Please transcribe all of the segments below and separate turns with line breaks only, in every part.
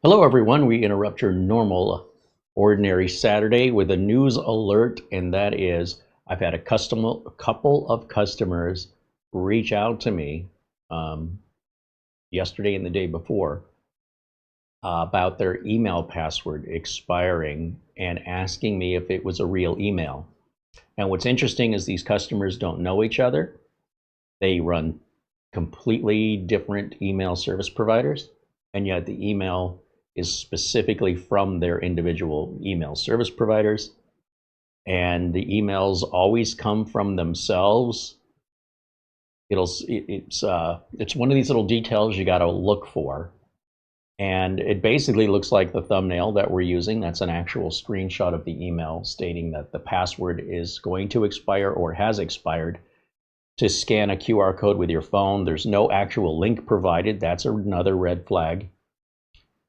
Hello, everyone. We interrupt your normal, ordinary Saturday with a news alert, and that is I've had a couple of customers reach out to me yesterday and the day before about their email password expiring and asking me if it was a real email. And what's interesting is these customers don't know each other. They run completely different email service providers, and yet the email is specifically from their individual email service providers, and the emails always come from themselves. It's one of these little details you got to look for, and it basically looks like the thumbnail that we're using. That's an actual screenshot of the email stating that the password is going to expire or has expired. To scan a QR code with your phone, there's no actual link provided. That's another red flag.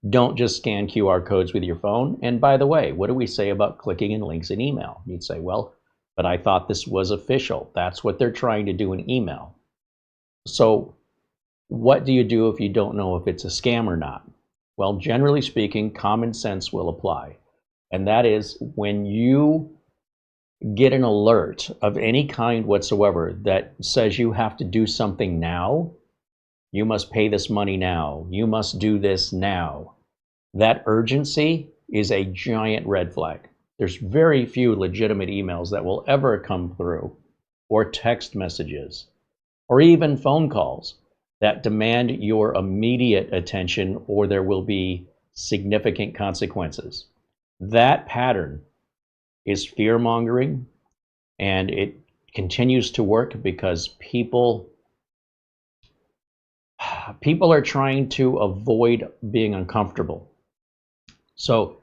Don't just scan QR codes with your phone. And by the way, what do we say about clicking in links in email? You'd say, well, but I thought this was official. That's what they're trying to do in email. So what do you do if you don't know if it's a scam or not? Well, generally speaking, common sense will apply. And that is when you get an alert of any kind whatsoever that says you have to do something now, you must pay this money now, you must do this now, that urgency is a giant red flag. There's very few legitimate emails that will ever come through, or text messages, or even phone calls that demand your immediate attention, or there will be significant consequences. That pattern is fear-mongering, and it continues to work because people are trying to avoid being uncomfortable. So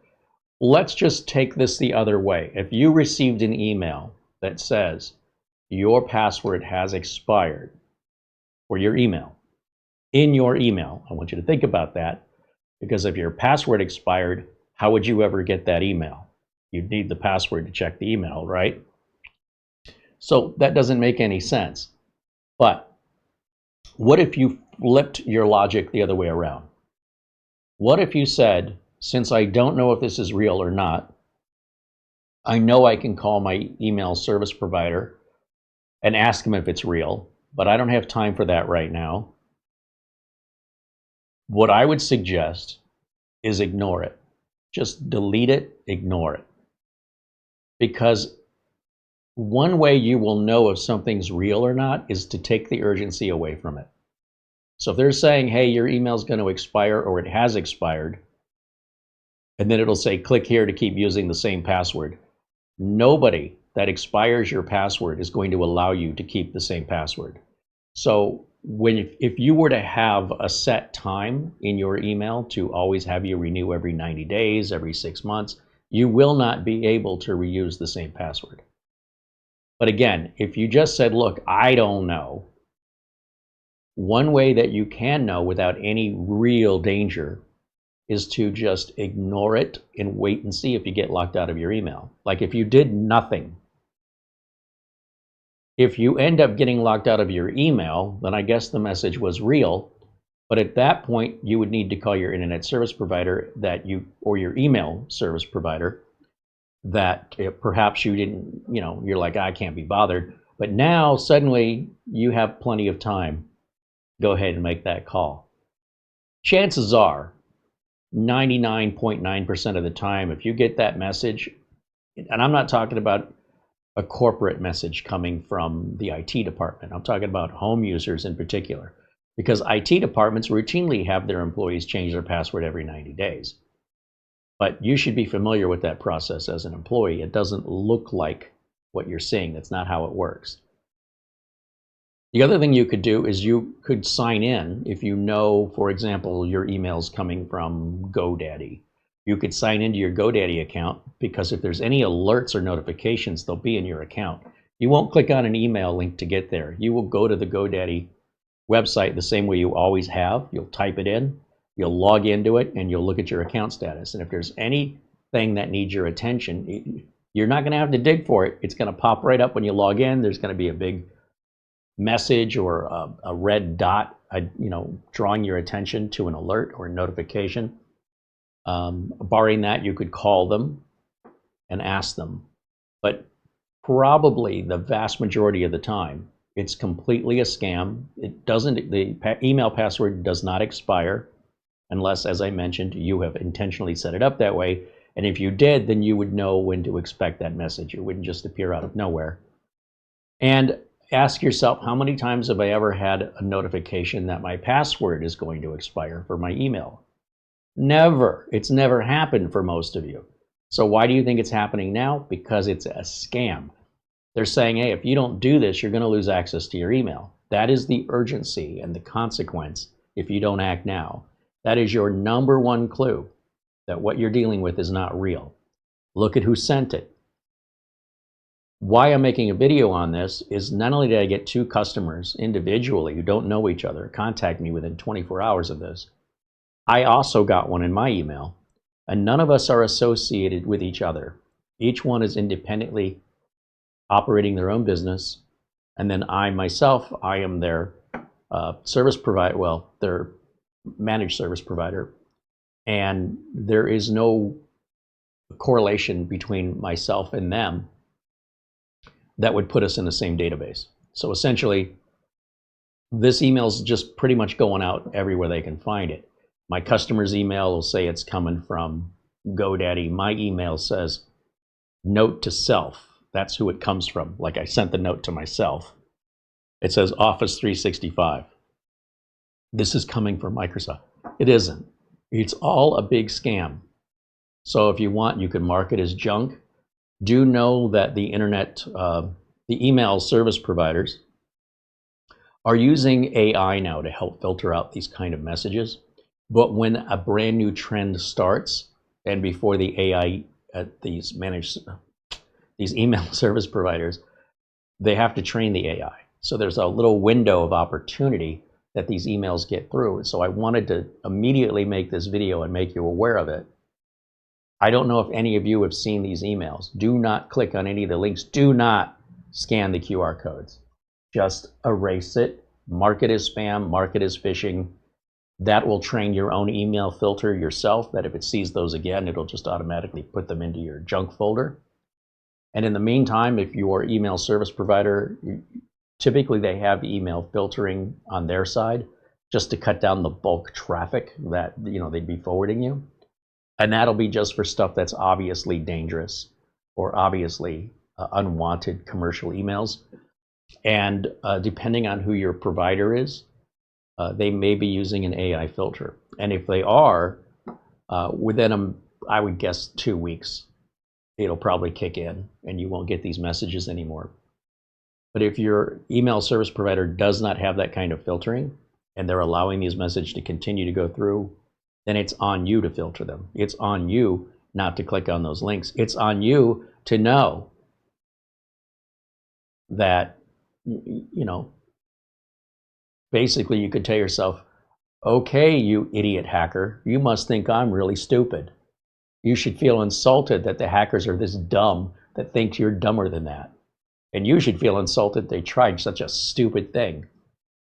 let's just take this the other way. If you received an email that says your password has expired for your email, in your email, I want you to think about that, because if your password expired, how would you ever get that email? You'd need the password to check the email, right? So that doesn't make any sense. But what if you flipped your logic the other way around? What if you said, since I don't know if this is real or not, I know I can call my email service provider and ask them if it's real, but I don't have time for that right now. What I would suggest is ignore it. Just delete it, ignore it. Because one way you will know if something's real or not is to take the urgency away from it. So if they're saying, hey, your email's going to expire or it has expired, and then it'll say, click here to keep using the same password. Nobody that expires your password is going to allow you to keep the same password. So if you were to have a set time in your email to always have you renew every 90 days, every 6 months, you will not be able to reuse the same password. But again, if you just said, look, I don't know, one way that you can know without any real danger is to just ignore it and wait and see if you get locked out of your email. Like if you did nothing, if you end up getting locked out of your email, then I guess the message was real. But at that point, you would need to call your internet service provider or your email service provider that perhaps you didn't, you're like, I can't be bothered. But now suddenly you have plenty of time. Go ahead and make that call. Chances are 99.9% of the time, if you get that message, and I'm not talking about a corporate message coming from the IT department, I'm talking about home users in particular, because IT departments routinely have their employees change their password every 90 days. But you should be familiar with that process as an employee. It doesn't look like what you're seeing. That's not how it works. The other thing you could do is you could sign in if you know, for example, your email's coming from GoDaddy. You could sign into your GoDaddy account, because if there's any alerts or notifications, they'll be in your account. You won't click on an email link to get there. You will go to the GoDaddy website the same way you always have. You'll type it in, you'll log into it, and you'll look at your account status. And if there's anything that needs your attention, you're not going to have to dig for it. It's going to pop right up when you log in. There's going to be a big message or a red dot, drawing your attention to an alert or a notification. Barring that, you could call them and ask them. But probably the vast majority of the time, it's completely a scam. It doesn't, the email password does not expire unless, as I mentioned, you have intentionally set it up that way. And if you did, then you would know when to expect that message. It wouldn't just appear out of nowhere. And ask yourself, how many times have I ever had a notification that my password is going to expire for my email? Never. It's never happened for most of you. So why do you think it's happening now? Because it's a scam. They're saying, hey, if you don't do this, you're going to lose access to your email. That is the urgency and the consequence if you don't act now. That is your number one clue that what you're dealing with is not real. Look at who sent it. Why I'm making a video on this is not only did I get 2 customers individually who don't know each other contact me within 24 hours of this, I also got one in my email, and none of us are associated with each other. Each one is independently operating their own business, and then I myself, I am their service provider, well, their managed service provider, and there is no correlation between myself and them that would put us in the same database. So essentially, this email is just pretty much going out everywhere they can find it. My customer's email will say it's coming from GoDaddy. My email says note to self. That's who it comes from. Like I sent the note to myself. It says Office 365. This is coming from Microsoft. It isn't. It's all a big scam. So if you want, you can mark it as junk. Do know that the internet, the email service providers are using AI now to help filter out these kind of messages. But when a brand new trend starts, and before the AI at these email service providers, they have to train the AI. So there's a little window of opportunity that these emails get through. And so I wanted to immediately make this video and make you aware of it. I don't know if any of you have seen these emails. Do not click on any of the links. Do not scan the QR codes. Just erase it, mark it as spam, mark it as phishing. That will train your own email filter yourself, that if it sees those again, it'll just automatically put them into your junk folder. And in the meantime, if your email service provider, typically they have email filtering on their side just to cut down the bulk traffic that they'd be forwarding you. And that'll be just for stuff that's obviously dangerous or obviously unwanted commercial emails. And depending on who your provider is, they may be using an AI filter. And if they are, within, I would guess, 2 weeks, it'll probably kick in and you won't get these messages anymore. But if your email service provider does not have that kind of filtering and they're allowing these messages to continue to go through, then it's on you to filter them. It's on you not to click on those links. It's on you to know that, basically you could tell yourself, okay, you idiot hacker, you must think I'm really stupid. You should feel insulted that the hackers are this dumb that thinks you're dumber than that. And you should feel insulted they tried such a stupid thing.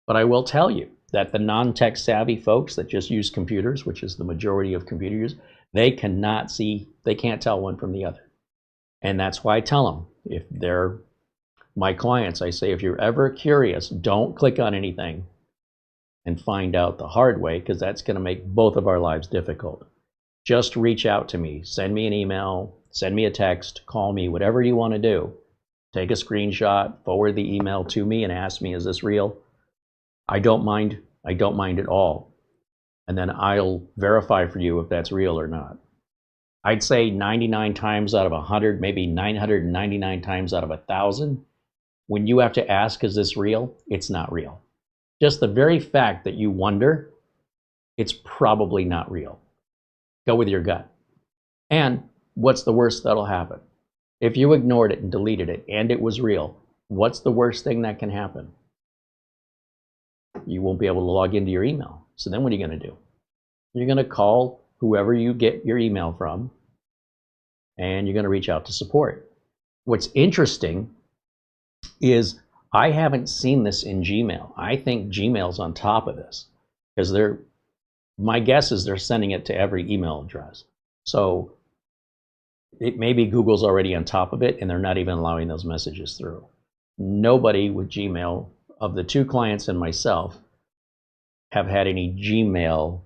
But I will tell you that the non-tech savvy folks that just use computers, which is the majority of computer users, they can't tell one from the other. And that's why I tell them, if they're my clients, I say, if you're ever curious, don't click on anything and find out the hard way, because that's going to make both of our lives difficult. Just reach out to me, send me an email, send me a text, call me, whatever you want to do. Take a screenshot, forward the email to me and ask me, is this real? I don't mind at all. And then I'll verify for you if that's real or not. I'd say 99 times out of 100, maybe 999 times out of 1,000, when you have to ask, is this real? It's not real. Just the very fact that you wonder, it's probably not real. Go with your gut. And what's the worst that'll happen? If you ignored it and deleted it and it was real, what's the worst thing that can happen? You won't be able to log into your email. So then what are you going to do? You're going to call whoever you get your email from, and you're going to reach out to support. What's interesting is I haven't seen this in Gmail. I think Gmail's on top of this because My guess is they're sending it to every email address. So it may be Google's already on top of it and they're not even allowing those messages through. Nobody with Gmail, of the 2 clients and myself, have had any Gmail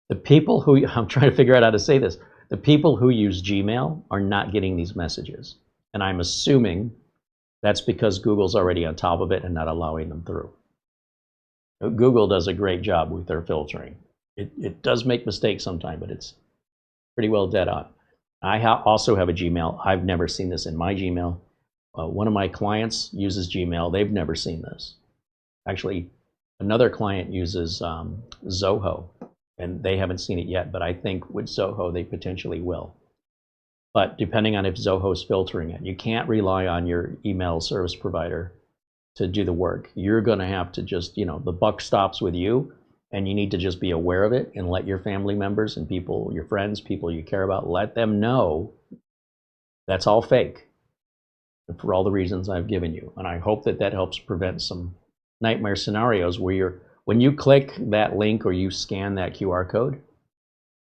the people who, I'm trying to figure out how to say this, the people who use Gmail are not getting these messages. And I'm assuming that's because Google's already on top of it and not allowing them through. Google does a great job with their filtering. It does make mistakes sometimes, but it's pretty well dead on. I also have a Gmail. I've never seen this in my Gmail. One of my clients uses Gmail. They've never seen this. Actually, another client uses Zoho, and they haven't seen it yet, but I think with Zoho, they potentially will. But depending on if Zoho's filtering it, you can't rely on your email service provider to do the work. You're going to have to just, the buck stops with you, and you need to just be aware of it and let your family members and people, your friends, people you care about, let them know that's all fake for all the reasons I've given you. And I hope that helps prevent some nightmare scenarios where when you click that link or you scan that QR code,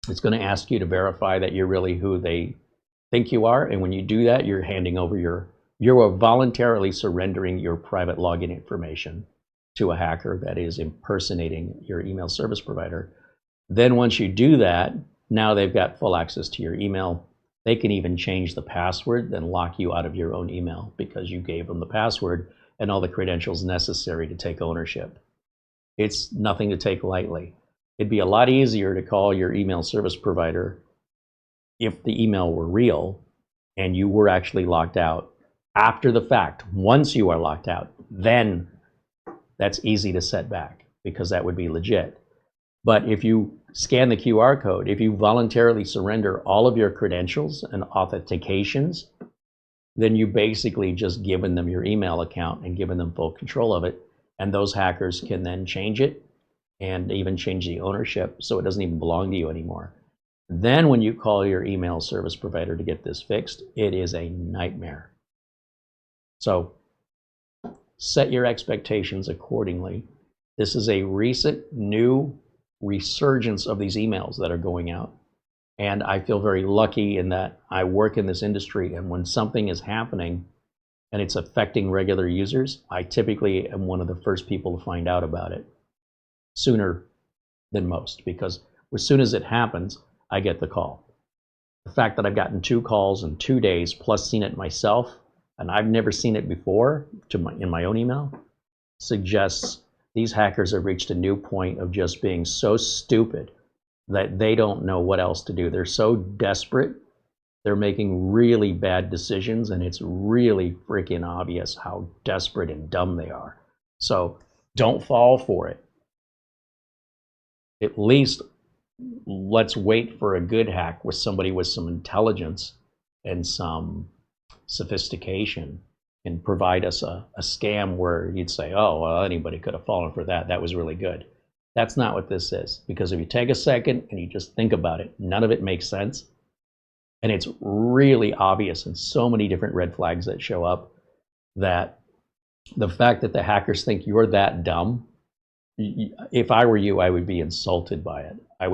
it's going to ask you to verify that you're really who they think you are. And when you do that, you're handing over you're voluntarily surrendering your private login information to a hacker that is impersonating your email service provider. Then once you do that, now they've got full access to your email. They can even change the password, then lock you out of your own email because you gave them the password and all the credentials necessary to take ownership. It's nothing to take lightly. It'd be a lot easier to call your email service provider if the email were real and you were actually locked out. After the fact, once you are locked out, then that's easy to set back because that would be legit. But if you scan the QR code, if you voluntarily surrender all of your credentials and authentications, then you basically just given them your email account and given them full control of it. And those hackers can then change it and even change the ownership so it doesn't even belong to you anymore. Then when you call your email service provider to get this fixed, it is a nightmare. So set your expectations accordingly. This is a recent new resurgence of these emails that are going out. And I feel very lucky in that I work in this industry, and when something is happening and it's affecting regular users, I typically am one of the first people to find out about it sooner than most, because as soon as it happens, I get the call. The fact that I've gotten 2 calls in 2 days, plus seen it myself, and I've never seen it before in my own email, suggests these hackers have reached a new point of just being so stupid that they don't know what else to do. They're so desperate. They're making really bad decisions, and it's really freaking obvious how desperate and dumb they are. So don't fall for it. At least let's wait for a good hack with somebody with some intelligence and some sophistication and provide us a scam where you'd say, oh, well, anybody could have fallen for that. That was really good. That's not what this is. Because if you take a second and you just think about it, none of it makes sense. And it's really obvious in so many different red flags that show up that the fact that the hackers think you're that dumb, if I were you, I would be insulted by it. I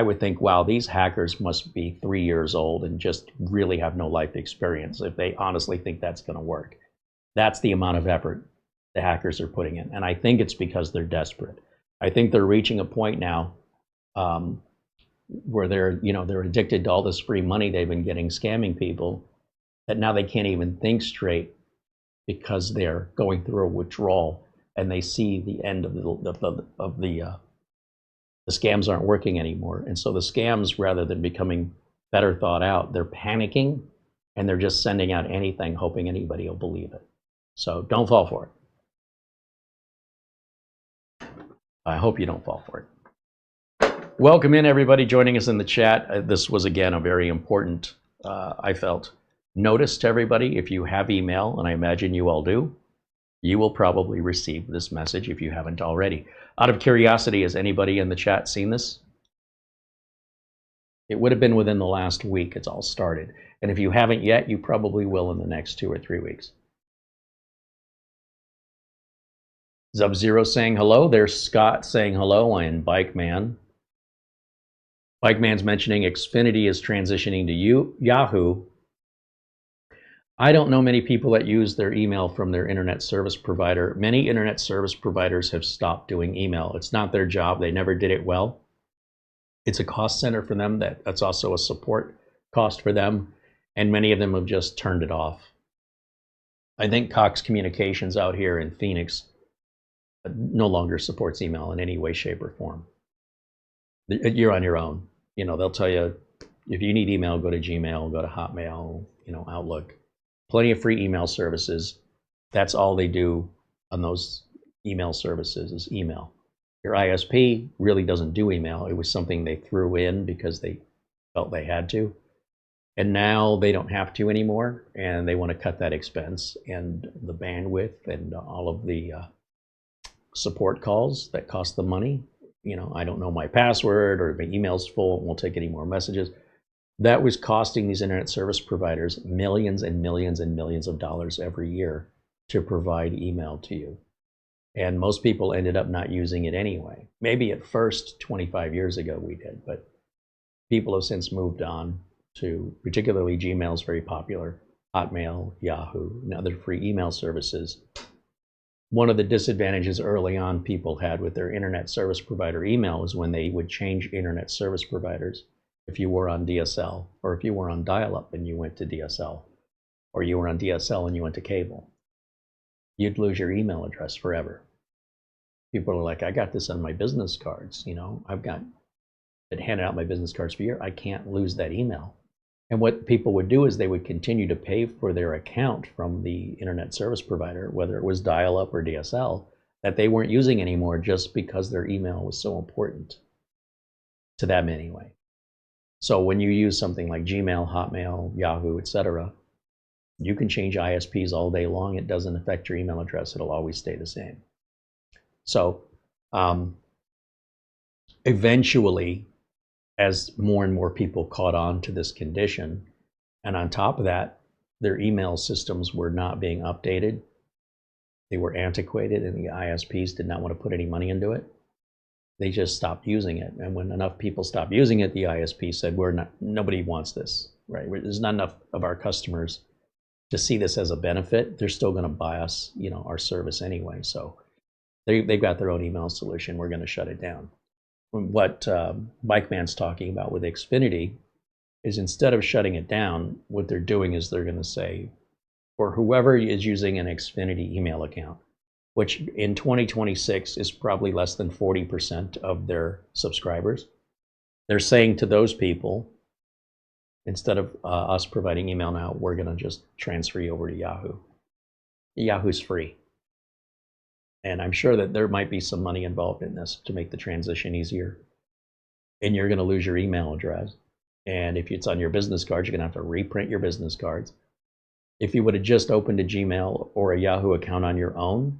would think, wow, these hackers must be 3 years old and just really have no life experience if they honestly think that's going to work. That's the amount of effort the hackers are putting in. And I think it's because they're desperate. I think they're reaching a point now where they're addicted to all this free money they've been getting scamming people, that now they can't even think straight because they're going through a withdrawal and they see the end of the scams aren't working anymore. And so the scams, rather than becoming better thought out, they're panicking and they're just sending out anything, hoping anybody will believe it. So don't fall for it. I hope you don't fall for it. Welcome in, everybody joining us in the chat. This was, again, a very important, I felt, notice to everybody. If you have email, and I imagine you all do, you will probably receive this message if you haven't already. Out of curiosity, has anybody in the chat seen this? It would have been within the last week it's all started. And if you haven't yet, you probably will in the next 2 or 3 weeks. Sub-Zero saying hello. There's Scott saying hello, and Bike Man. Bike Man's mentioning Xfinity is transitioning to Yahoo. I don't know many people that use their email from their internet service provider. Many internet service providers have stopped doing email. It's not their job. They never did it well. It's a cost center for them. That's also a support cost for them. And many of them have just turned it off. I think Cox Communications out here in Phoenix no longer supports email in any way, shape, or form. You're on your own. You know, they'll tell you if you need email, go to Gmail, go to Hotmail, you know, Outlook. Plenty of free email services. That's all they do on those email services is email. Your ISP really doesn't do email. It was something they threw in because they felt they had to. And now they don't have to anymore, and they want to cut that expense and the bandwidth and all of the support calls that cost them money. You know, I don't know my password, or my email's full, it won't take any more messages. That was costing these internet service providers millions and millions and millions of dollars every year to provide email to you. And most people ended up not using it anyway. Maybe at first, 25 years ago, we did, but people have since moved on to, particularly Gmail is very popular, Hotmail, Yahoo, and other free email services. One of the disadvantages early on people had with their internet service provider email was when they would change internet service providers. If you were on DSL, or if you were on dial-up and you went to DSL, or you were on DSL and you went to cable, you'd lose your email address forever. People are like, I got this on my business cards, you know, I've got it handed out my business cards for a year, I can't lose that email. And what people would do is they would continue to pay for their account from the internet service provider, whether it was dial-up or DSL, that they weren't using anymore just because their email was so important to them anyway. So when you use something like Gmail, Hotmail, Yahoo, etc., you can change ISPs all day long. It doesn't affect your email address. It'll always stay the same. So eventually, as more and more people caught on to this condition, and on top of that, their email systems were not being updated. They were antiquated, and the ISPs did not want to put any money into it. They just stopped using it. And when enough people stopped using it, the ISP said, nobody wants this, right? There's not enough of our customers to see this as a benefit. They're still going to buy us, you know, our service anyway. So they've got their own email solution. We're going to shut it down. What Bike Man's talking about with Xfinity is, instead of shutting it down, what they're doing is they're going to say, for whoever is using an Xfinity email account, which in 2026 is probably less than 40% of their subscribers, they're saying to those people, instead of us providing email now, we're going to just transfer you over to Yahoo. Yahoo's free. And I'm sure that there might be some money involved in this to make the transition easier. And you're going to lose your email address. And if it's on your business cards, you're going to have to reprint your business cards. If you would have just opened a Gmail or a Yahoo account on your own,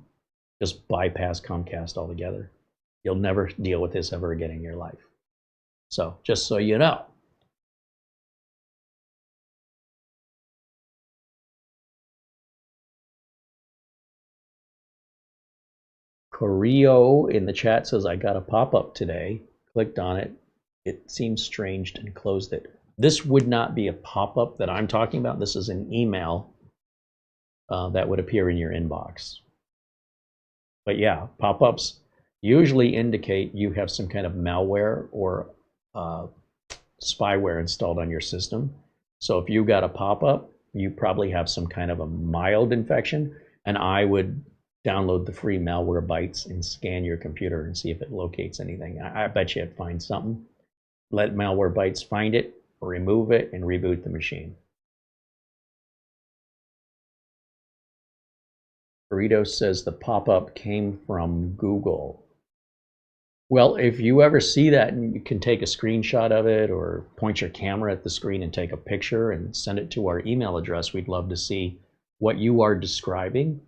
just bypass Comcast altogether. You'll never deal with this ever again in your life. So just so you know. Correo in the chat says, I got a pop-up today. Clicked on it. It seems strange and closed it. This would not be a pop-up that I'm talking about. This is an email that would appear in your inbox. But yeah, pop-ups usually indicate you have some kind of malware or spyware installed on your system. So if you got a pop-up, you probably have some kind of a mild infection, and I would download the free Malwarebytes and scan your computer and see if it locates anything. I bet you it'd find something. Let Malwarebytes find it, remove it, and reboot the machine. Burrito says the pop-up came from Google. Well, if you ever see that, and you can take a screenshot of it or point your camera at the screen and take a picture and send it to our email address, we'd love to see what you are describing.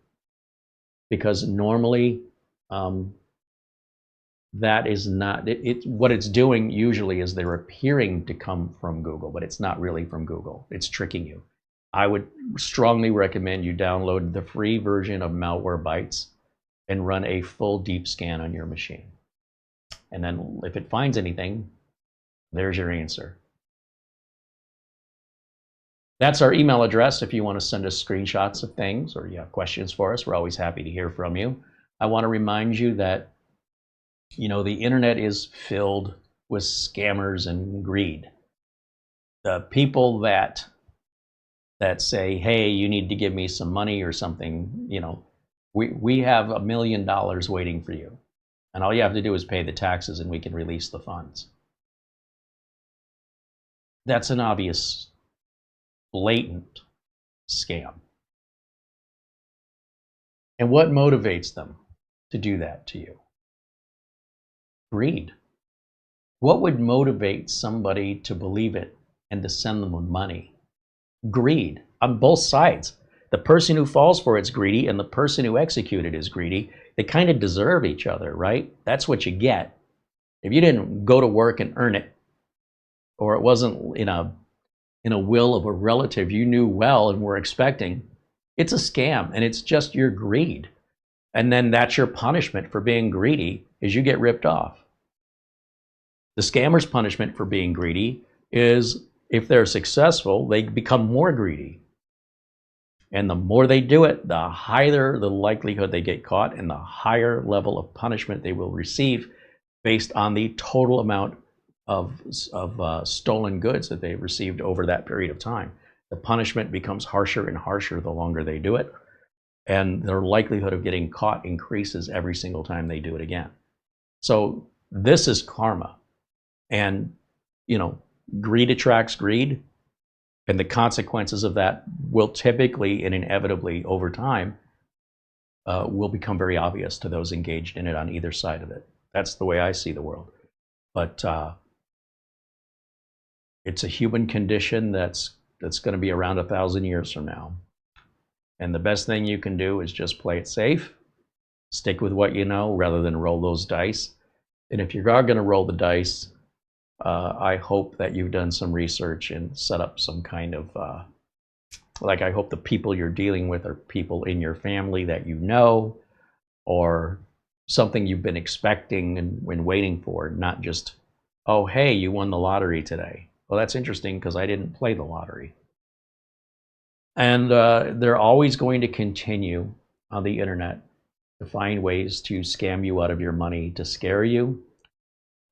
Because normally that is not, what it's doing usually is they're appearing to come from Google, but it's not really from Google. It's tricking you. I would strongly recommend you download the free version of Malwarebytes and run a full deep scan on your machine. And then if it finds anything, there's your answer. That's our email address if you want to send us screenshots of things or you have questions for us. We're always happy to hear from you. I want to remind you that, you know, the internet is filled with scammers and greed. The people that say, hey, you need to give me some money or something, you know, we have $1 million waiting for you. And all you have to do is pay the taxes and we can release the funds. That's an obvious, blatant scam. And what motivates them to do that to you? Greed. What would motivate somebody to believe it and to send them money? Greed on both sides. The person who falls for it's greedy and the person who executed is greedy. They kind of deserve each other, right? That's what you get. If you didn't go to work and earn it, or it wasn't in a will of a relative you knew well and were expecting, it's a scam and it's just your greed. And then that's your punishment for being greedy, is you get ripped off. The scammer's punishment for being greedy is if they're successful, they become more greedy. And the more they do it, the higher the likelihood they get caught and the higher level of punishment they will receive based on the total amount of stolen goods that they've received over that period of time. The punishment becomes harsher and harsher the longer they do it, and their likelihood of getting caught increases every single time they do it again. So this is karma. And, you know, greed attracts greed, and the consequences of that will typically and inevitably over time will become very obvious to those engaged in it on either side of it. That's the way I see the world. But it's a human condition that's going to be around 1,000 years from now. And the best thing you can do is just play it safe, stick with what you know rather than roll those dice. And if you are going to roll the dice, I hope that you've done some research and set up some kind of, like I hope the people you're dealing with are people in your family that you know, or something you've been expecting and waiting for, not just, oh, hey, you won the lottery today. Well, that's interesting because I didn't play the lottery. And they're always going to continue on the internet to find ways to scam you out of your money, to scare you.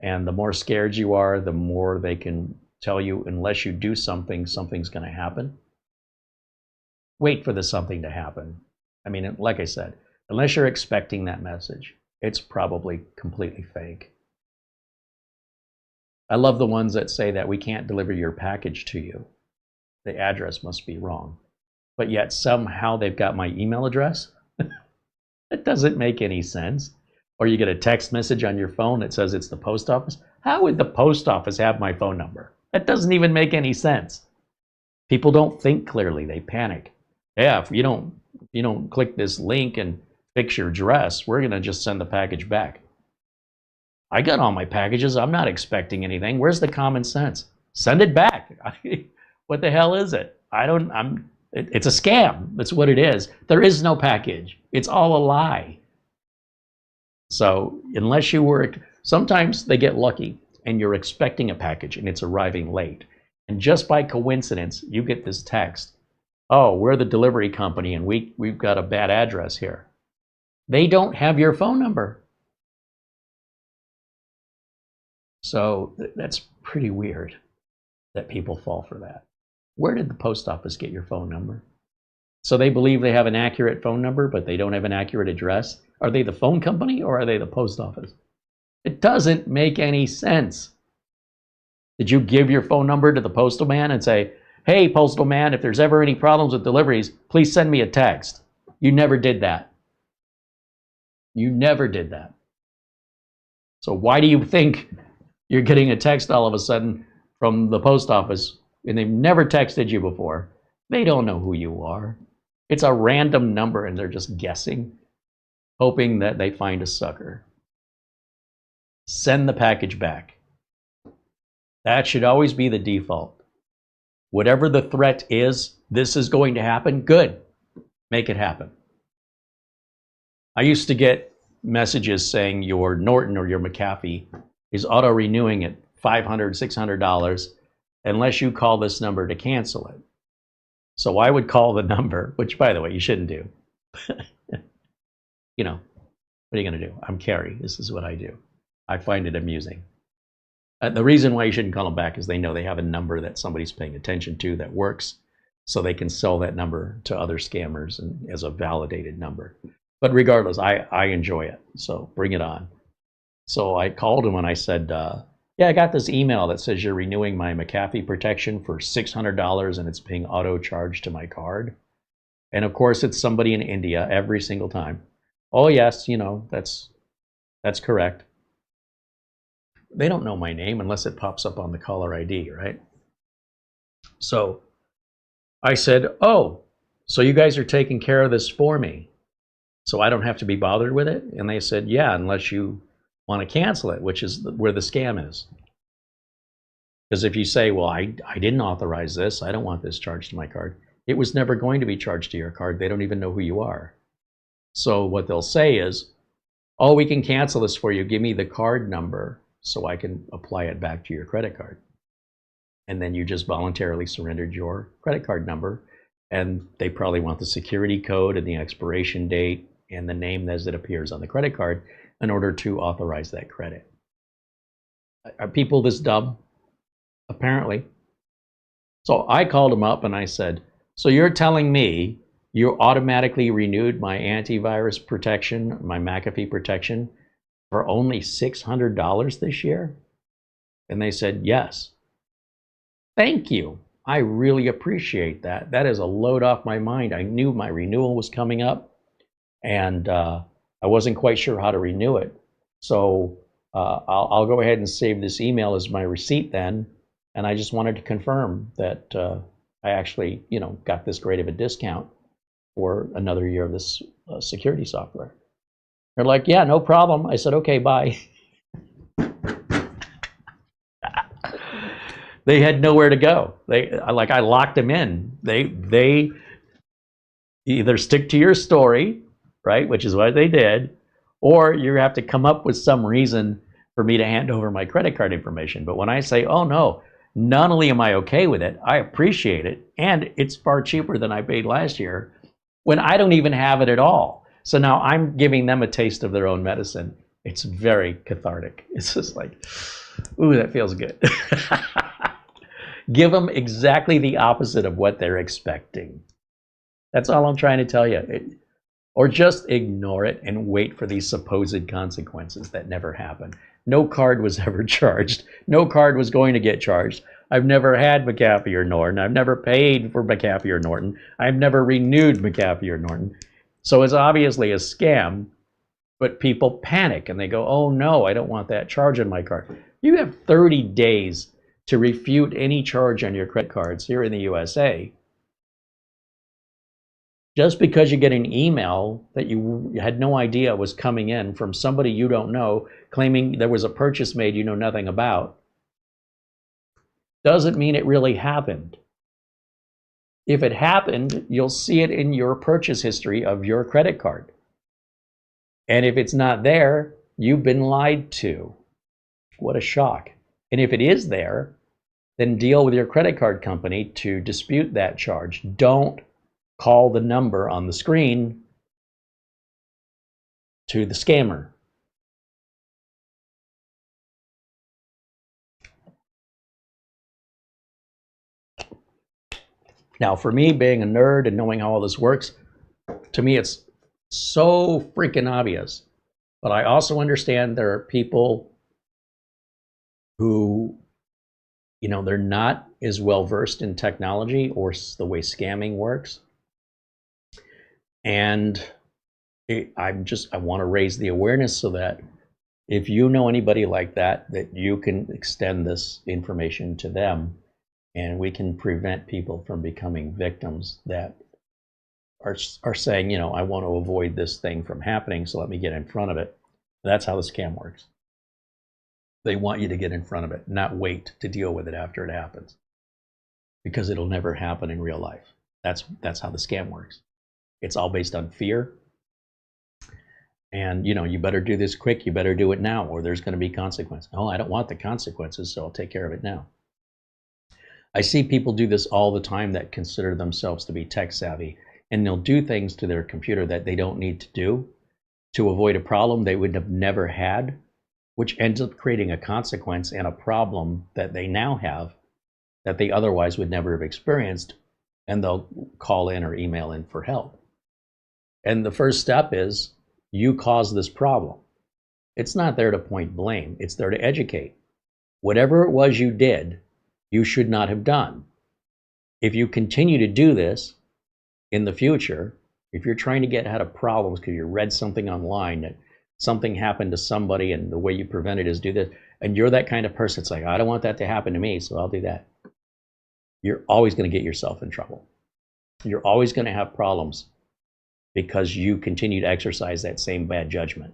And the more scared you are, the more they can tell you, unless you do something, something's going to happen. Wait for the something to happen. I mean, like I said, unless you're expecting that message, it's probably completely fake. I love the ones that say that we can't deliver your package to you. The address must be wrong. But yet somehow they've got my email address. That doesn't make any sense. Or you get a text message on your phone that says it's the post office. How would the post office have my phone number? That doesn't even make any sense. People don't think clearly, they panic. Yeah, if you don't click this link and fix your address, we're gonna just send the package back. I got all my packages, I'm not expecting anything. Where's the common sense? Send it back. What the hell is it? It's a scam, that's what it is. There is no package, it's all a lie. So unless you were, sometimes they get lucky and you're expecting a package and it's arriving late. And just by coincidence, you get this text, oh, we're the delivery company and we've got a bad address here. They don't have your phone number. So that's pretty weird that people fall for that. Where did the post office get your phone number? So they believe they have an accurate phone number, but they don't have an accurate address. Are they the phone company or are they the post office? It doesn't make any sense. Did you give your phone number to the postal man and say, hey, postal man, if there's ever any problems with deliveries, please send me a text? You never did that. You never did that. So why do you think you're getting a text all of a sudden from the post office and they've never texted you before? They don't know who you are. It's a random number and they're just guessing, hoping that they find a sucker. Send the package back. That should always be the default. Whatever the threat is, this is going to happen, good. Make it happen. I used to get messages saying your Norton or your McAfee is auto-renewing at $500, $600 unless you call this number to cancel it. So I would call the number, which, by the way, you shouldn't do. You know, what are you going to do? I'm Carey. This is what I do. I find it amusing. The reason why you shouldn't call them back is they know they have a number that somebody's paying attention to that works, so they can sell that number to other scammers and as a validated number. But regardless, I enjoy it, so bring it on. So I called him and I said, yeah, I got this email that says you're renewing my McAfee protection for $600 and it's being auto-charged to my card. And of course, it's somebody in India every single time. Oh, yes, you know, that's correct. They don't know my name unless it pops up on the caller ID, right? So I said, oh, so you guys are taking care of this for me, so I don't have to be bothered with it? And they said, yeah, unless you want to cancel it, which is where the scam is. Because if you say, well, I didn't authorize this, I don't want this charged to my card, it was never going to be charged to your card. They don't even know who you are. So what they'll say is, oh, we can cancel this for you. Give me the card number so I can apply it back to your credit card. And then you just voluntarily surrendered your credit card number. And they probably want the security code and the expiration date and the name as it appears on the credit card in order to authorize that credit. Are people this dumb? Apparently. So I called them up and I said, so you're telling me you automatically renewed my antivirus protection, my McAfee protection, for only $600 this year? And they said, yes. Thank you. I really appreciate that. That is a load off my mind. I knew my renewal was coming up, and I wasn't quite sure how to renew it. So I'll go ahead and save this email as my receipt then. And I just wanted to confirm that I actually, you know, got this great of a discount for another year of this security software. They're like, yeah, no problem. I said, okay, bye. They had nowhere to go. I locked them in. They either stick to your story, right, which is what they did, or you have to come up with some reason for me to hand over my credit card information. But when I say, oh no, not only am I okay with it, I appreciate it, and it's far cheaper than I paid last year, when I don't even have it at all. So now I'm giving them a taste of their own medicine. It's very cathartic. It's just like, ooh, that feels good. Give them exactly the opposite of what they're expecting. That's all I'm trying to tell you. Or just ignore it and wait for these supposed consequences that never happen. No card was ever charged. No card was going to get charged. I've never had McAfee or Norton. I've never paid for McAfee or Norton. I've never renewed McAfee or Norton. So it's obviously a scam, but people panic and they go, oh no, I don't want that charge on my card. You have 30 days to refute any charge on your credit cards here in the USA. Just because you get an email that you had no idea was coming in from somebody you don't know, claiming there was a purchase made you know nothing about, doesn't mean it really happened. If it happened, you'll see it in your purchase history of your credit card. And if it's not there, you've been lied to. What a shock. And if it is there, then deal with your credit card company to dispute that charge. Don't call the number on the screen to the scammer. Now, for me, being a nerd and knowing how all this works, to me it's so freaking obvious. But I also understand there are people who, you know, they're not as well versed in technology or the way scamming works. And I want to raise the awareness so that if you know anybody like that, that you can extend this information to them, and we can prevent people from becoming victims that are saying, you know, I want to avoid this thing from happening, so let me get in front of it. That's how the scam works. They want you to get in front of it, not wait to deal with it after it happens, because it'll never happen in real life. That's how the scam works. It's all based on fear. And, you know, you better do this quick, you better do it now, or there's going to be consequences. Oh, I don't want the consequences, so I'll take care of it now. I see people do this all the time that consider themselves to be tech savvy, and they'll do things to their computer that they don't need to do to avoid a problem they would have never had, which ends up creating a consequence and a problem that they now have that they otherwise would never have experienced, and they'll call in or email in for help. And the first step is, you caused this problem. It's not there to point blame, it's there to educate. Whatever it was you did, you should not have done. If you continue to do this in the future, if you're trying to get out of problems because you read something online that something happened to somebody and the way you prevent it is do this, and you're that kind of person, it's like, I don't want that to happen to me, so I'll do that. You're always going to get yourself in trouble. You're always going to have problems because you continue to exercise that same bad judgment.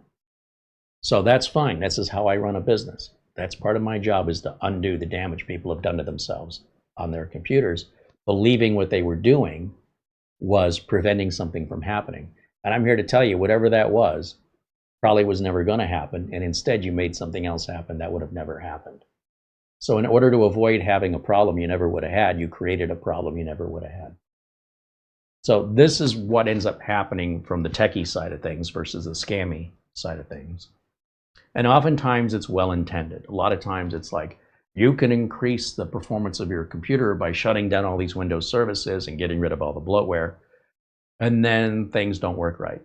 So that's fine. This is how I run a business. That's part of my job, is to undo the damage people have done to themselves on their computers, believing what they were doing was preventing something from happening. And I'm here to tell you, whatever that was probably was never going to happen, and instead you made something else happen that would have never happened. So in order to avoid having a problem you never would have had, you created a problem you never would have had. So this is what ends up happening from the techie side of things versus the scammy side of things. And oftentimes it's well-intended. A lot of times it's like, you can increase the performance of your computer by shutting down all these Windows services and getting rid of all the bloatware. And then things don't work right.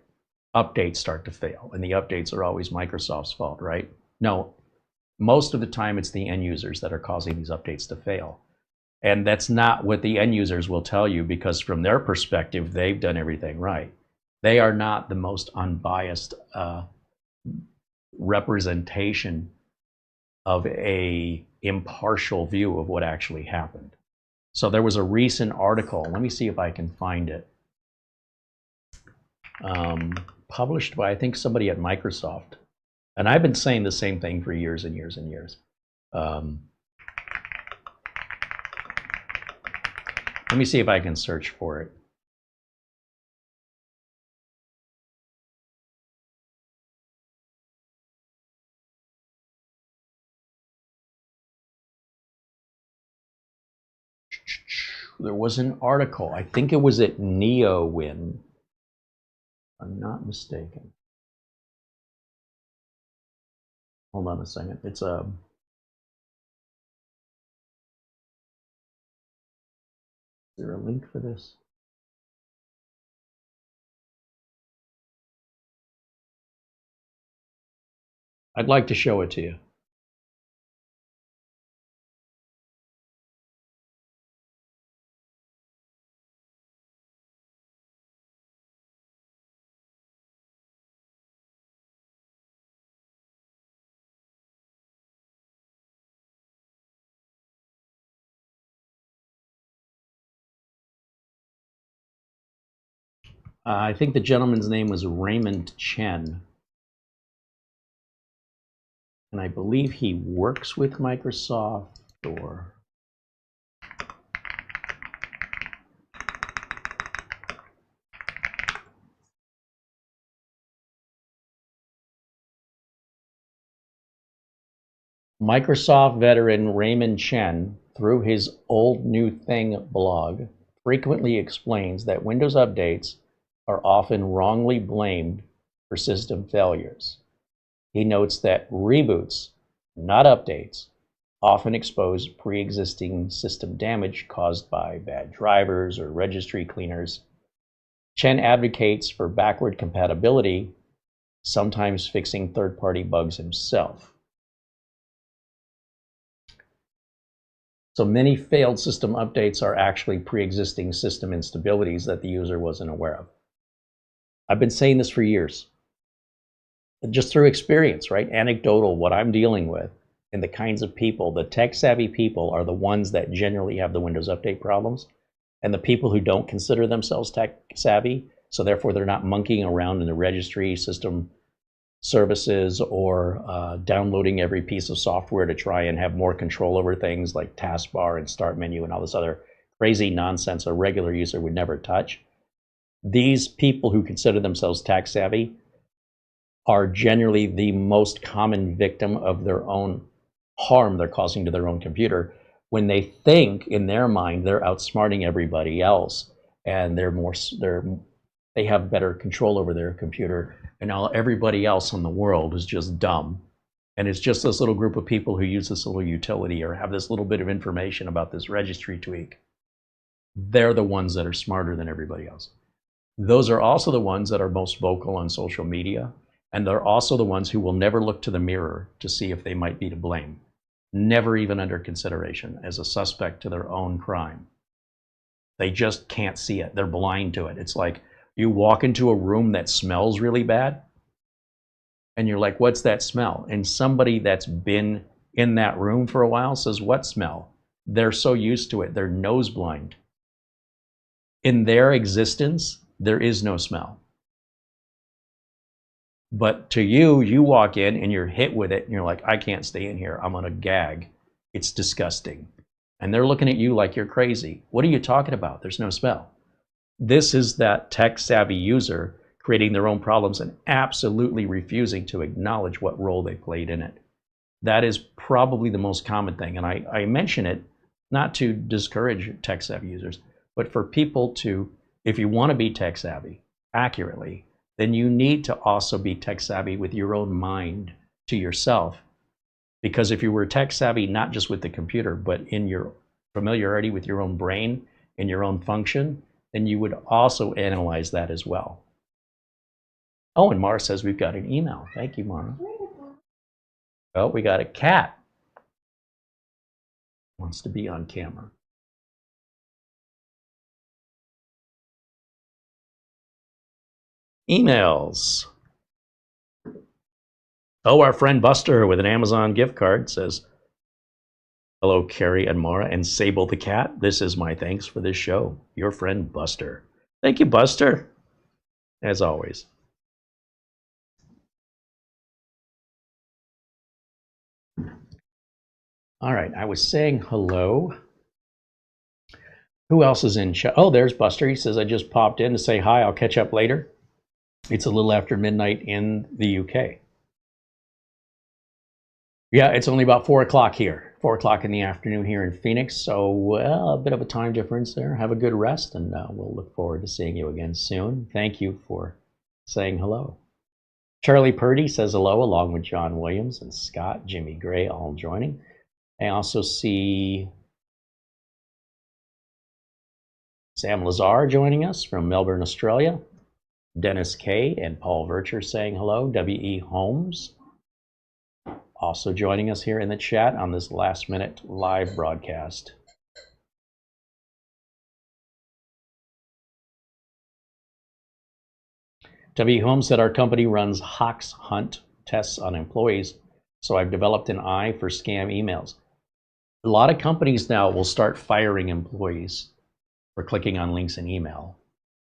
Updates start to fail. And the updates are always Microsoft's fault, right? No, most of the time it's the end users that are causing these updates to fail. And that's not what the end users will tell you, because from their perspective, they've done everything right. They are not the most unbiased representation of a impartial view of what actually happened. So there was a recent article, let me see if I can find it, published by, I think, somebody at Microsoft. And I've been saying the same thing for years and years and years. Let me see if I can search for it. There was an article, I think it was at NeoWin, if I'm not mistaken. Hold on a second. It's a... Is there a link for this? I'd like to show it to you. I think the gentleman's name was Raymond Chen. And I believe he works with Microsoft, or... Microsoft veteran Raymond Chen, through his Old New Thing blog, frequently explains that Windows updates are often wrongly blamed for system failures. He notes that reboots, not updates, often expose pre-existing system damage caused by bad drivers or registry cleaners. Chen advocates for backward compatibility, sometimes fixing third-party bugs himself. So many failed system updates are actually pre-existing system instabilities that the user wasn't aware of. I've been saying this for years. Just through experience, right? Anecdotal, what I'm dealing with, and the kinds of people, the tech-savvy people are the ones that generally have the Windows Update problems. And the people who don't consider themselves tech-savvy, so therefore they're not monkeying around in the registry system services or downloading every piece of software to try and have more control over things like taskbar and start menu and all this other crazy nonsense a regular user would never touch. These people who consider themselves tech savvy are generally the most common victim of their own harm they're causing to their own computer when they think in their mind they're outsmarting everybody else and they have better control over their computer, and now everybody else in the world is just dumb. And it's just this little group of people who use this little utility or have this little bit of information about this registry tweak. They're the ones that are smarter than everybody else. Those are also the ones that are most vocal on social media, and they're also the ones who will never look to the mirror to see if they might be to blame. Never even under consideration as a suspect to their own crime. They just can't see it. They're blind to it. It's like you walk into a room that smells really bad, and you're like, what's that smell? And somebody that's been in that room for a while says, what smell? They're so used to it, they're nose blind. In their existence, there is no smell. But to you, you walk in and you're hit with it and you're like, I can't stay in here. I'm gonna gag. It's disgusting. And they're looking at you like you're crazy. What are you talking about? There's no smell. This is that tech-savvy user creating their own problems and absolutely refusing to acknowledge what role they played in it. That is probably the most common thing. And I mention it not to discourage tech-savvy users, but for people to, if you want to be tech-savvy accurately, then you need to also be tech-savvy with your own mind to yourself. Because if you were tech-savvy not just with the computer, but in your familiarity with your own brain and your own function, then you would also analyze that as well. Oh, and Mara says we've got an email. Thank you, Mara. Oh, we got a cat. Wants to be on camera. Emails. Oh, our friend Buster with an Amazon gift card says, hello, Carey and Mara and Sable the cat. This is my thanks for this show. Your friend Buster. Thank you, Buster. As always. All right, I was saying hello. Who else is in chat? Oh, there's Buster. He says, I just popped in to say hi. I'll catch up later. It's a little after midnight in the UK. Yeah, it's only about 4 o'clock here. 4 o'clock in the afternoon here in Phoenix. So, well, a bit of a time difference there. Have a good rest, and we'll look forward to seeing you again soon. Thank you for saying hello. Charlie Purdy says hello, along with John Williams and Scott, Jimmy Gray, all joining. I also see Sam Lazar joining us from Melbourne, Australia. Dennis K. and Paul Vircher saying hello. W.E. Holmes also joining us here in the chat on this last-minute live broadcast. W. Holmes said, our company runs Hawks Hunt tests on employees, so I've developed an eye for scam emails. A lot of companies now will start firing employees for clicking on links in email.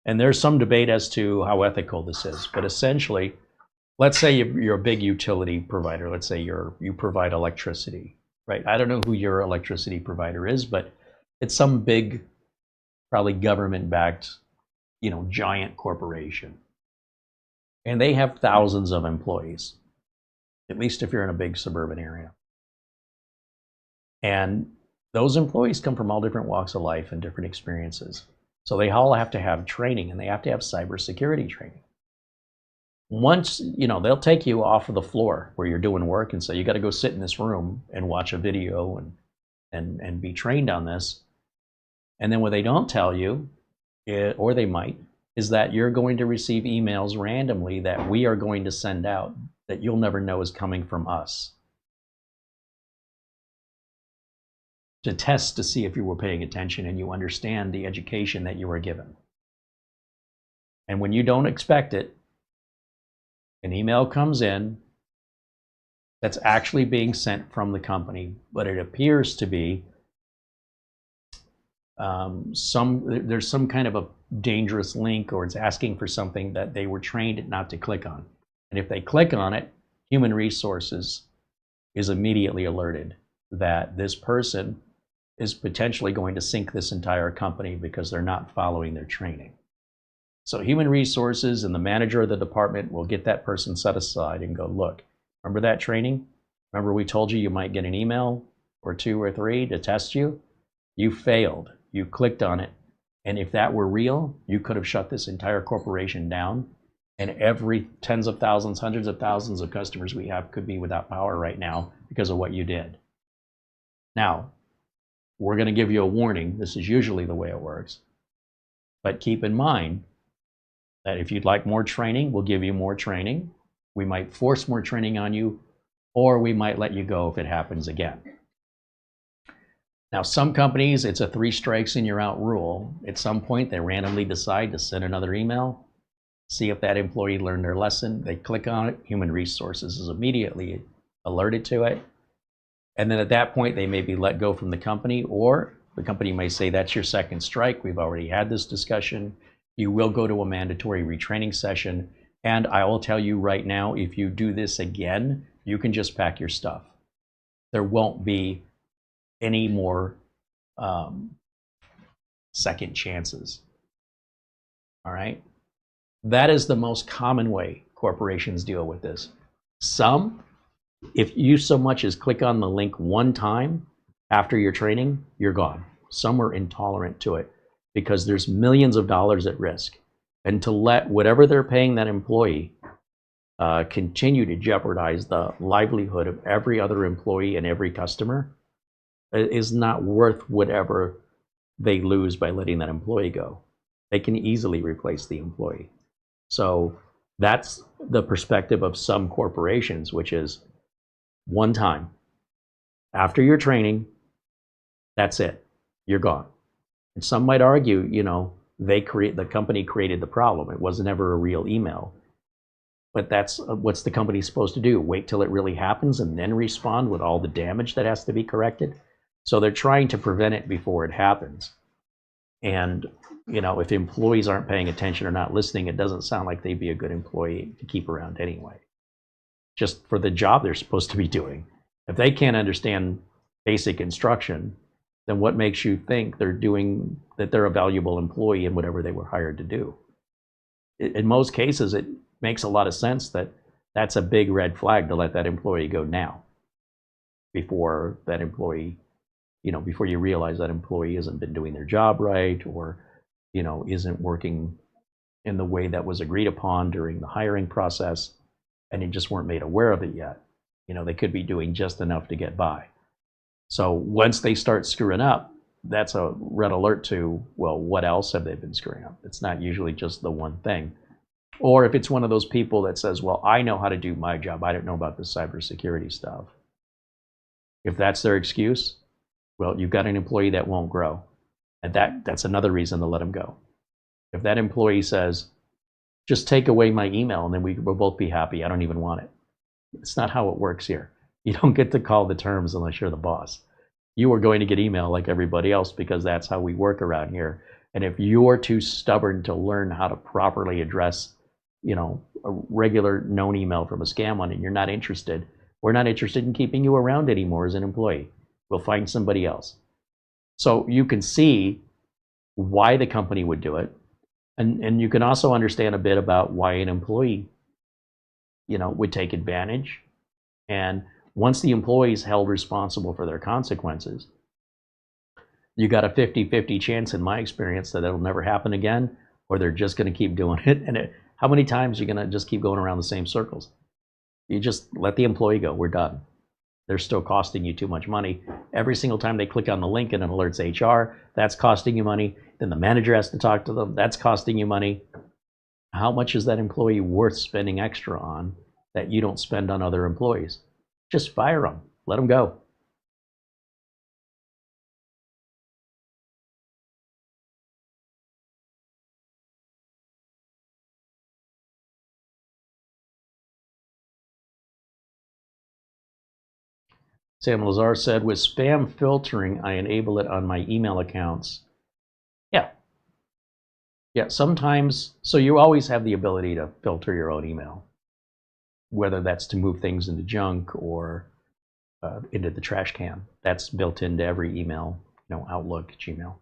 And there's some debate as to how ethical this is, but essentially, let's say you're a big utility provider. Let's say you provide electricity, right? I don't know who your electricity provider is, but it's some big, probably government-backed, giant corporation. And they have thousands of employees, at least if you're in a big suburban area. And those employees come from all different walks of life and different experiences. So they all have to have training, and they have to have cybersecurity training. Once, they'll take you off of the floor where you're doing work and say, you got to go sit in this room and watch a video and be trained on this. And then what they don't tell you, or they might, is that you're going to receive emails randomly that we are going to send out that you'll never know is coming from us, to test to see if you were paying attention and you understand the education that you were given. And when you don't expect it, an email comes in that's actually being sent from the company, but it appears to be there's some kind of a dangerous link, or it's asking for something that they were trained not to click on. And if they click on it, human resources is immediately alerted that this person is potentially going to sink this entire company because they're not following their training. So human resources and the manager of the department will get that person set aside and go, look, remember that training? Remember we told you might get an email or 2 or 3 to test you? You failed. You clicked on it. And if that were real, you could have shut this entire corporation down. And every tens of thousands, hundreds of thousands of customers we have could be without power right now because of what you did. Now, we're going to give you a warning. This is usually the way it works. But keep in mind that if you'd like more training, we'll give you more training. We might force more training on you, or we might let you go if it happens again. Now, some companies, it's a 3 strikes and you're out rule. At some point, they randomly decide to send another email, see if that employee learned their lesson. They click on it. Human resources is immediately alerted to it. And then at that point, they may be let go from the company, or the company may say, that's your 2nd strike. We've already had this discussion. You will go to a mandatory retraining session. And I will tell you right now, if you do this again, you can just pack your stuff. There won't be any more second chances. All right? That is the most common way corporations deal with this. Some, if you so much as click on the link 1 time after your training, you're gone. Some are intolerant to it because there's millions of dollars at risk. And to let whatever they're paying that employee continue to jeopardize the livelihood of every other employee and every customer is not worth whatever they lose by letting that employee go. They can easily replace the employee. So that's the perspective of some corporations, which is 1 time. After your training, that's it. You're gone. And some might argue, you know, the company created the problem. It was never a real email. But that's what's the company supposed to do? Wait till it really happens and then respond with all the damage that has to be corrected? So they're trying to prevent it before it happens. And, you know, if employees aren't paying attention or not listening, it doesn't sound like they'd be a good employee to keep around anyway. Just for the job they're supposed to be doing. If they can't understand basic instruction, then what makes you think they're a valuable employee in whatever they were hired to do? In most cases, it makes a lot of sense that that's a big red flag to let that employee go now, before that employee, you know, before you realize that employee hasn't been doing their job right, or, you know, isn't working in the way that was agreed upon during the hiring process, and you just weren't made aware of it yet. You know, they could be doing just enough to get by. So once they start screwing up, that's a red alert to, well, what else have they been screwing up? It's not usually just the one thing. Or if it's one of those people that says, well, I know how to do my job, I don't know about the cybersecurity stuff. If that's their excuse, well, you've got an employee that won't grow. And that's another reason to let them go. If that employee says, just take away my email and then we'll both be happy, I don't even want it. It's not how it works here. You don't get to call the terms unless you're the boss. You are going to get email like everybody else because that's how we work around here. And if you're too stubborn to learn how to properly address, you know, a regular known email from a scam one and you're not interested, we're not interested in keeping you around anymore as an employee. We'll find somebody else. So you can see why the company would do it. And you can also understand a bit about why an employee, you know, would take advantage. And once the employee is held responsible for their consequences, you got a 50-50 chance, in my experience, that it'll never happen again, or they're just going to keep doing it. And how many times are you going to just keep going around the same circles? You just let the employee go. We're done. They're still costing you too much money. Every single time they click on the link and it alerts HR, that's costing you money. Then the manager has to talk to them. That's costing you money. How much is that employee worth spending extra on that you don't spend on other employees? Just fire them. Let them go. Sam Lazar said, with spam filtering, I enable it on my email accounts. Yeah. Yeah, sometimes, so you always have the ability to filter your own email, whether that's to move things into junk or into the trash can. That's built into every email, you know, Outlook, Gmail.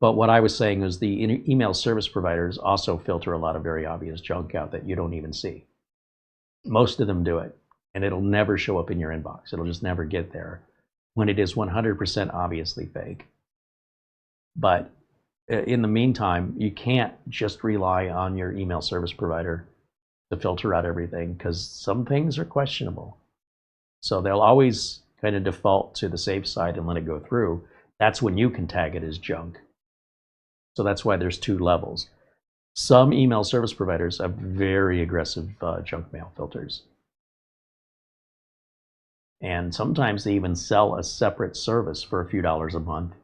But what I was saying is the email service providers also filter a lot of very obvious junk out that you don't even see. Most of them do it, and it'll never show up in your inbox. It'll just never get there when it is 100% obviously fake. But in the meantime, you can't just rely on your email service provider to filter out everything, because some things are questionable. So they'll always kind of default to the safe side and let it go through. That's when you can tag it as junk. So that's why there's two levels. Some email service providers have very aggressive junk mail filters. And sometimes they even sell a separate service for a few dollars a month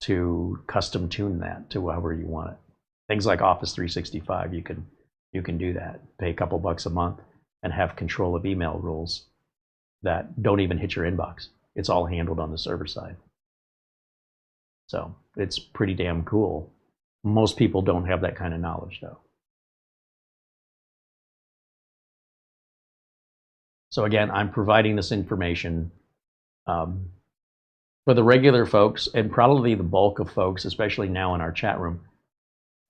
to custom tune that to however you want it. Things like Office 365, you can do that. Pay a couple bucks a month and have control of email rules that don't even hit your inbox. It's all handled on the server side. So it's pretty damn cool. Most people don't have that kind of knowledge, though. So again, I'm providing this information for the regular folks, and probably the bulk of folks, especially now in our chat room,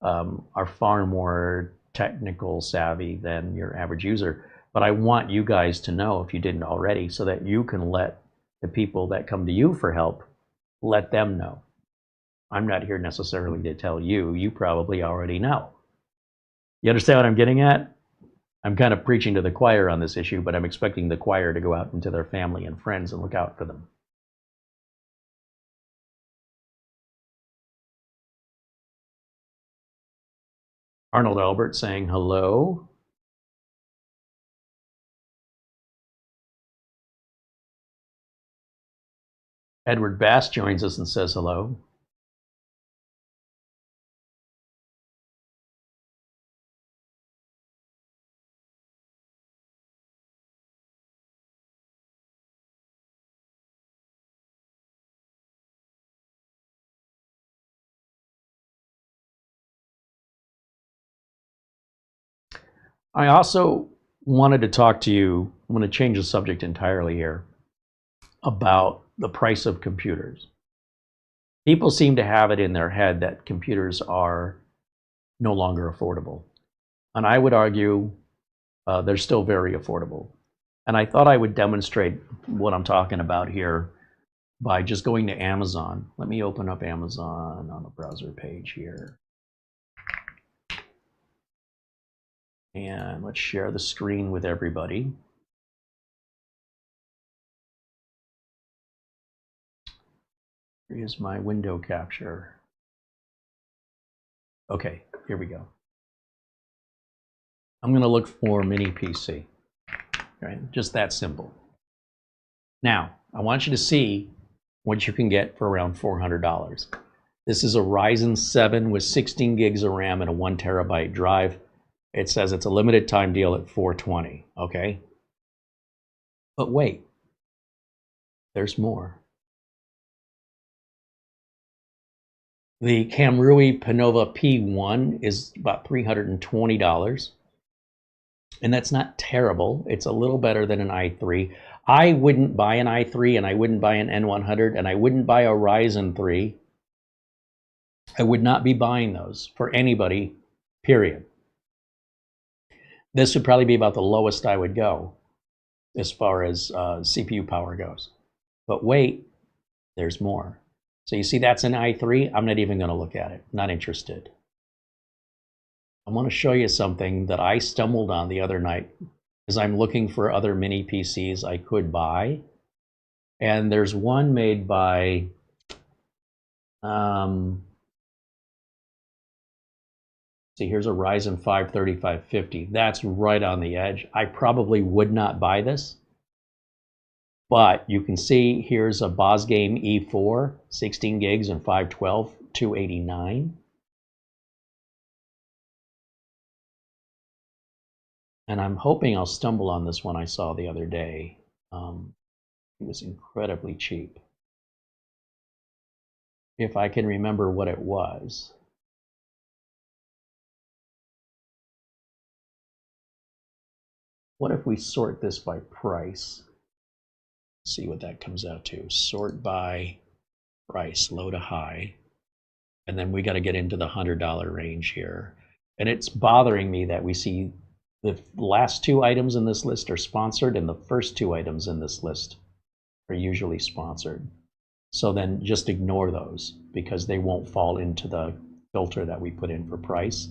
are far more technical savvy than your average user. But I want you guys to know, if you didn't already, so that you can let the people that come to you for help, let them know. I'm not here necessarily to tell you. You probably already know. You understand what I'm getting at? I'm kind of preaching to the choir on this issue, but I'm expecting the choir to go out into their family and friends and look out for them. Arnold Albert saying hello. Edward Bass joins us and says hello. I also wanted to talk to you, I'm going to change the subject entirely here, about the price of computers. People seem to have it in their head that computers are no longer affordable. And I would argue they're still very affordable. And I thought I would demonstrate what I'm talking about here by just going to Amazon. Let me open up Amazon on the browser page here. And let's share the screen with everybody. Here's my window capture. Okay, here we go. I'm going to look for mini PC. Right? Just that simple. Now, I want you to see what you can get for around $400. This is a Ryzen 7 with 16 gigs of RAM and a 1 terabyte drive. It says it's a limited time deal at $420, okay? But wait, there's more. The Camrui Panova P1 is about $320. And that's not terrible. It's a little better than an i3. I wouldn't buy an i3, and I wouldn't buy an N100, and I wouldn't buy a Ryzen 3. I would not be buying those for anybody, period. This would probably be about the lowest I would go as far as CPU power goes. But wait, there's more. So you see that's an i3. I'm not even going to look at it. Not interested. I want to show you something that I stumbled on the other night as I'm looking for other mini PCs I could buy. And there's one made by see, here's a Ryzen 5 3550. That's right on the edge. I probably would not buy this. But you can see here's a Bosgame E4, 16 gigs and 512, $289. And I'm hoping I'll stumble on this one I saw the other day. It was incredibly cheap. If I can remember what it was. What if we sort this by price? See what that comes out to. Sort by price, low to high. And then we got to get into the $100 range here. And it's bothering me that we see the last two items in this list are sponsored and the first two items in this list are usually sponsored. So then just ignore those because they won't fall into the filter that we put in for price.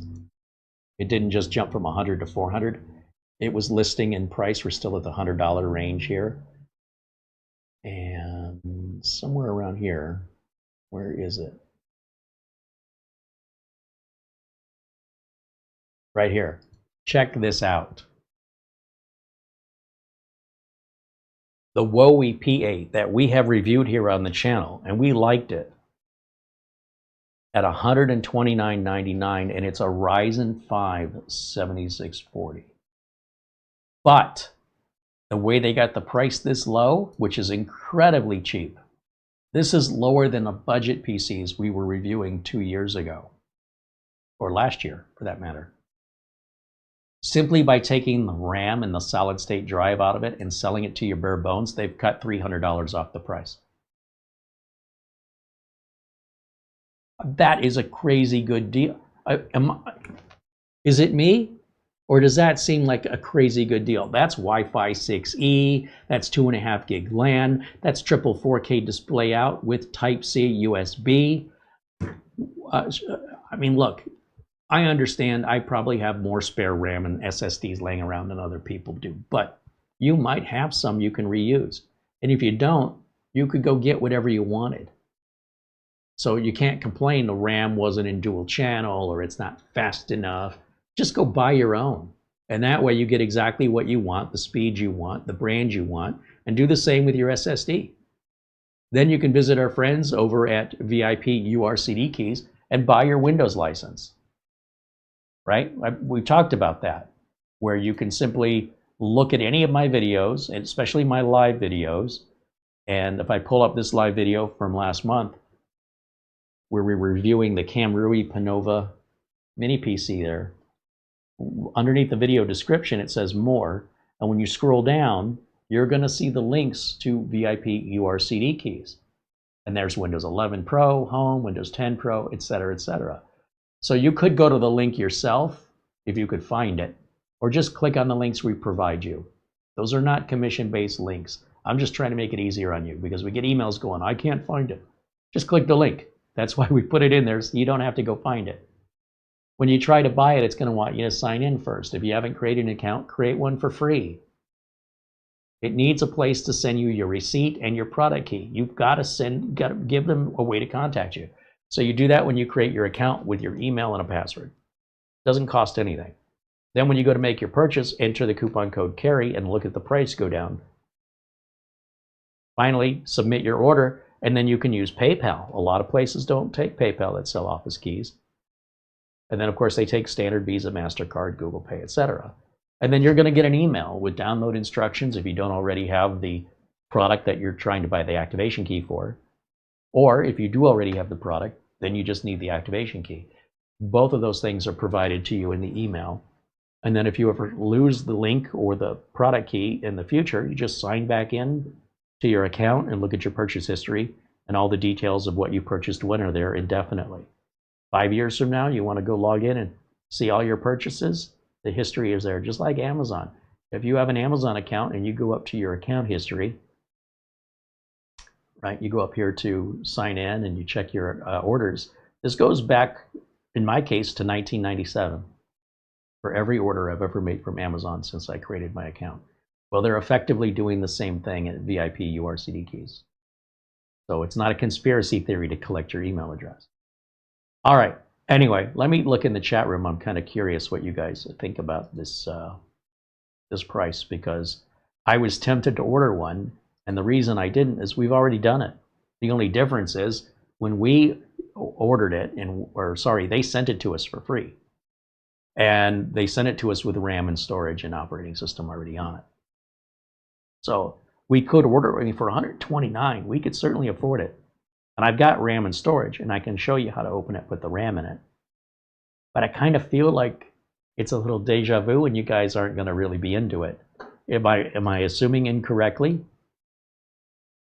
It didn't just jump from 100 to 400. It was listing and price. We're still at the $100 range here. And somewhere around here, where is it? Right here. Check this out. The Wowie P8 that we have reviewed here on the channel, and we liked it, at $129.99, and it's a Ryzen 5 7640. But the way they got the price this low, which is incredibly cheap, this is lower than the budget PCs we were reviewing 2 years ago, or last year for that matter. Simply by taking the RAM and the solid state drive out of it and selling it to your bare bones, they've cut $300 off the price. That is a crazy good deal. Is it me? Or does that seem like a crazy good deal? That's Wi-Fi 6E, that's 2.5 gig LAN, that's triple 4K display out with Type-C USB. I mean, look, I understand I probably have more spare RAM and SSDs laying around than other people do, but you might have some you can reuse. And if you don't, you could go get whatever you wanted. So you can't complain the RAM wasn't in dual channel or it's not fast enough. Just go buy your own. And that way you get exactly what you want, the speed you want, the brand you want, and do the same with your SSD. Then you can visit our friends over at VIP-URCDKEys and buy your Windows license. Right? We've talked about that, where you can simply look at any of my videos, and especially my live videos. And if I pull up this live video from last month, where we were reviewing the Camrui Panova mini PC there, underneath the video description, it says more. And when you scroll down, you're going to see the links to VIP-URCDKEys. And there's Windows 11 Pro, Home, Windows 10 Pro, etc., etc. So you could go to the link yourself if you could find it, or just click on the links we provide you. Those are not commission-based links. I'm just trying to make it easier on you because we get emails going, I can't find it. Just click the link. That's why we put it in there so you don't have to go find it. When you try to buy it, it's going to want you to sign in first. If you haven't created an account, create one for free. It needs a place to send you your receipt and your product key. You've got to give them a way to contact you. So you do that when you create your account with your email and a password. Doesn't cost anything. Then when you go to make your purchase, enter the coupon code Carey and look at the price go down. Finally, submit your order, and then you can use PayPal. A lot of places don't take PayPal that sell Office keys. And then, of course, they take standard Visa, MasterCard, Google Pay, etc. And then you're going to get an email with download instructions if you don't already have the product that you're trying to buy the activation key for. Or if you do already have the product, then you just need the activation key. Both of those things are provided to you in the email. And then if you ever lose the link or the product key in the future, you just sign back in to your account and look at your purchase history, and all the details of what you purchased when are there indefinitely. 5 years from now, you want to go log in and see all your purchases, the history is there, just like Amazon. If you have an Amazon account and you go up to your account history, right, you go up here to sign in and you check your orders. This goes back, in my case, to 1997 for every order I've ever made from Amazon since I created my account. Well, they're effectively doing the same thing at VIP-URCDKEys. So it's not a conspiracy theory to collect your email address. All right. Anyway, let me look in the chat room. I'm kind of curious what you guys think about this this price, because I was tempted to order one, and the reason I didn't is we've already done it. The only difference is when we ordered it, they sent it to us for free, and they sent it to us with RAM and storage and operating system already on it. So we could order it for $129. We could certainly afford it. And I've got RAM and storage, and I can show you how to open it with the RAM in it. But I kind of feel like it's a little deja vu, and you guys aren't going to really be into it. Am I assuming incorrectly?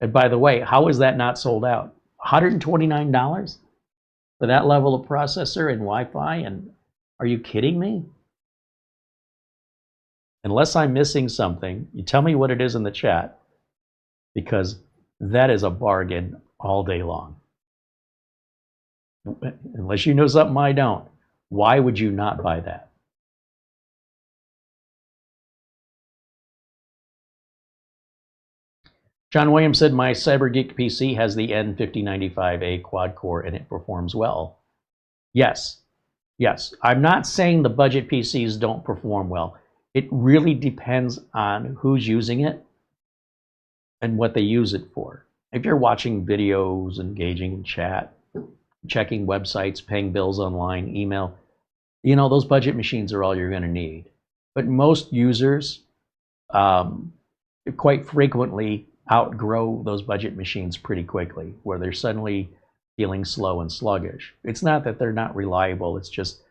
And by the way, how is that not sold out? $129? for that level of processor and Wi-Fi? And are you kidding me? Unless I'm missing something, you tell me what it is in the chat, because that is a bargain all day long. Unless you know something I don't, why would you not buy that? John Williams said, my CyberGeek PC has the N5095A quad core and it performs well. Yes, yes. I'm not saying the budget PCs don't perform well. It really depends on who's using it and what they use it for. If you're watching videos, engaging in chat, checking websites, paying bills online, email, you know, those budget machines are all you're going to need. But most users quite frequently outgrow those budget machines pretty quickly, where they're suddenly feeling slow and sluggish. It's not that they're not reliable, it's just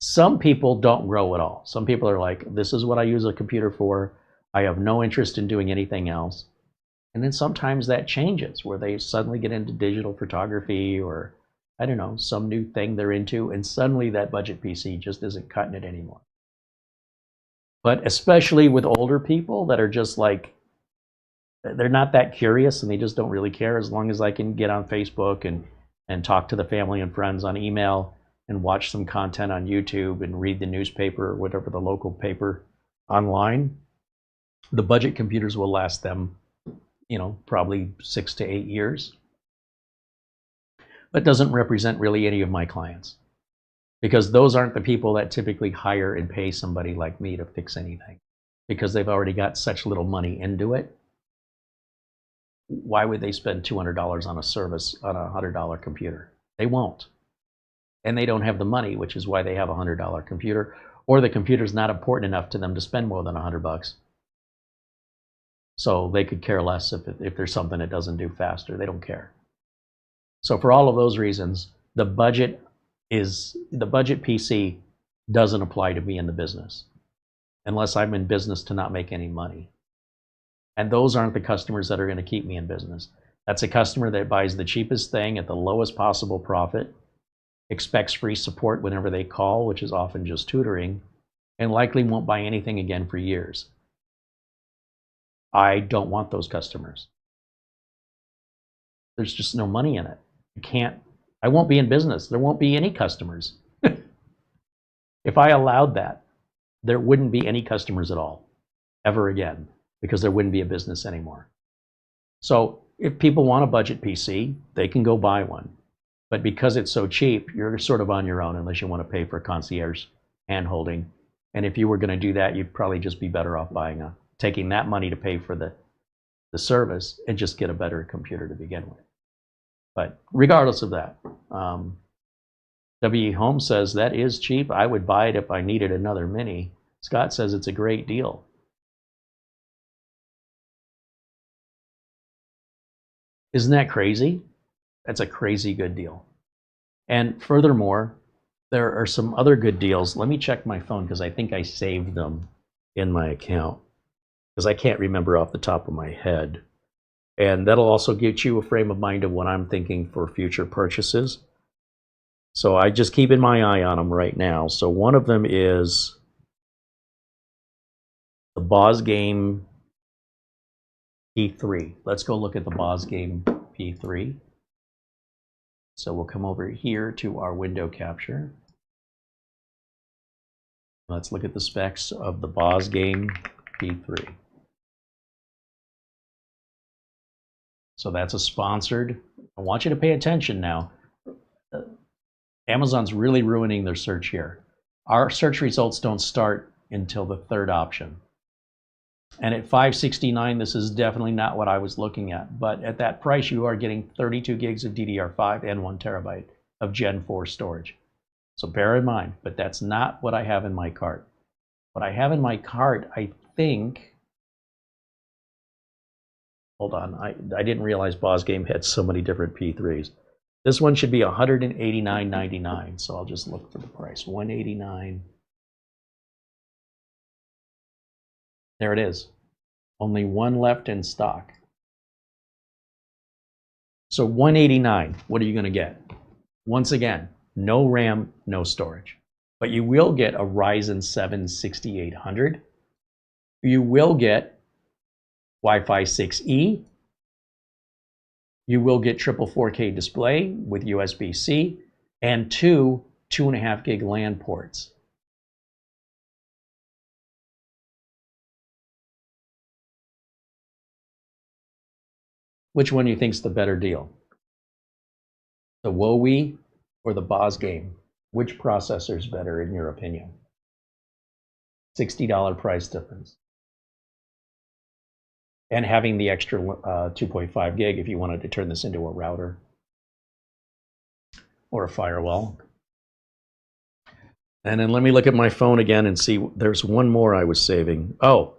some people don't grow at all. Some people are like, this is what I use a computer for. I have no interest in doing anything else. And then sometimes that changes, where they suddenly get into digital photography or, I don't know, some new thing they're into, and suddenly that budget PC just isn't cutting it anymore. But especially with older people that are just like, they're not that curious and they just don't really care. As long as I can get on Facebook and talk to the family and friends on email and watch some content on YouTube and read the newspaper or whatever the local paper online, the budget computers will last them, you know, probably 6 to 8 years. But doesn't represent really any of my clients, because those aren't the people that typically hire and pay somebody like me to fix anything, because they've already got such little money into it. Why would they spend $200 on a service on a $100 computer? They won't. And they don't have the money, which is why they have a $100 computer, or the computer's not important enough to them to spend more than $100. So they could care less if there's something that doesn't do faster. They don't care. So for all of those reasons, the budget PC doesn't apply to me in the business, unless I'm in business to not make any money. And those aren't the customers that are going to keep me in business. That's a customer that buys the cheapest thing at the lowest possible profit, expects free support whenever they call, which is often just tutoring, and likely won't buy anything again for years. I don't want those customers. There's just no money in it. I won't be in business. There won't be any customers. If I allowed that, there wouldn't be any customers at all, ever again, because there wouldn't be a business anymore. So if people want a budget PC, they can go buy one. But because it's so cheap, you're sort of on your own unless you want to pay for concierge hand-holding. And if you were going to do that, you'd probably just be better off taking that money to pay for the service and just get a better computer to begin with. But regardless of that, W.E. Holmes says, that is cheap. I would buy it if I needed another Mini. Scott says it's a great deal. Isn't that crazy? That's a crazy good deal. And furthermore, there are some other good deals. Let me check my phone, because I think I saved them in my account, because I can't remember off the top of my head. And that'll also get you a frame of mind of what I'm thinking for future purchases. So I just keeping my eye on them right now. So one of them is the Boss Game P3. Let's go look at the Boss Game P3. So we'll come over here to our window capture. Let's look at the specs of the Boss Game P3. So that's a sponsored. I want you to pay attention now. Amazon's really ruining their search here. Our search results don't start until the third option. And at $569, this is definitely not what I was looking at. But at that price, you are getting 32 gigs of DDR5 and 1 terabyte of Gen 4 storage. So bear in mind, but that's not what I have in my cart. What I have in my cart, I think, hold on, I didn't realize Boss Game had so many different P3s. This one should be $189.99, so I'll just look for the price. $189. There it is. Only one left in stock. So $189, what are you going to get? Once again, no RAM, no storage. But you will get a Ryzen 7 6800. You will get Wi-Fi 6E. You will get triple 4K display with USB-C and two 2.5 gig LAN ports. Which one do you think is the better deal? The Wowie or the Boz game? Which processor is better in your opinion? $60 price difference. And having the extra 2.5 gig if you wanted to turn this into a router or a firewall. And then let me look at my phone again and see, there's one more I was saving. Oh,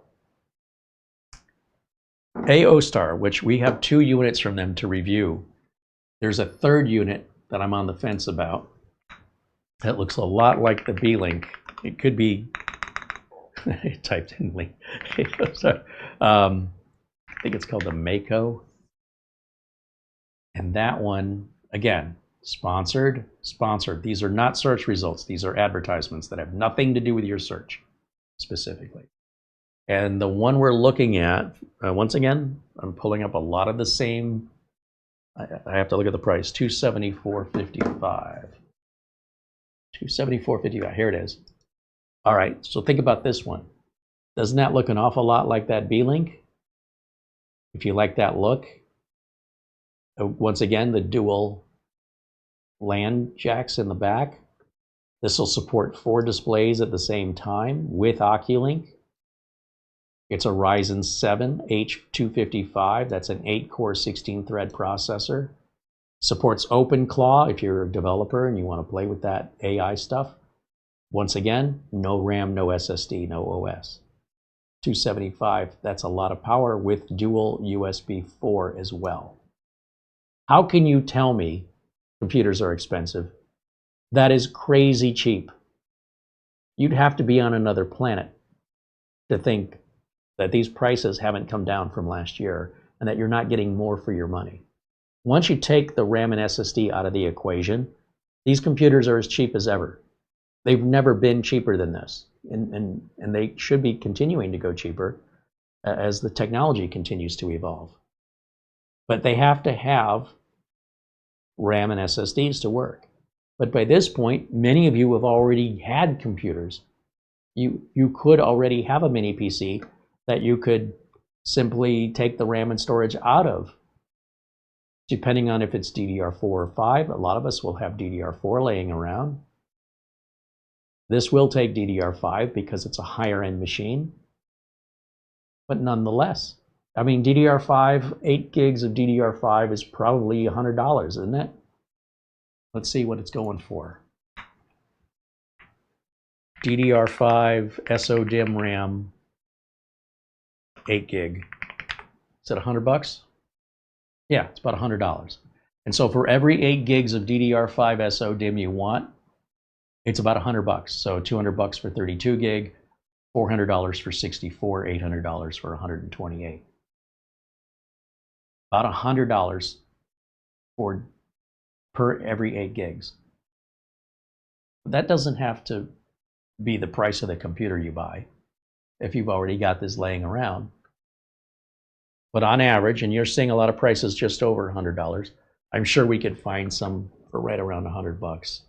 AOStar, which we have 2 units from them to review. There's a third unit that I'm on the fence about that looks a lot like the B-Link. It could be, I typed in link. I think it's called the Mako. And that one, again, sponsored. These are not search results. These are advertisements that have nothing to do with your search specifically. And the one we're looking at, once again, I'm pulling up a lot of the same. I have to look at the price, $274.55. $274.55, here it is. All right, so think about this one. Doesn't that look an awful lot like that B-Link? If you like that look, once again, the dual LAN jacks in the back. This will support 4 displays at the same time with Oculink. It's a Ryzen 7 H255. That's an 8-core 16-thread processor. Supports OpenClaw if you're a developer and you want to play with that AI stuff. Once again, no RAM, no SSD, no OS. 275, that's a lot of power with dual USB 4 as well. How can you tell me computers are expensive? That is crazy cheap. You'd have to be on another planet to think that these prices haven't come down from last year and that you're not getting more for your money. Once you take the RAM and SSD out of the equation, these computers are as cheap as ever. They've never been cheaper than this. And they should be continuing to go cheaper as the technology continues to evolve. But they have to have RAM and SSDs to work. But by this point, many of you have already had computers. You could already have a mini PC that you could simply take the RAM and storage out of, depending on if it's DDR4 or 5. A lot of us will have DDR4 laying around. This will take DDR5 because it's a higher end machine. But nonetheless, I mean, DDR5, 8 gigs of DDR5 is probably $100, isn't it? Let's see what it's going for. DDR5 SODIMM RAM, 8 gig. Is it $100? Yeah, it's about $100. And so for every 8 gigs of DDR5 SODIMM you want, it's about $100. So $200 for 32 gig, $400 for 64, $800 for 128. About $100 per every 8 gigs. That doesn't have to be the price of the computer you buy if you've already got this laying around. But on average, and you're seeing a lot of prices just over $100, I'm sure we could find some for right around $100.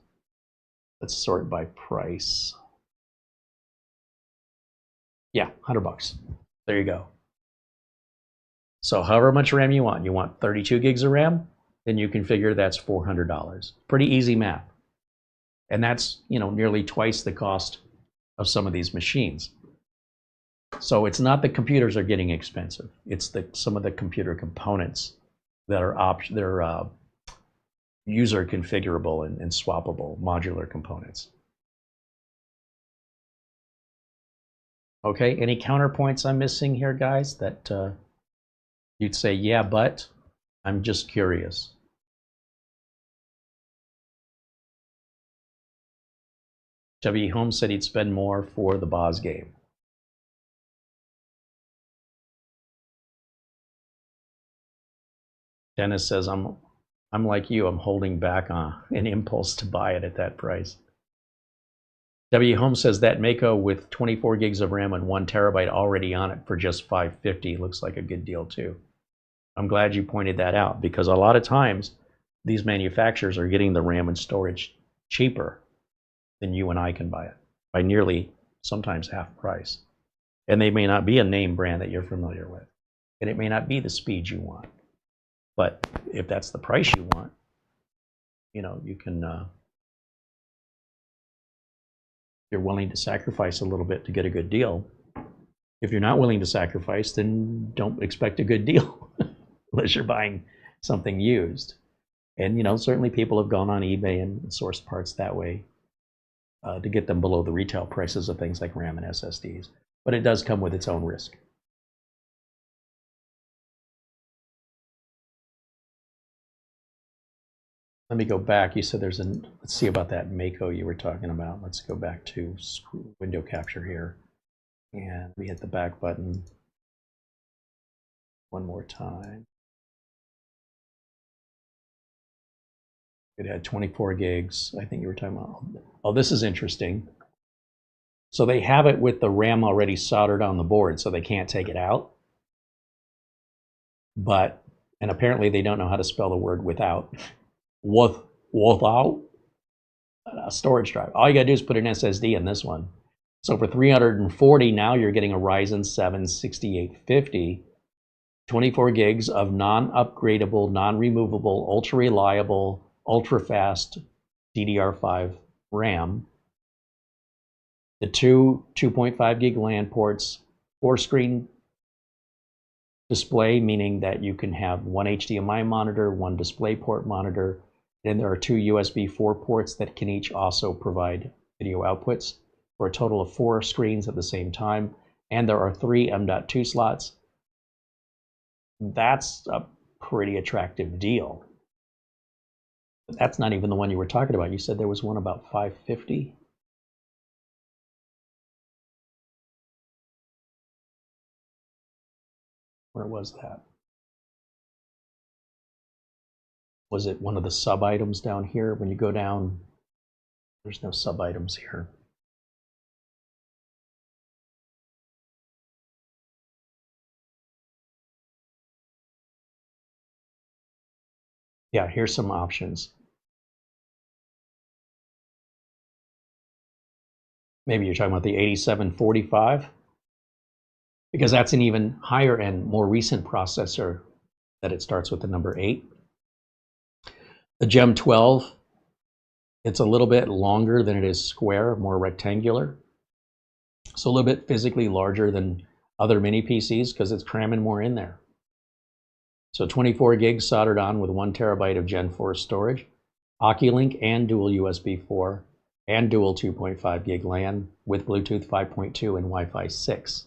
Let's sort by price. Yeah, $100. There you go. So however much RAM you want 32 gigs of RAM, then you can figure that's $400. Pretty easy math. And that's, nearly twice the cost of some of these machines. So it's not the computers are getting expensive. It's some of the computer components that are user configurable and swappable modular components. Okay, any counterpoints I'm missing here, guys, that you'd say, yeah, but I'm just curious. W. Holmes said he'd spend more for the Boz game. Dennis says, I'm I'm like you, I'm holding back on an impulse to buy it at that price. W. Holmes says that Mako with 24 gigs of RAM and 1 terabyte already on it for just $550 looks like a good deal too. I'm glad you pointed that out, because a lot of times these manufacturers are getting the RAM and storage cheaper than you and I can buy it, by nearly sometimes half price. And they may not be a name brand that you're familiar with, and it may not be the speed you want. But if that's the price you want, you know, you can, you're willing to sacrifice a little bit to get a good deal. If you're not willing to sacrifice, then don't expect a good deal unless you're buying something used. And, you know, certainly people have gone on eBay and sourced parts that way to get them below the retail prices of things like RAM and SSDs. But it does come with its own risk. Let me go back. You said there's an, let's see about that Mako you were talking about. Let's go back to window capture here. And we hit the back button one more time. It had 24 gigs. I think you were talking about, oh, this is interesting. So they have it with the RAM already soldered on the board, so they can't take it out. But, and apparently they don't know how to spell the word without. Without a storage drive. All you gotta do is put an SSD in this one. So for $340 now, you're getting a Ryzen 7 6850, 24 gigs of non-upgradable, non-removable, ultra-reliable, ultra-fast DDR5 RAM. The two 2.5 gig LAN ports, 4-screen display, meaning that you can have one HDMI monitor, one DisplayPort monitor. Then there are 2 USB 4 ports that can each also provide video outputs for a total of 4 screens at the same time. And there are 3 M.2 slots. That's a pretty attractive deal. But that's not even the one you were talking about. You said there was one about $550. Where was that? Was it one of the sub items down here? When you go down, there's no sub items here. Yeah, here's some options. Maybe you're talking about the 8745, because that's an even higher end, more recent processor that it starts with the number 8. The Gem 12, it's a little bit longer than it is square, more rectangular. So a little bit physically larger than other mini PCs because it's cramming more in there. So 24 gigs soldered on with 1 terabyte of Gen 4 storage, Oculink and dual USB 4, and dual 2.5 gig LAN with Bluetooth 5.2 and Wi-Fi 6.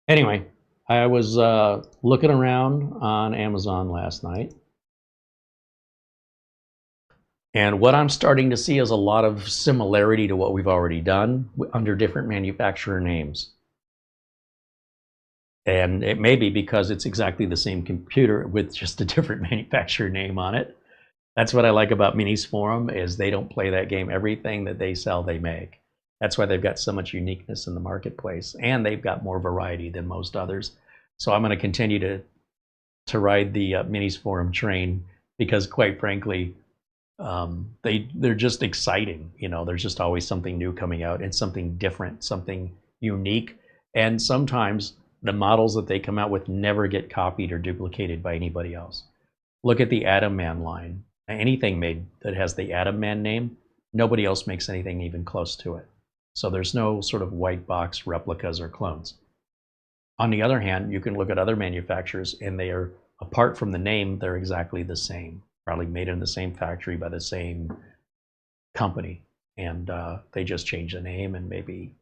Anyway, I was looking around on Amazon last night, and what I'm starting to see is a lot of similarity to what we've already done under different manufacturer names. And it may be because it's exactly the same computer with just a different manufacturer name on it. That's what I like about Minis Forum, is they don't play that game. Everything that they sell, they make. That's why they've got so much uniqueness in the marketplace, and they've got more variety than most others. So I'm going to continue to ride the Minis Forum train, because quite frankly, they're just exciting. You know, there's just always something new coming out, and something different, something unique. And sometimes the models that they come out with never get copied or duplicated by anybody else. Look at the Atom Man line. Anything made that has the Atom Man name, nobody else makes anything even close to it. So there's no sort of white box replicas or clones. On the other hand, you can look at other manufacturers, and they are, apart from the name, they're exactly the same. Probably made in the same factory by the same company. And they just change the name and maybe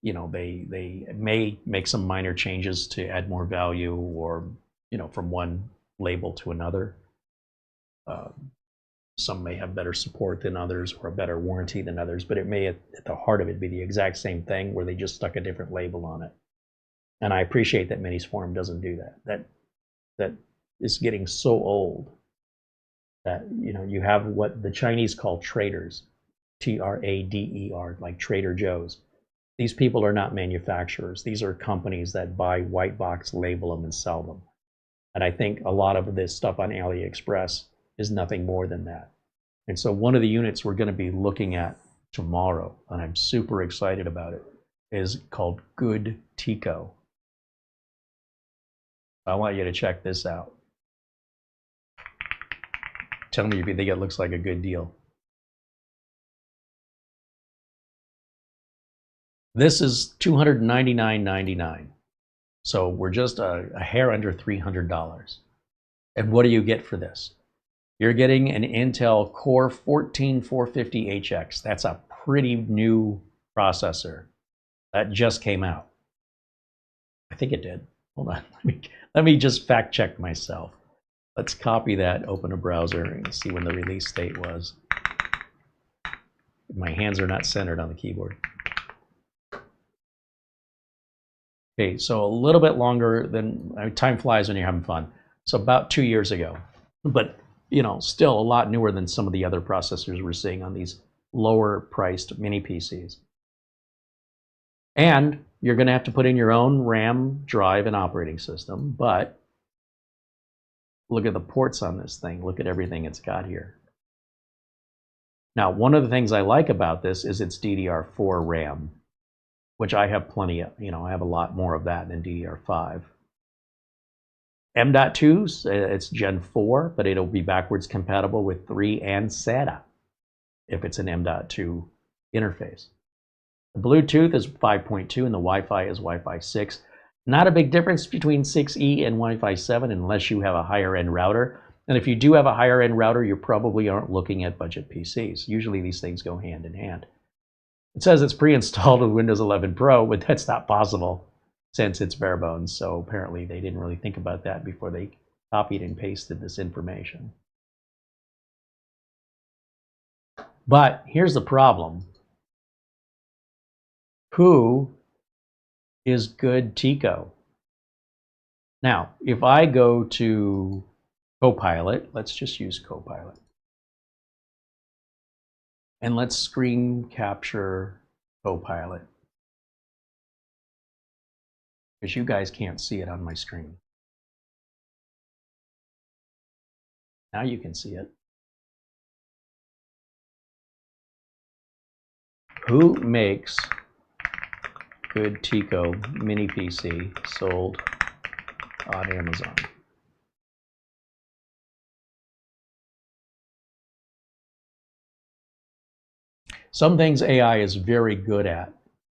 you know, they may make some minor changes to add more value, or, you know, from one label to another. Some may have better support than others, or a better warranty than others, but it may at the heart of it be the exact same thing where they just stuck a different label on it. And I appreciate that Minis Forum doesn't do that. That is getting so old that, you know, you have what the Chinese call traders, T-R-A-D-E-R, like Trader Joe's. These people are not manufacturers. These are companies that buy white box, label them, and sell them. And I think a lot of this stuff on AliExpress is nothing more than that. And so one of the units we're going to be looking at tomorrow, and I'm super excited about it, is called Good Tico. I want you to check this out. Tell me if you think it looks like a good deal. This is $299.99. So we're just a hair under $300. And what do you get for this? You're getting an Intel Core 14450HX. That's a pretty new processor. That just came out. I think it did. Hold on. Let me just fact check myself. Let's copy that, open a browser, and see when the release date was. My hands are not centered on the keyboard. Okay, so a little bit longer than, time flies when you're having fun. So about 2 years ago. But, you know, still a lot newer than some of the other processors we're seeing on these lower priced mini PCs. And you're going to have to put in your own RAM, drive, and operating system. But look at the ports on this thing. Look at everything it's got here. Now, one of the things I like about this is it's DDR4 RAM, which I have plenty of. You know, I have a lot more of that than DDR5. M.2, it's Gen 4, but it'll be backwards compatible with 3 and SATA if it's an M.2 interface. The Bluetooth is 5.2 and the Wi-Fi is Wi-Fi 6. Not a big difference between 6E and Wi-Fi 7 unless you have a higher end router. And if you do have a higher end router, you probably aren't looking at budget PCs. Usually these things go hand in hand. It says it's pre-installed with Windows 11 Pro, but that's not possible since it's bare bones. So apparently they didn't really think about that before they copied and pasted this information. But here's the problem. Who is Good Tico? Now, if I go to Copilot, let's just use Copilot. And let's screen capture Copilot, because you guys can't see it on my screen. Now you can see it. Who makes Good Tico mini PC sold on Amazon? Some things AI is very good at,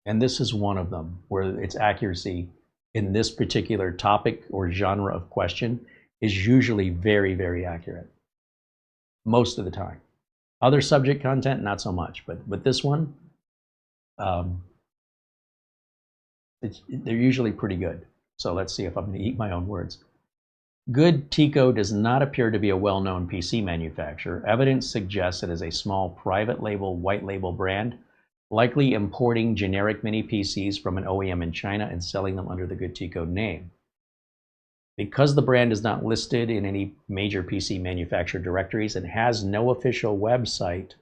and this is one of them, where its accuracy in this particular topic or genre of question is usually very, very accurate. Most of the time. Other subject content, not so much, but with this one, they're usually pretty good. So let's see if I'm going to eat my own words. Good Tico does not appear to be a well-known PC manufacturer. Evidence suggests it is a small private label, white label brand, likely importing generic mini PCs from an OEM in China and selling them under the Good Tico name. Because the brand is not listed in any major PC manufacturer directories and has no official website,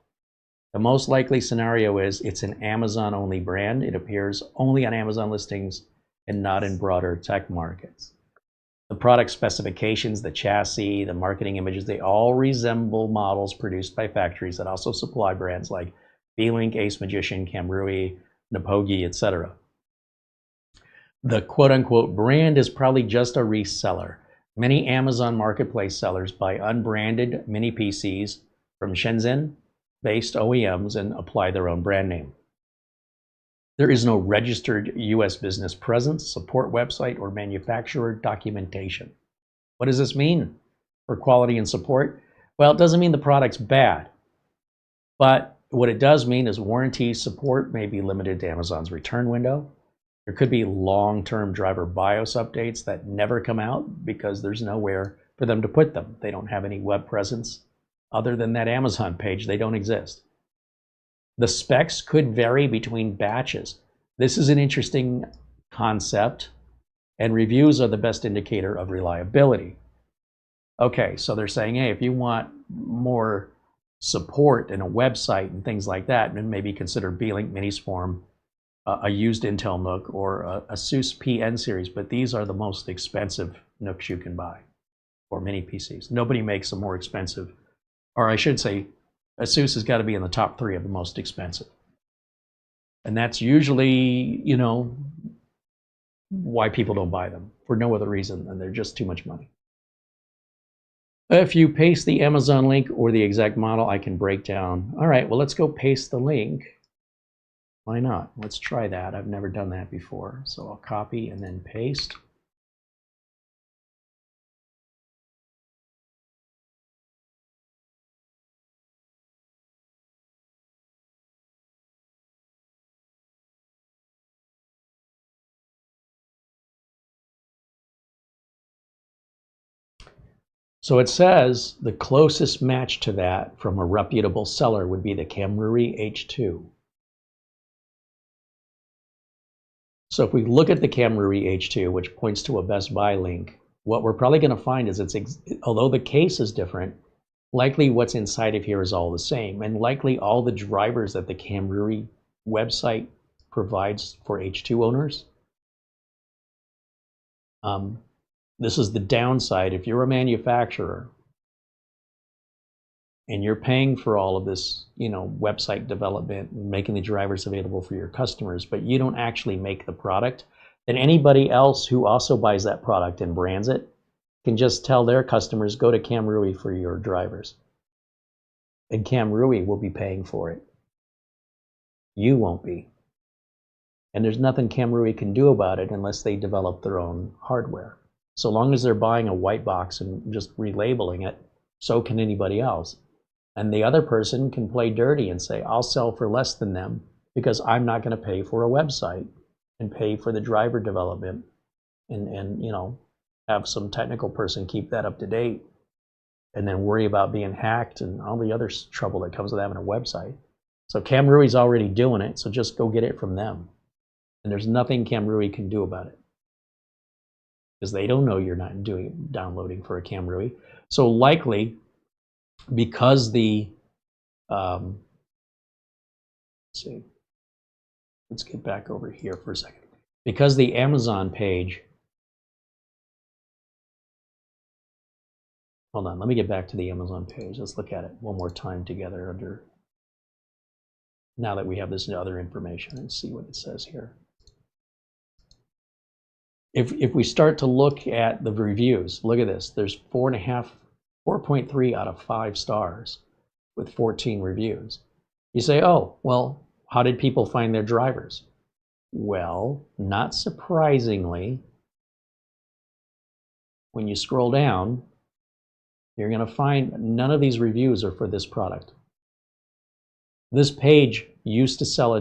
the most likely scenario is it's an Amazon-only brand. It appears only on Amazon listings and not in broader tech markets. The product specifications, the chassis, the marketing images, they all resemble models produced by factories that also supply brands like B-Link, Ace Magician, Camrui, Napogi, etc. The quote-unquote brand is probably just a reseller. Many Amazon marketplace sellers buy unbranded mini PCs from Shenzhen-based OEMs and apply their own brand name. There is no registered U.S. business presence, support website, or manufacturer documentation. What does this mean for quality and support? Well, it doesn't mean the product's bad, but What it does mean is warranty support may be limited to Amazon's return window. There could be long-term driver BIOS updates that never come out because there's nowhere for them to put them. They don't have any web presence other than that Amazon page. They don't exist. The specs could vary between batches. This is an interesting concept, and reviews are the best indicator of reliability. Okay, so they're saying, hey, if you want more support in a website and things like that, then maybe consider B-Link Miniswarm, a used Intel NUC, or a ASUS PN series, but these are the most expensive NUCs you can buy, or mini PCs. Nobody makes a more expensive, or I should say, ASUS has got to be in the top 3 of the most expensive. And that's usually, you know, why people don't buy them, for no other reason than they're just too much money. If you paste the Amazon link or the exact model, I can break down. All right, well, let's go paste the link. Why not? Let's try that. I've never done that before. So I'll copy and then paste. So it says the closest match to that from a reputable seller would be the Camry H2. So if we look at the Camry H2, which points to a Best Buy link, what we're probably going to find is although the case is different, likely what's inside of here is all the same, and likely all the drivers that the Camry website provides for H2 owners. This is the downside. If you're a manufacturer and you're paying for all of this, you know, website development and making the drivers available for your customers, but you don't actually make the product, then anybody else who also buys that product and brands it can just tell their customers, go to Camry for your drivers. And Camry will be paying for it. You won't be. And there's nothing Camry can do about it unless they develop their own hardware. So long as they're buying a white box and just relabeling it, so can anybody else. And the other person can play dirty and say, I'll sell for less than them because I'm not going to pay for a website and pay for the driver development and you know, have some technical person keep that up to date and then worry about being hacked and all the other trouble that comes with having a website. So Camry's already doing it, so just go get it from them. And there's nothing Camry can do about it, because they don't know you're not downloading for a Camry. So likely, because the, let's see, let's get back over here for a second. Because the Amazon page, hold on, let me get back to the Amazon page. Let's look at it one more time together under, now that we have this other information, and see what it says here. If we start to look at the reviews, look at this. There's 4.3 out of 5 stars with 14 reviews. You say, oh, well, how did people find their drivers? Well, not surprisingly, when you scroll down, you're going to find none of these reviews are for this product. This page used to sell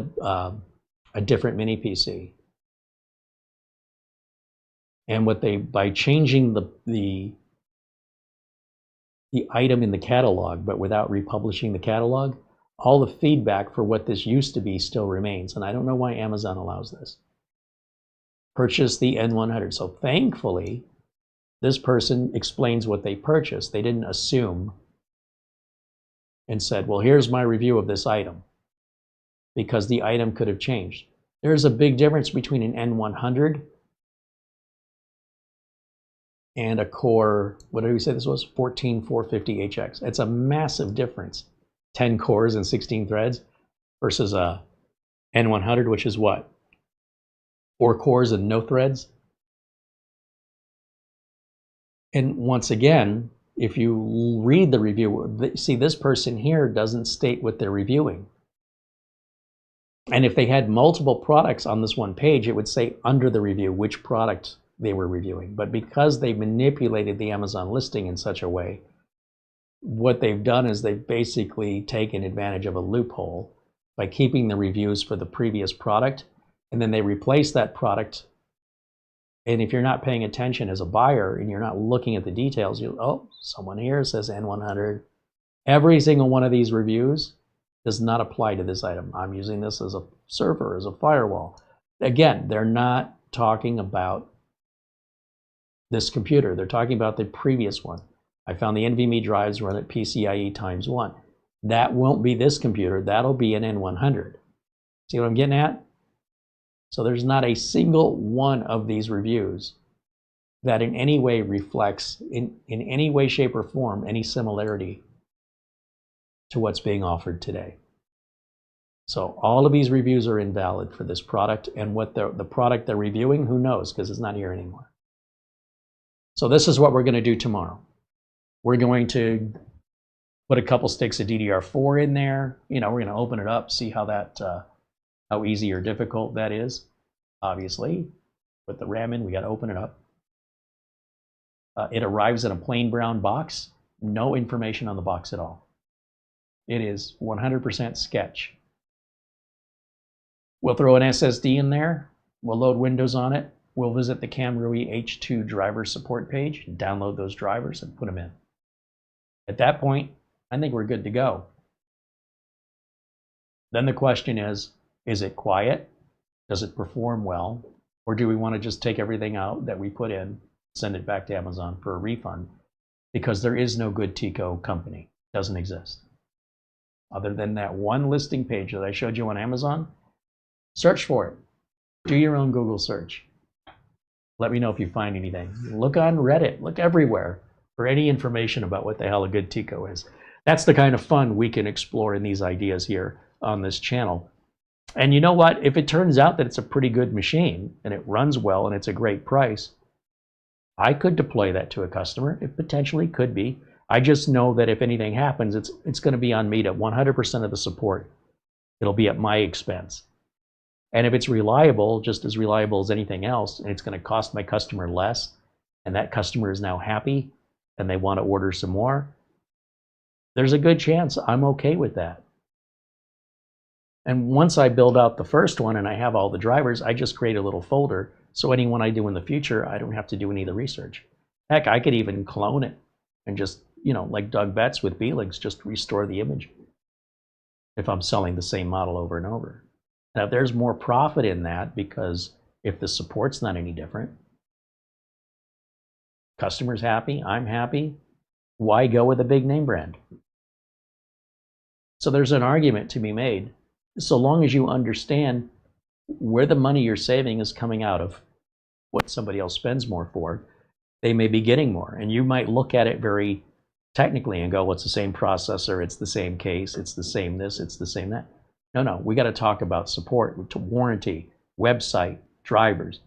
a different mini PC. And what they, by changing the item in the catalog, but without republishing the catalog, all the feedback for what this used to be still remains. And I don't know why Amazon allows this. Purchase the N100. So thankfully, this person explains what they purchased. They didn't assume and said, well, here's my review of this item, because the item could have changed. There's a big difference between an N100 and a Core, what did we say this was? 14450HX. It's a massive difference. 10 cores and 16 threads versus a N100, which is what? 4 cores and no threads. And once again, if you read the review, see, this person here doesn't state what they're reviewing. And if they had multiple products on this one page, it would say under the review which product they were reviewing. But because they manipulated the Amazon listing in such a way what they've done is they've basically taken advantage of a loophole by keeping the reviews for the previous product, and then they replace that product. And if you're not paying attention as a buyer and you're not looking at the details, oh, someone here says N100. Every single one of these reviews does not apply to this item. I'm using this as a server, as a firewall. Again, they're not talking about this computer. They're talking about the previous one. I found the NVMe drives run at PCIe ×1. That won't be this computer. That'll be an N100. See what I'm getting at? So there's not a single one of these reviews that in any way reflects, in any way, shape, or form, any similarity to what's being offered today. So all of these reviews are invalid for this product, and what the product they're reviewing, who knows, because it's not here anymore. So this is what we're going to do tomorrow. We're going to put a couple sticks of DDR4 in there. We're going to open it up, see how that, how easy or difficult that is. Obviously, with the RAM in, we got to open it up. It arrives in a plain brown box, no information on the box at all. It is 100% sketch. We'll throw an SSD in there. We'll load Windows on it. We'll visit the Camrui H2 driver support page, download those drivers, and put them in. At that point, I think we're good to go. Then the question is it quiet? Does it perform well? Or do we want to just take everything out that we put in, send it back to Amazon for a refund? Because there is no good Tico company. It doesn't exist. Other than that one listing page that I showed you on Amazon, search for it. Do your own Google search. Let me know if you find anything. Look on Reddit, look everywhere for any information about what the hell a good Tico is. That's the kind of fun we can explore in these ideas here on this channel. And you know what? If it turns out that it's a pretty good machine and it runs well and it's a great price, I could deploy that to a customer. It potentially could be. I just know that if anything happens, it's going to be on me to 100% of the support. It'll be at my expense. And if it's reliable, just as reliable as anything else, and it's going to cost my customer less, and that customer is now happy and they want to order some more, there's a good chance I'm okay with that. And once I build out the first one and I have all the drivers, I just create a little folder. So anyone I do in the future, I don't have to do any of the research. Heck, I could even clone it and just, like Doug Betts with B-Links, just restore the image if I'm selling the same model over and over. Now, there's more profit in that because if the support's not any different, customer's happy, I'm happy, why go with a big name brand? So there's an argument to be made, so long as you understand where the money you're saving is coming out of, what somebody else spends more for, they may be getting more. And you might look at it very technically and go, well, it's the same processor, it's the same case, it's the same this, it's the same that. No, we got to talk about support, warranty, website, drivers,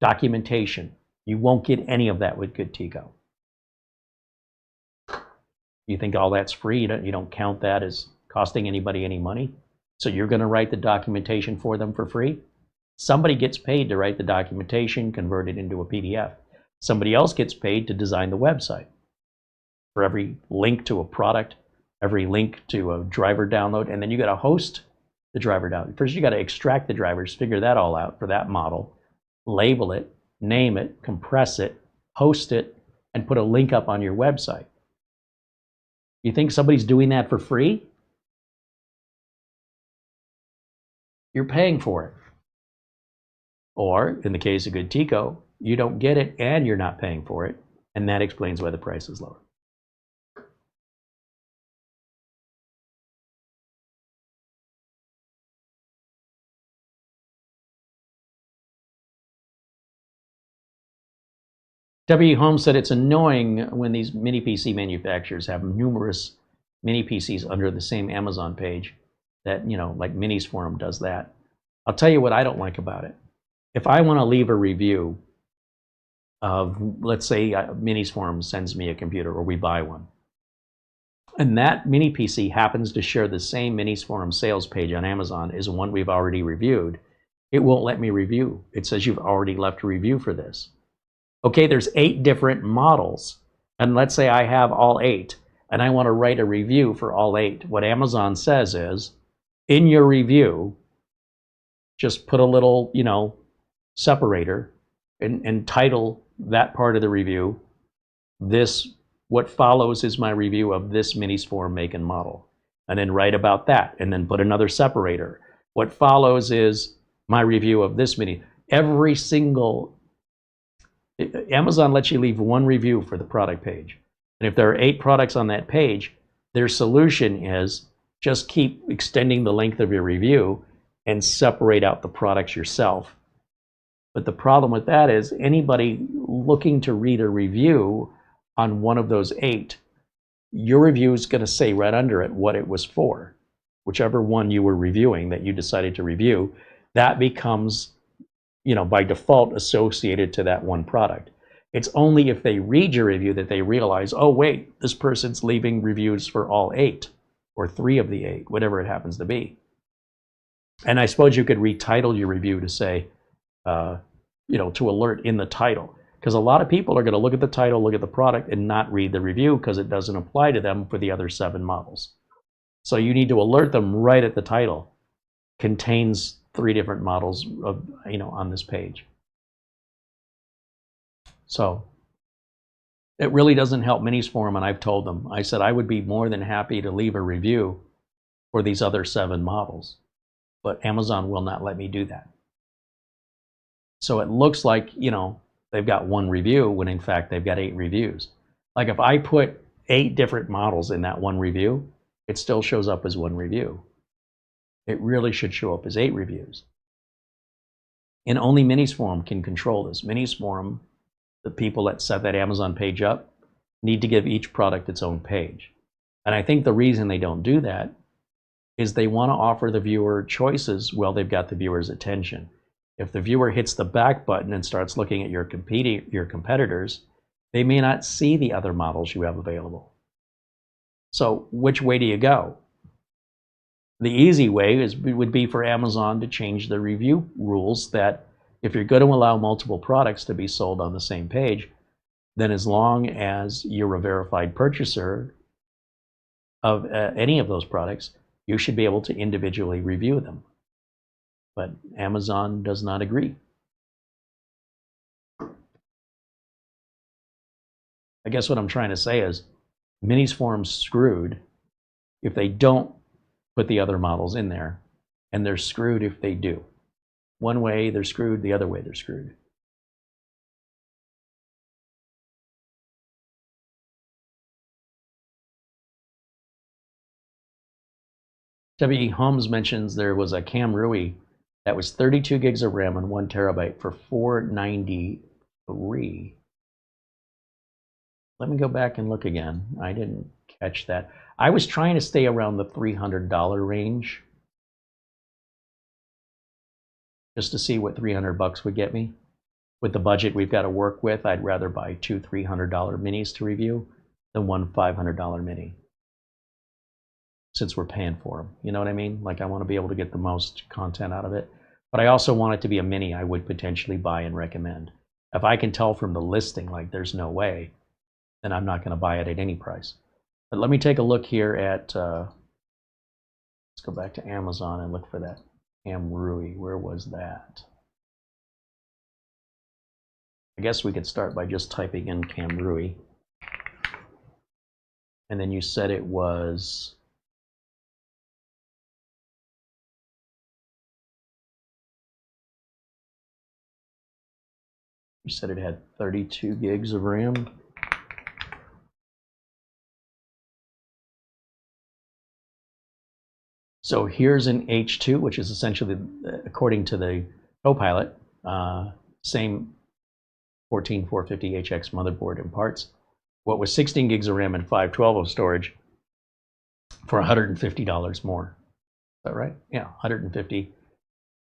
documentation. You won't get any of that with good Tico. You think all that's free? You don't count that as costing anybody any money? So you're going to write the documentation for them for free? Somebody gets paid to write the documentation, convert it into a PDF. Somebody else gets paid to design the website. For every link to a product, every link to a driver download, and then you got to host the driver download. First, you got to extract the drivers, figure that all out for that model, label it, name it, compress it, host it, and put a link up on your website. You think somebody's doing that for free? You're paying for it. Or, in the case of good Tico, you don't get it and you're not paying for it, and that explains why the price is lower. W. Holmes said it's annoying when these mini PC manufacturers have numerous mini PCs under the same Amazon page that, like Minis Forum does that. I'll tell you what I don't like about it. If I want to leave a review of, let's say, Minis Forum sends me a computer or we buy one, and that mini PC happens to share the same Minis Forum sales page on Amazon as one we've already reviewed, it won't let me review. It says you've already left a review for this. Okay, there's 8 different models, and let's say I have all 8. and I want to write a review for all 8, what Amazon says is, in your review, just put a little, separator and title that part of the review, what follows is my review of this mini swarm make and model. And then write about that, and then put another separator. What follows is my review of this mini. Every single, Amazon lets you leave 1 review for the product page. And if there are 8 products on that page, their solution is just keep extending the length of your review and separate out the products yourself. But the problem with that is anybody looking to read a review on one of those 8, your review is going to say right under it what it was for. Whichever one you were reviewing that you decided to review, that becomes, by default associated to that one product. It's only if they read your review that they realize, oh wait, this person's leaving reviews for all 8 or 3 of the 8, whatever it happens to be. And I suppose you could retitle your review to say, to alert in the title. Because a lot of people are going to look at the title, look at the product, and not read the review because it doesn't apply to them for the other 7 models. So you need to alert them right at the title. Contains 3 different models of, on this page. So it really doesn't help minis forum, and I've told them. I said I would be more than happy to leave a review for these other 7 models, but Amazon will not let me do that. So it looks like, they've got 1 review when in fact they've got 8 reviews. Like if I put 8 different models in that 1 review, it still shows up as 1 review. It really should show up as 8 reviews. And only Minisforum can control this. Minisforum, the people that set that Amazon page up, need to give each product its own page. And I think the reason they don't do that is they want to offer the viewer choices while they've got the viewer's attention. If the viewer hits the back button and starts looking at your competitors, they may not see the other models you have available. So which way do you go? The easy way would be for Amazon to change the review rules that if you're going to allow multiple products to be sold on the same page, then as long as you're a verified purchaser of any of those products, you should be able to individually review them. But Amazon does not agree. I guess what I'm trying to say is Minisforum's screwed if they don't put the other models in there, and they're screwed if they do. One way they're screwed, the other way they're screwed. W.E. Holmes mentions there was a Camrui that was 32 gigs of RAM and 1 terabyte for $493. Let me go back and look again. I didn't catch that. I was trying to stay around the $300 range just to see what $300 would get me. With the budget we've got to work with, I'd rather buy 2 $300 minis to review than 1 $500 mini, since we're paying for them. You know what I mean? Like, I want to be able to get the most content out of it. But I also want it to be a mini I would potentially buy and recommend. If I can tell from the listing, like, there's no way, then I'm not going to buy it at any price. But let me take a look here at, let's go back to Amazon and look for that Camrui. Where was that? I guess we could start by just typing in Camrui. And then you said it was... You said it had 32 gigs of RAM. So here's an H2, which is essentially, according to the Copilot, same 14450HX motherboard and parts. What was 16 gigs of RAM and 512 of storage for $150 more. Is that right? Yeah, $150.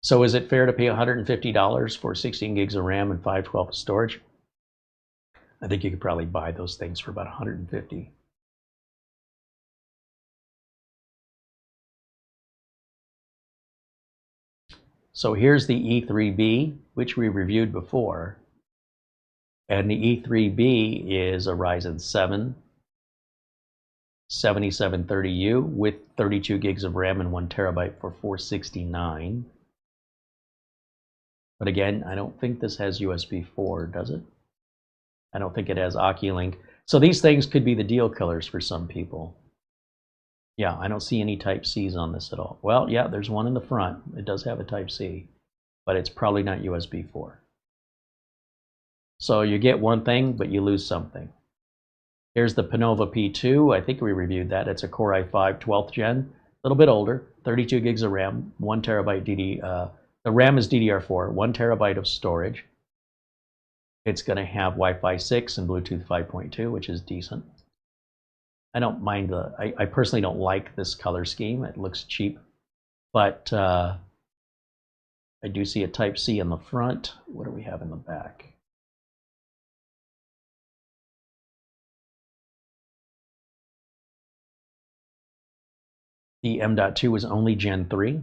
So is it fair to pay $150 for 16 gigs of RAM and 512 of storage? I think you could probably buy those things for about $150. So here's the E3B, which we reviewed before. And the E3B is a Ryzen 7 7730U with 32 gigs of RAM and 1 terabyte for $469. But again, I don't think this has USB 4, does it? I don't think it has Oculink. So these things could be the deal killers for some people. Yeah, I don't see any Type-Cs on this at all. Well, yeah, there's one in the front. It does have a Type-C, but it's probably not USB 4. So you get one thing, but you lose something. Here's the Panova P2. I think we reviewed that. It's a Core i5 12th gen, a little bit older, 32 gigs of RAM, 1 terabyte the RAM is DDR4, 1 terabyte of storage. It's going to have Wi-Fi 6 and Bluetooth 5.2, which is decent. I don't mind I personally don't like this color scheme. It looks cheap, but I do see a Type-C in the front. What do we have in the back? The M.2 is only Gen 3.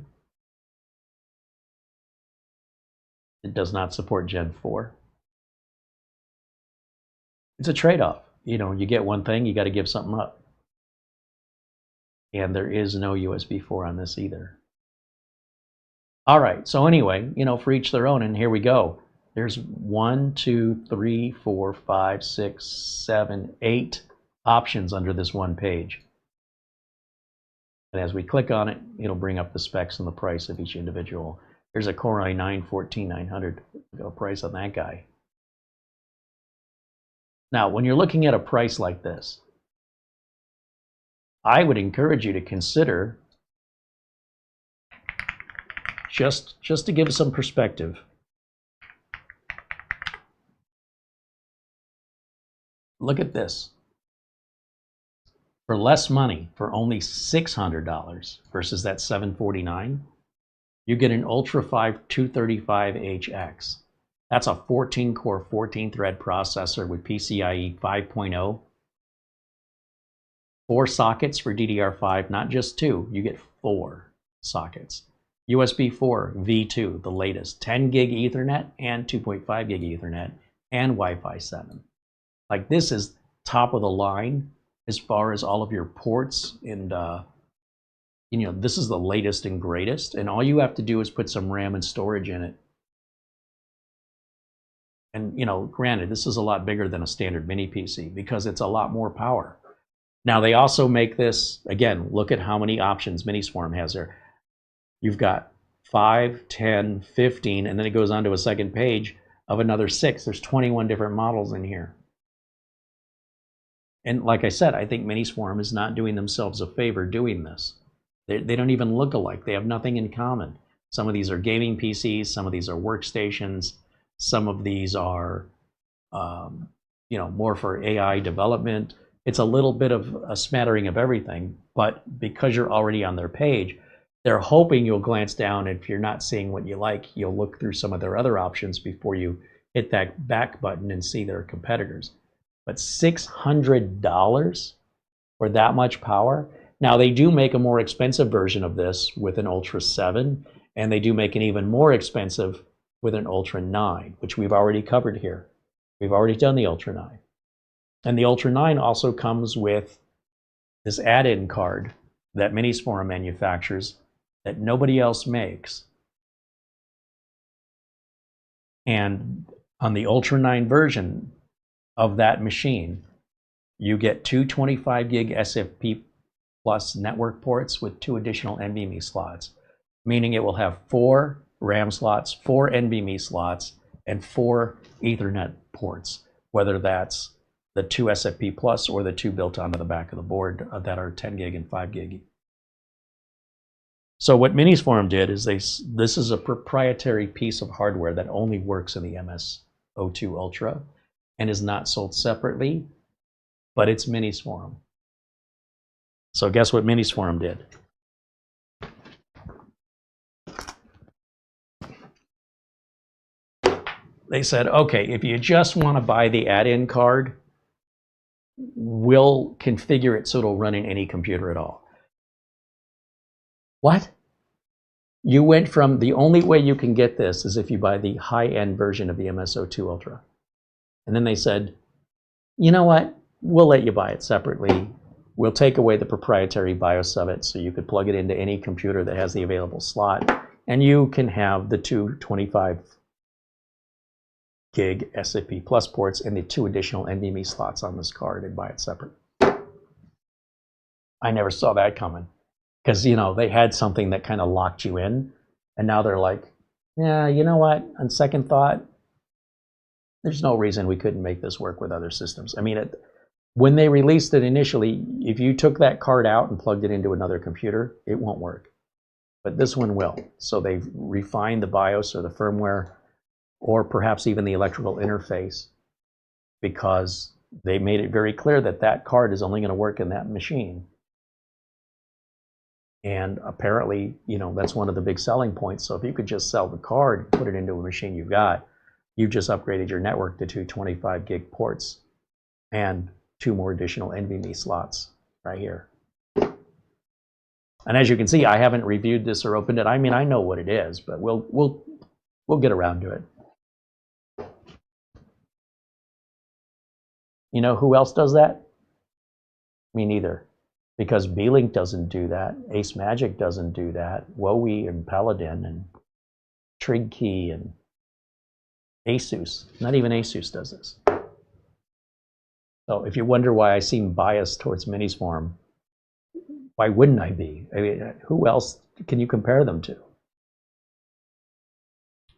It does not support Gen 4. It's a trade-off. You know, you get one thing, you got to give something up. And there is no USB 4 on this either. All right, so anyway, you know, for each their own, and here we go. There's 1, 2, 3, 4, 5, 6, 7, 8 options under this one page. And as we click on it, it'll bring up the specs and the price of each individual. There's a Core i9 14900. Go price on that guy. Now, when you're looking at a price like this, I would encourage you to consider, just to give some perspective, look at this. For less money, for only $600 versus that $749, you get an Ultra 5 235HX. That's a 14-core, 14-thread processor with PCIe 5.0. 4 sockets for DDR5, not just 2. You get 4 sockets. USB 4 V2, the latest. 10 gig Ethernet and 2.5 gig Ethernet and Wi-Fi 7. Like, this is top of the line as far as all of your ports, and you know, this is the latest and greatest, and all you have to do is put some RAM and storage in it. And you know, granted, this is a lot bigger than a standard mini PC because it's a lot more power. Now, they also make this, again, look at how many options Miniswarm has there. You've got 5, 10, 15, and then it goes on to a second page of another 6. There's 21 different models in here. And like I said, I think Miniswarm is not doing themselves a favor doing this. They don't even look alike. They have nothing in common. Some of these are gaming PCs. Some of these are workstations. Some of these are, you know, more for AI development. It's a little bit of a smattering of everything. But because you're already on their page, they're hoping you'll glance down. And if you're not seeing what you like, you'll look through some of their other options before you hit that back button and see their competitors. But $600 for that much power? Now, they do make a more expensive version of this with an Ultra 7, and they do make an even more expensive with an Ultra 9, which we've already covered here. We've already done the Ultra 9. And the Ultra 9 also comes with this add-in card that Miniswarm manufactures that nobody else makes. And on the Ultra 9 version of that machine, you get 2 25 gig SFP plus network ports with 2 additional NVMe slots, meaning it will have 4 RAM slots, 4 NVMe slots, and 4 Ethernet ports, whether that's the 2 SFP plus or the 2 built onto the back of the board that are 10 gig and 5 gig. So what Miniswarm did is this is a proprietary piece of hardware that only works in the MS02 Ultra and is not sold separately, but it's Miniswarm. So guess what Miniswarm did? They said, okay, if you just want to buy the add-in card, we'll configure it so it'll run in any computer at all. What? You went from the only way you can get this is if you buy the high-end version of the MS02 Ultra. And then they said, you know what? We'll let you buy it separately. We'll take away the proprietary BIOS of it, so you could plug it into any computer that has the available slot, and you can have the two 25 gig SAP Plus ports and the 2 additional NVMe slots on this card and buy it separate. I never saw that coming, because they had something that kind of locked you in, and now they're like, yeah, you know what? On second thought, there's no reason we couldn't make this work with other systems. I mean, when they released it initially, if you took that card out and plugged it into another computer, it won't work. But this one will. So they've refined the BIOS or the firmware, or perhaps even the electrical interface, because they made it very clear that that card is only going to work in that machine. And apparently, that's one of the big selling points. So if you could just sell the card, put it into a machine you've just upgraded your network to 2 25 gig ports and 2 more additional NVMe slots right here. And as you can see, I haven't reviewed this or opened it. I mean, I know what it is, but we'll get around to it. You know who else does that? Me neither. Because B-Link doesn't do that. Ace Magic doesn't do that. Wowie and Paladin and TrigKey and Asus. Not even Asus does this. So if you wonder why I seem biased towards Miniswarm, why wouldn't I be? I mean, who else can you compare them to?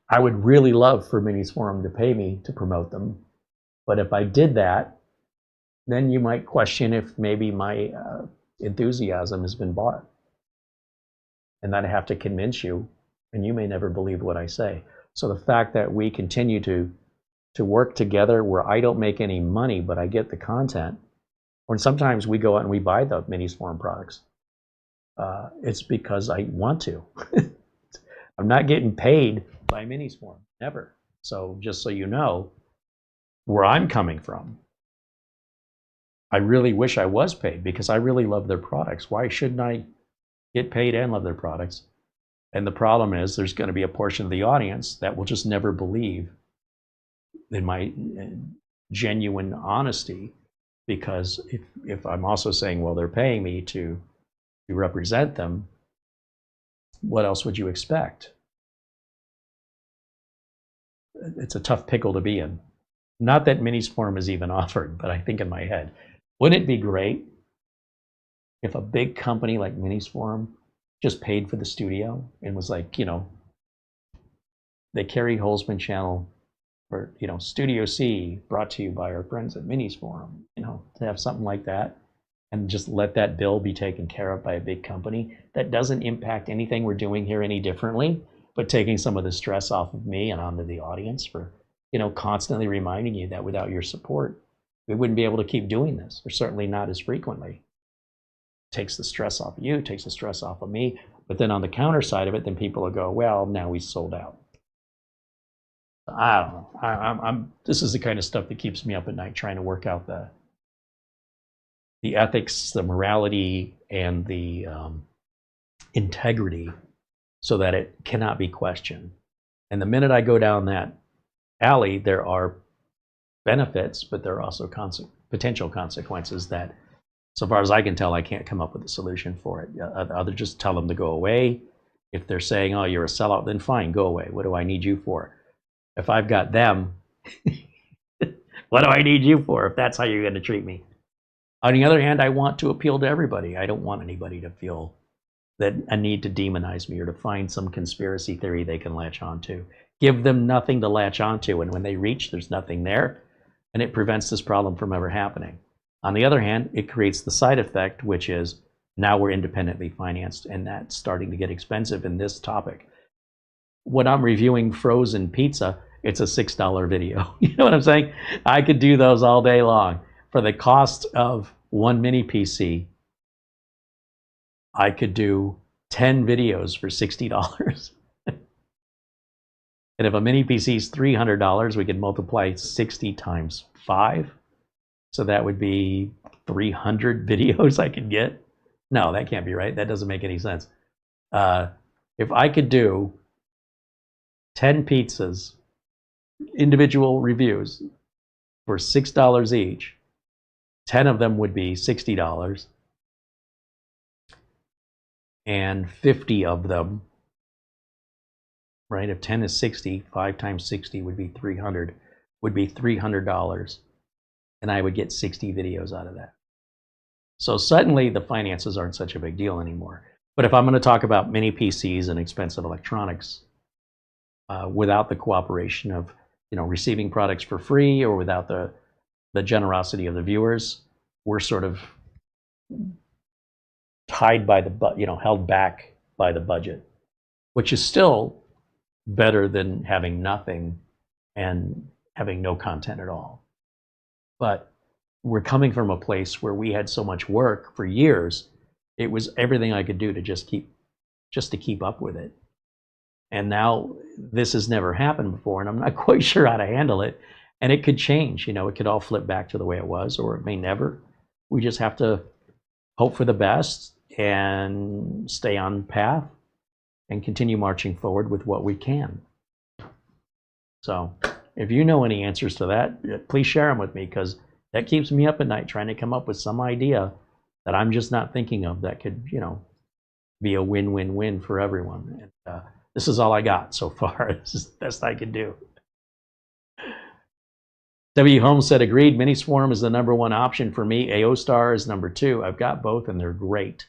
I would really love for Miniswarm to pay me to promote them. But if I did that, then you might question if maybe my enthusiasm has been bought. And then I have to convince you, and you may never believe what I say. So the fact that we continue to work together where I don't make any money, but I get the content, or sometimes we go out and we buy the Miniswarm products, it's because I want to. I'm not getting paid by Miniswarm, never. So just so you know where I'm coming from, I really wish I was paid because I really love their products. Why shouldn't I get paid and love their products? And the problem is there's going to be a portion of the audience that will just never believe in my genuine honesty, because if I'm also saying, well, they're paying me to represent them, what else would you expect? It's a tough pickle to be in. Not that Miniswarm is even offered, but I think in my head, wouldn't it be great if a big company like Miniswarm just paid for the studio and was like, the CareyHolzman channel, or Studio C, brought to you by our friends at Miniswarm, to have something like that, and just let that bill be taken care of by a big company that doesn't impact anything we're doing here any differently, but taking some of the stress off of me and onto the audience for constantly reminding you that without your support, we wouldn't be able to keep doing this, or certainly not as frequently. Takes the stress off of you, takes the stress off of me, but then on the counter side of it, then people will go, well, now we sold out. I don't know. This is the kind of stuff that keeps me up at night, trying to work out the ethics, the morality, and the integrity so that it cannot be questioned. And the minute I go down that alley, there are benefits, but there are also potential consequences that, so far as I can tell, I can't come up with a solution for it. Other just tell them to go away. If they're saying, oh, you're a sellout, then fine, go away. What do I need you for? If I've got them, what do I need you for if that's how you're going to treat me? On the other hand, I want to appeal to everybody. I don't want anybody to feel that a need to demonize me or to find some conspiracy theory they can latch onto. Give them nothing to latch onto, and when they reach, there's nothing there, and it prevents this problem from ever happening. On the other hand, it creates the side effect, which is now we're independently financed, and that's starting to get expensive in this topic. When I'm reviewing frozen pizza, it's a $6 video. You know what I'm saying? I could do those all day long. For the cost of one mini PC, I could do 10 videos for $60. And if a mini PC is $300, we could multiply 60 times 5. So that would be 300 videos I could get. No, that can't be right. That doesn't make any sense. If I could do 10 pizzas, individual reviews for $6 each, 10 of them would be $60. and 50 of them, right? If 10 is 60, 5 times 60 would be 300, would be $300. And I would get 60 videos out of that. So suddenly the finances aren't such a big deal anymore. But if I'm going to talk about mini PCs and expensive electronics, without the cooperation of, receiving products for free, or without the generosity of the viewers, we're sort of tied by the held back by the budget, which is still better than having nothing and having no content at all. But we're coming from a place where we had so much work for years, it was everything I could do to just to keep up with it. And now this has never happened before, and I'm not quite sure how to handle it. And it could change, it could all flip back to the way it was, or it may never. We just have to hope for the best and stay on path and continue marching forward with what we can. So if you know any answers to that, please share them with me, because that keeps me up at night trying to come up with some idea that I'm just not thinking of that could, be a win-win-win for everyone. And this is all I got so far. This is the best I can do. W. Holmes said, agreed, Mini Swarm is the #1 option for me. AO Star is #2. I've got both and they're great.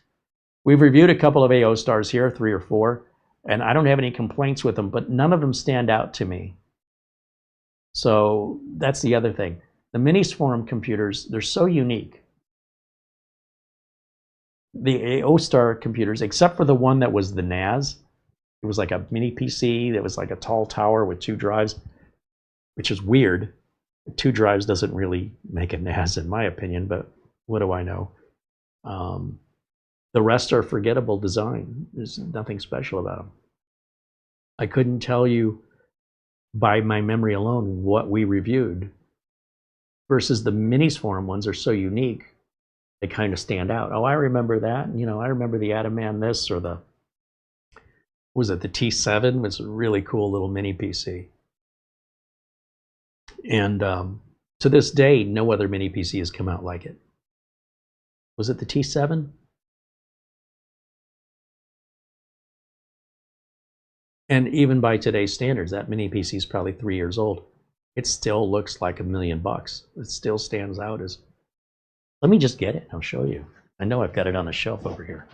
We've reviewed a couple of AO Stars here, 3 or 4, and I don't have any complaints with them, but none of them stand out to me. So that's the other thing. The Mini Swarm computers, they're so unique. The AO Star computers, except for the one that was the NAS, it was like a mini PC that was like a tall tower with 2 drives, which is weird. 2 drives doesn't really make a NAS in my opinion, but what do I know? The rest are forgettable design. There's nothing special about them. I couldn't tell you by my memory alone what we reviewed, versus the Mini Swarm ones are so unique, they kind of stand out. Oh, I remember that. I remember the Adaman this, or the T7 was a really cool little mini PC. And to this day, no other mini PC has come out like it. Was it the T7? And even by today's standards, that mini PC is probably 3 years old. It still looks like $1 million. It still stands out as... Let me just get it. I'll show you. I know I've got it on a shelf over here.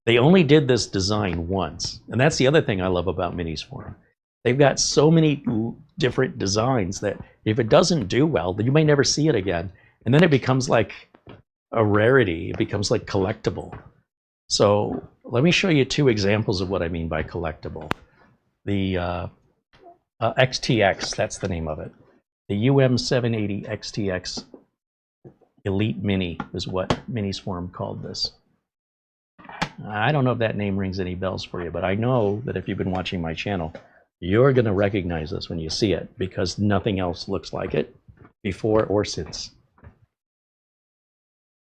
They only did this design once. And that's the other thing I love about Mini Swarm. They've got so many different designs that if it doesn't do well, then you may never see it again. And then it becomes like a rarity. It becomes like collectible. So let me show you 2 examples of what I mean by collectible. The XTX, that's the name of it. The UM780 XTX Elite Mini is what Mini Swarm called this. I don't know if that name rings any bells for you, but I know that if you've been watching my channel, you're going to recognize this when you see it, because nothing else looks like it before or since.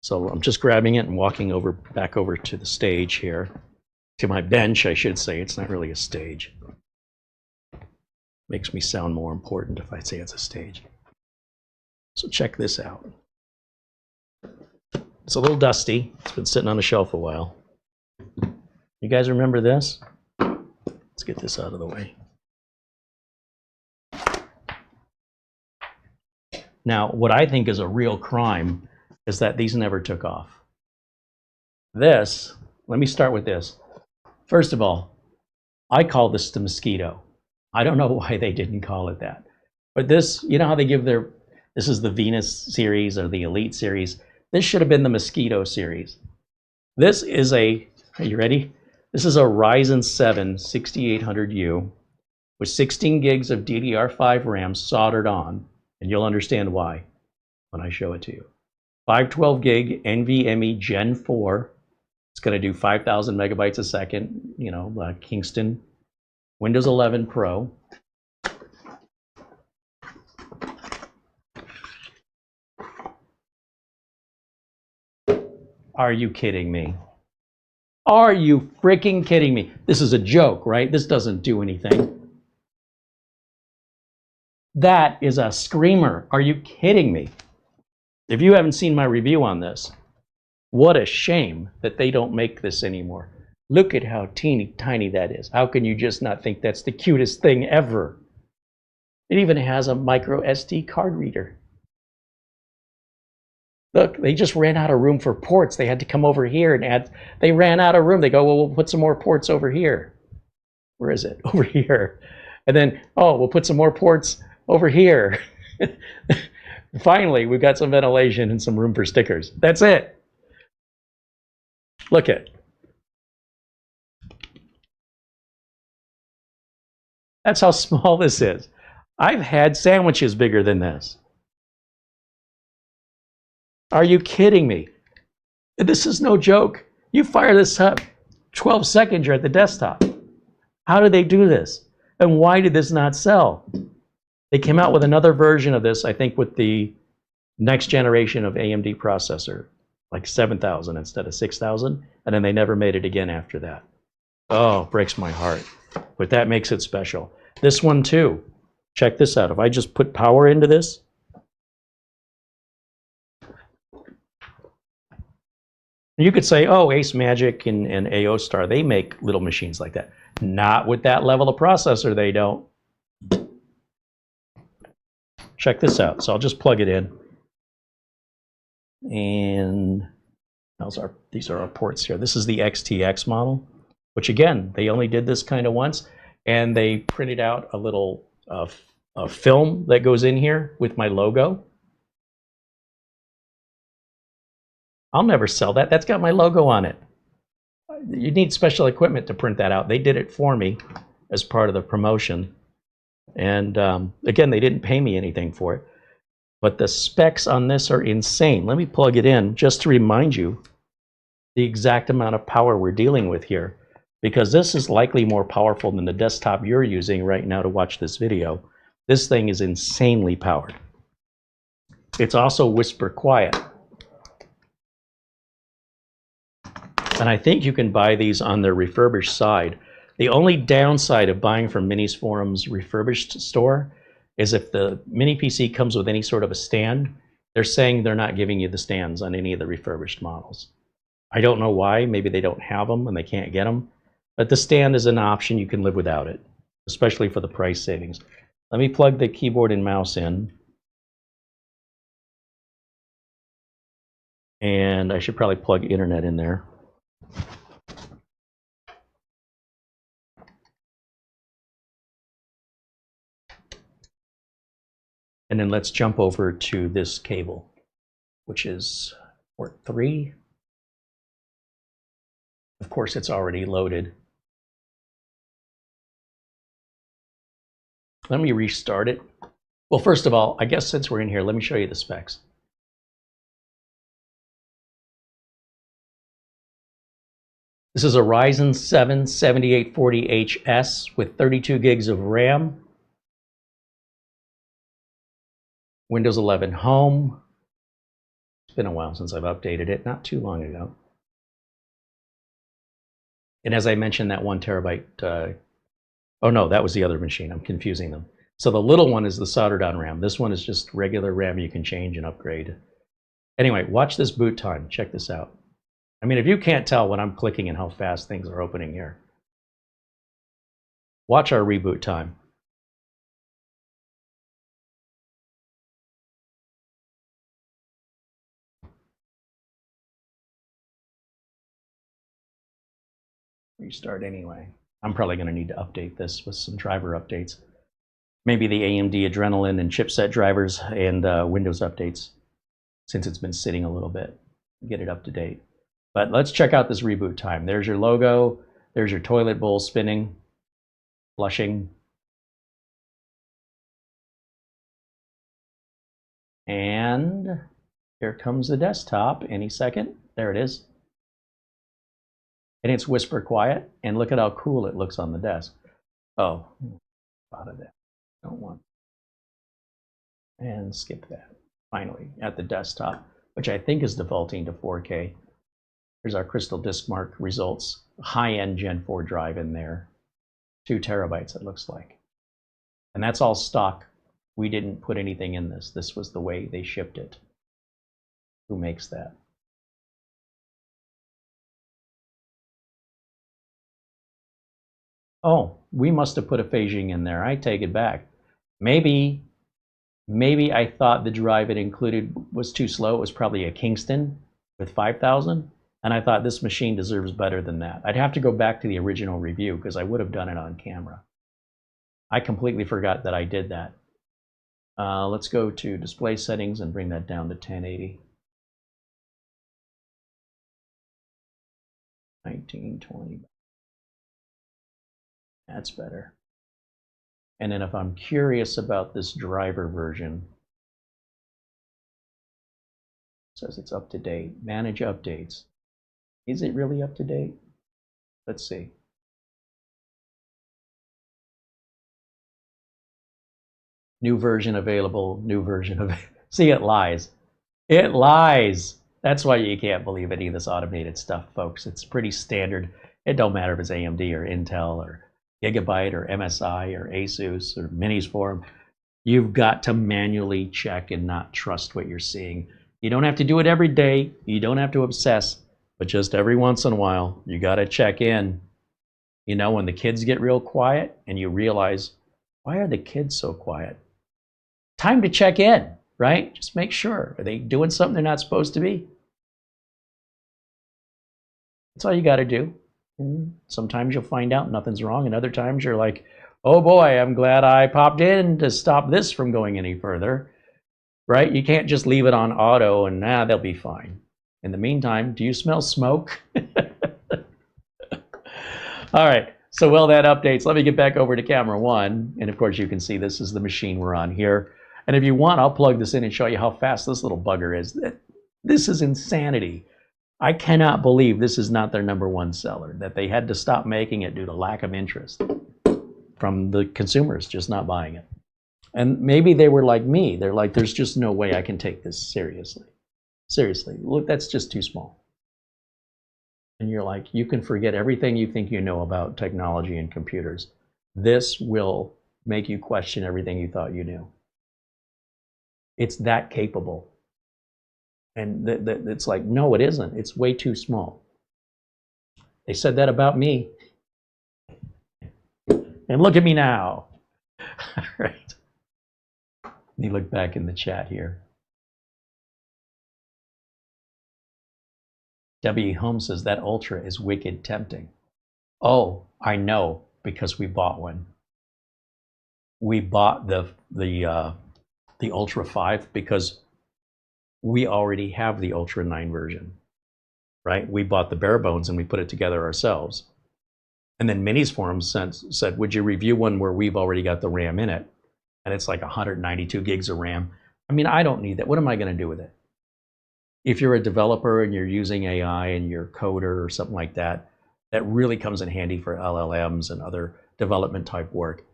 So I'm just grabbing it and walking back over to the stage here, to my bench, I should say. It's not really a stage. Makes me sound more important if I say it's a stage. So check this out. It's a little dusty. It's been sitting on the shelf a while. You guys remember this? Let's get this out of the way. Now, what I think is a real crime is that these never took off. This, let me start with this. First of all, I call this the Mosquito. I don't know why they didn't call it that. But this, you know how they give this is the Venus series or the Elite series. This should have been the Mosquito series. This is are you ready? This is a Ryzen 7 6800U with 16 gigs of DDR5 RAM soldered on, and you'll understand why when I show it to you. 512 gig NVMe Gen 4. It's going to do 5,000 megabytes a second, Kingston. Windows 11 Pro. Are you kidding me? Are you freaking kidding me? This is a joke, right? This doesn't do anything. That is a screamer. Are you kidding me? If you haven't seen my review on this, What a shame that they don't make this anymore. Look at how teeny tiny that is. How can you just not think that's the cutest thing ever? It even has a micro SD card reader. Look, they just ran out of room for ports. They had to come over here and add. They ran out of room. They go, well, we'll put some more ports over here. Where is it? Over here. And then, oh, we'll put some more ports over here. Finally, we've got some ventilation and some room for stickers. That's it. Look at. That's how small this is. I've had sandwiches bigger than this. Are you kidding me? This is no joke. You fire this up, 12 seconds, you're at the desktop. How did they do this? And why did this not sell? They came out with another version of this, I think, with the next generation of AMD processor, like 7,000 instead of 6,000, and then they never made it again after that. Oh, breaks my heart. But that makes it special. This one too. Check this out. If I just put power into this, you could say, oh, Ace Magic and AO Star, they make little machines like that. Not with that level of processor, they don't. Check this out. So I'll just plug it in. And these are our ports here. This is the XTX model, which again, they only did this kind of once. And they printed out a little a film that goes in here with my logo. I'll never sell that. That's got my logo on it. You need special equipment to print that out. They did it for me as part of the promotion. And again, they didn't pay me anything for it. But the specs on this are insane. Let me plug it in just to remind you the exact amount of power we're dealing with here. Because this is likely more powerful than the desktop you're using right now to watch this video. This thing is insanely powered. It's also whisper quiet. And I think you can buy these on their refurbished side. The only downside of buying from Minis Forum's refurbished store is if the mini PC comes with any sort of a stand, they're saying they're not giving you the stands on any of the refurbished models. I don't know why. Maybe they don't have them and they can't get them. But the stand is an option. You can live without it, especially for the price savings. Let me plug the keyboard and mouse in. And I should probably plug internet in there. And then let's jump over to this cable, which is port 3. Of course, it's already loaded. Let me restart it. Well, first of all, I guess since we're in here, let me show you the specs. This is a Ryzen 7 7840HS with 32 gigs of RAM. Windows 11 Home. It's been a while since I've updated it, not too long ago. And as I mentioned, that 1 terabyte, oh no, that was the other machine. I'm confusing them. So the little one is the soldered on RAM. This one is just regular RAM you can change and upgrade. Anyway, watch this boot time. Check this out. I mean, if you can't tell when I'm clicking and how fast things are opening here. Watch our reboot time. Restart anyway. I'm probably going to need to update this with some driver updates. Maybe the AMD Adrenalin and chipset drivers and Windows updates, since it's been sitting a little bit. Get it up to date. But let's check out this reboot time. There's your logo. There's your toilet bowl spinning, flushing. And here comes the desktop any second. There it is. And it's whisper quiet. And look at how cool it looks on the desk. Oh, out of that. Don't want. And skip that. Finally, at the desktop, which I think is defaulting to 4K. Here's our Crystal Disk Mark results. High-end Gen 4 drive in there. 2 terabytes, it looks like. And that's all stock. We didn't put anything in this. This was the way they shipped it. Who makes that? Oh, we must have put a phasing in there. I take it back. Maybe I thought the drive it included was too slow. It was probably a Kingston with 5,000. And I thought this machine deserves better than that. I'd have to go back to the original review because I would have done it on camera. I completely forgot that I did that. Let's go to display settings and bring that down to 1080. 1920. That's better. And then if I'm curious about this driver version, it says it's up to date. Manage updates. Is it really up to date? Let's see. New version available, new version available. See, it lies. It lies. That's why you can't believe any of this automated stuff, folks. It's pretty standard. It don't matter if it's AMD or Intel or Gigabyte or MSI or Asus or Minis Forum. You've got to manually check and not trust what you're seeing. You don't have to do it every day. You don't have to obsess, but just every once in a while, you got to check in. You know, when the kids get real quiet and you realize, why are the kids so quiet? Time to check in, right? Just make sure. Are they doing something they're not supposed to be? That's all you got to do. Sometimes you'll find out nothing's wrong, and other times you're like, oh boy, I'm glad I popped in to stop this from going any further, right? You can't just leave it on auto and they'll be fine. In the meantime, do you smell smoke? All right, so while that updates, let me get back over to camera one. And of course, you can see this is the machine we're on here. And if you want, I'll plug this in and show you how fast this little bugger is. This is insanity. I cannot believe this is not their #1 seller, that they had to stop making it due to lack of interest from the consumers just not buying it. And maybe they were like me. They're like, there's just no way I can take this seriously. Seriously, look, that's just too small. And you're like, you can forget everything you think you know about technology and computers. This will make you question everything you thought you knew. It's that capable. And it's like, no, it isn't. It's way too small. They said that about me. And look at me now. All right. Let me look back in the chat here. W. Holmes says that Ultra is wicked tempting. Oh, I know, because we bought one. We bought the Ultra 5 because we already have the Ultra 9 version, right? We bought the bare bones and we put it together ourselves. And then Minis Forum said, would you review one where we've already got the RAM in it? And it's like 192 gigs of RAM. I mean, I don't need that. What am I going to do with it? If you're a developer and you're using AI and you're a coder or something like that, that really comes in handy for LLMs and other development type work.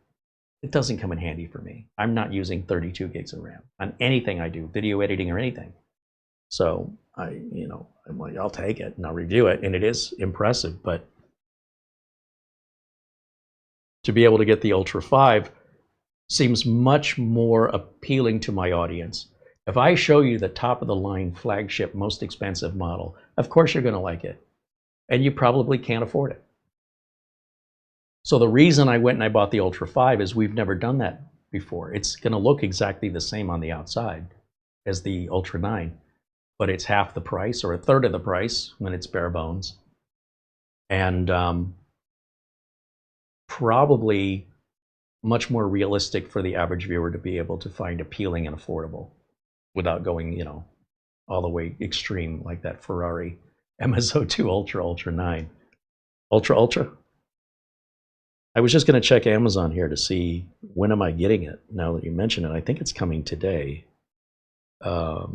It doesn't come in handy for me. I'm not using 32 gigs of RAM on anything I do, video editing or anything. So I'm like, I'll take it and I'll review it, and it is impressive. But to be able to get the Ultra 5 seems much more appealing to my audience. If I show you the top of the line flagship, most expensive model, of course you're going to like it, and you probably can't afford it. So the reason I went and I bought the Ultra 5 is we've never done that before. It's going to look exactly the same on the outside as the Ultra 9, but it's half the price or a third of the price when it's bare bones. And probably much more realistic for the average viewer to be able to find appealing and affordable without going, all the way extreme like that Ferrari MSO2 Ultra 9. Ultra? I was just going to check Amazon here to see when am I getting it. Now that you mention it, I think it's coming today. I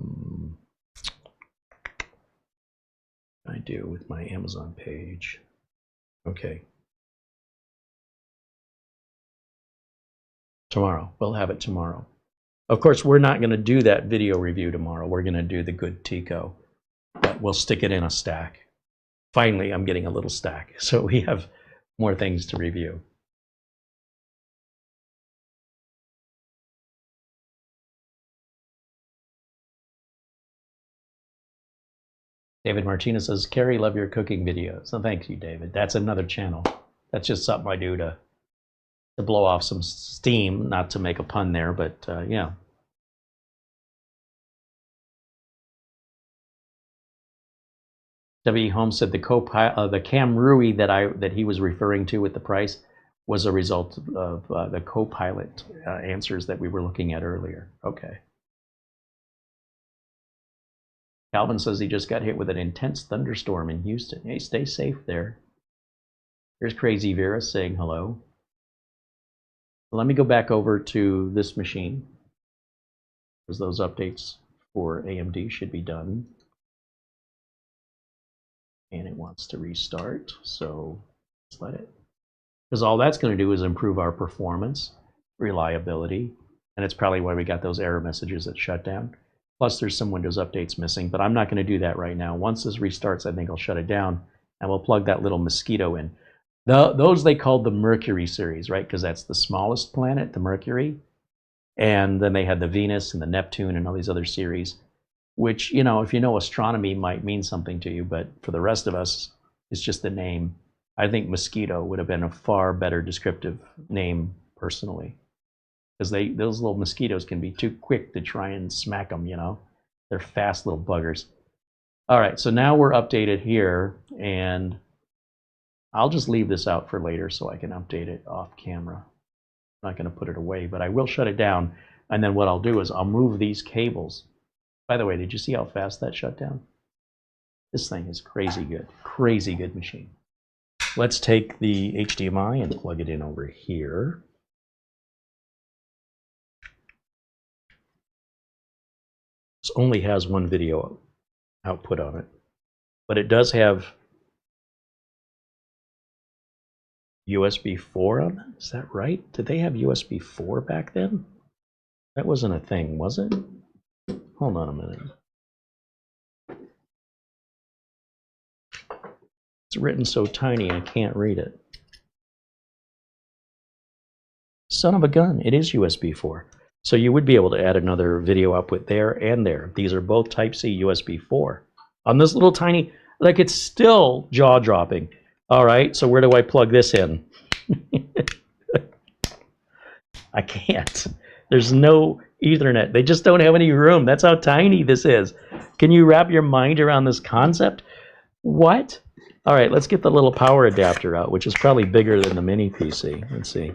do with my Amazon page. Okay. Tomorrow. We'll have it tomorrow. Of course, we're not going to do that video review tomorrow. We're going to do the good Tico. But we'll stick it in a stack. Finally, I'm getting a little stack. So we have more things to review. David Martinez says, Carey, love your cooking videos. So thank you, David. That's another channel. That's just something I do to blow off some steam, not to make a pun there, but yeah. W. Holmes said the Cam Rui that he was referring to with the price was a result of the Copilot answers that we were looking at earlier. Okay. Calvin says he just got hit with an intense thunderstorm in Houston. Hey, stay safe there. Here's Crazy Vera saying hello. Let me go back over to this machine, because those updates for AMD should be done. And it wants to restart, so let's let it. Because all that's going to do is improve our performance, reliability, and it's probably why we got those error messages that shut down. Plus, there's some Windows updates missing, but I'm not going to do that right now. Once this restarts, I think I'll shut it down, and we'll plug that little mosquito in. Those they called the Mercury series, right? Because that's the smallest planet, the Mercury. And then they had the Venus and the Neptune and all these other series, which, you know, if you know astronomy, might mean something to you, but for the rest of us, it's just the name. I think mosquito would have been a far better descriptive name, personally. Because those little mosquitoes can be too quick to try and smack them, you know? They're fast little buggers. All right, so now we're updated here, and I'll just leave this out for later so I can update it off camera. I'm not going to put it away, but I will shut it down. And then what I'll do is I'll move these cables. By the way, did you see how fast that shut down? This thing is crazy good machine. Let's take the HDMI and plug it in over here. This only has one video output on it, but it does have USB 4 on it. Is that right? Did they have USB 4 back then? That wasn't a thing, was it? Hold on a minute. It's written so tiny I can't read it. Son of a gun, it is USB 4. So you would be able to add another video output there and there. These are both Type-C USB 4. On this little tiny, like, it's still jaw-dropping. All right, so where do I plug this in? I can't. There's no Ethernet. They just don't have any room. That's how tiny this is. Can you wrap your mind around this concept? What? All right, let's get the little power adapter out, which is probably bigger than the mini PC. Let's see.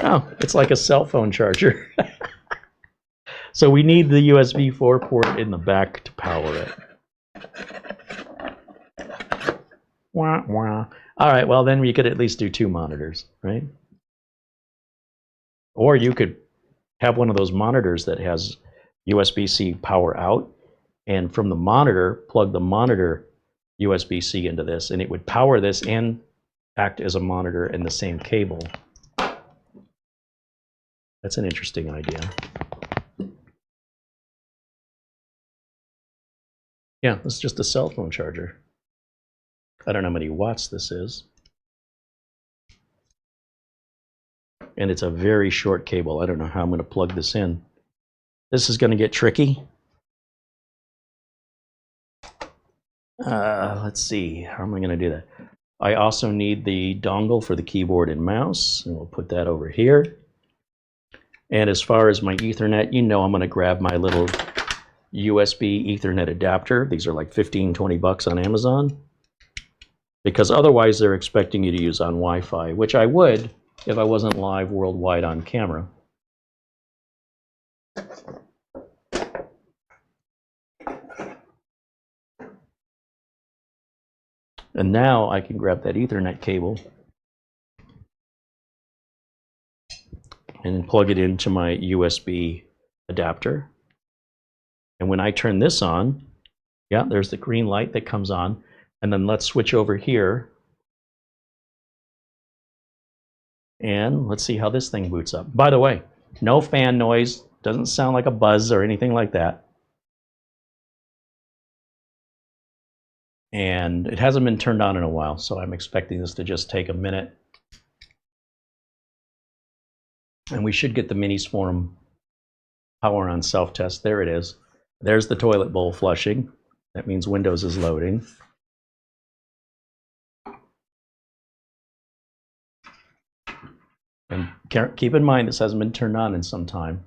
Oh, it's like a cell phone charger. So we need the USB 4 port in the back to power it. Wah, wah. All right, well, then we could at least do 2 monitors, right? Or you could have one of those monitors that has USB-C power out, and from the monitor, plug the monitor USB-C into this, and it would power this and act as a monitor in the same cable. That's an interesting idea. Yeah, this is just a cell phone charger. I don't know how many watts this is. And it's a very short cable. I don't know how I'm going to plug this in. This is going to get tricky. Let's see. How am I going to do that? I also need the dongle for the keyboard and mouse. And we'll put that over here. And as far as my Ethernet, you know I'm going to grab my little USB Ethernet adapter. These are like 15, 20 bucks on Amazon. Because otherwise they're expecting you to use on Wi-Fi, which I would if I wasn't live worldwide on camera. And now I can grab that Ethernet cable and plug it into my USB adapter. And when I turn this on, yeah, there's the green light that comes on. And then let's switch over here. And let's see how this thing boots up. By the way, no fan noise. Doesn't sound like a buzz or anything like that. And it hasn't been turned on in a while, so I'm expecting this to just take a minute. And we should get the Minis Forum power on self-test. There it is. There's the toilet bowl flushing. That means Windows is loading. And keep in mind, this hasn't been turned on in some time.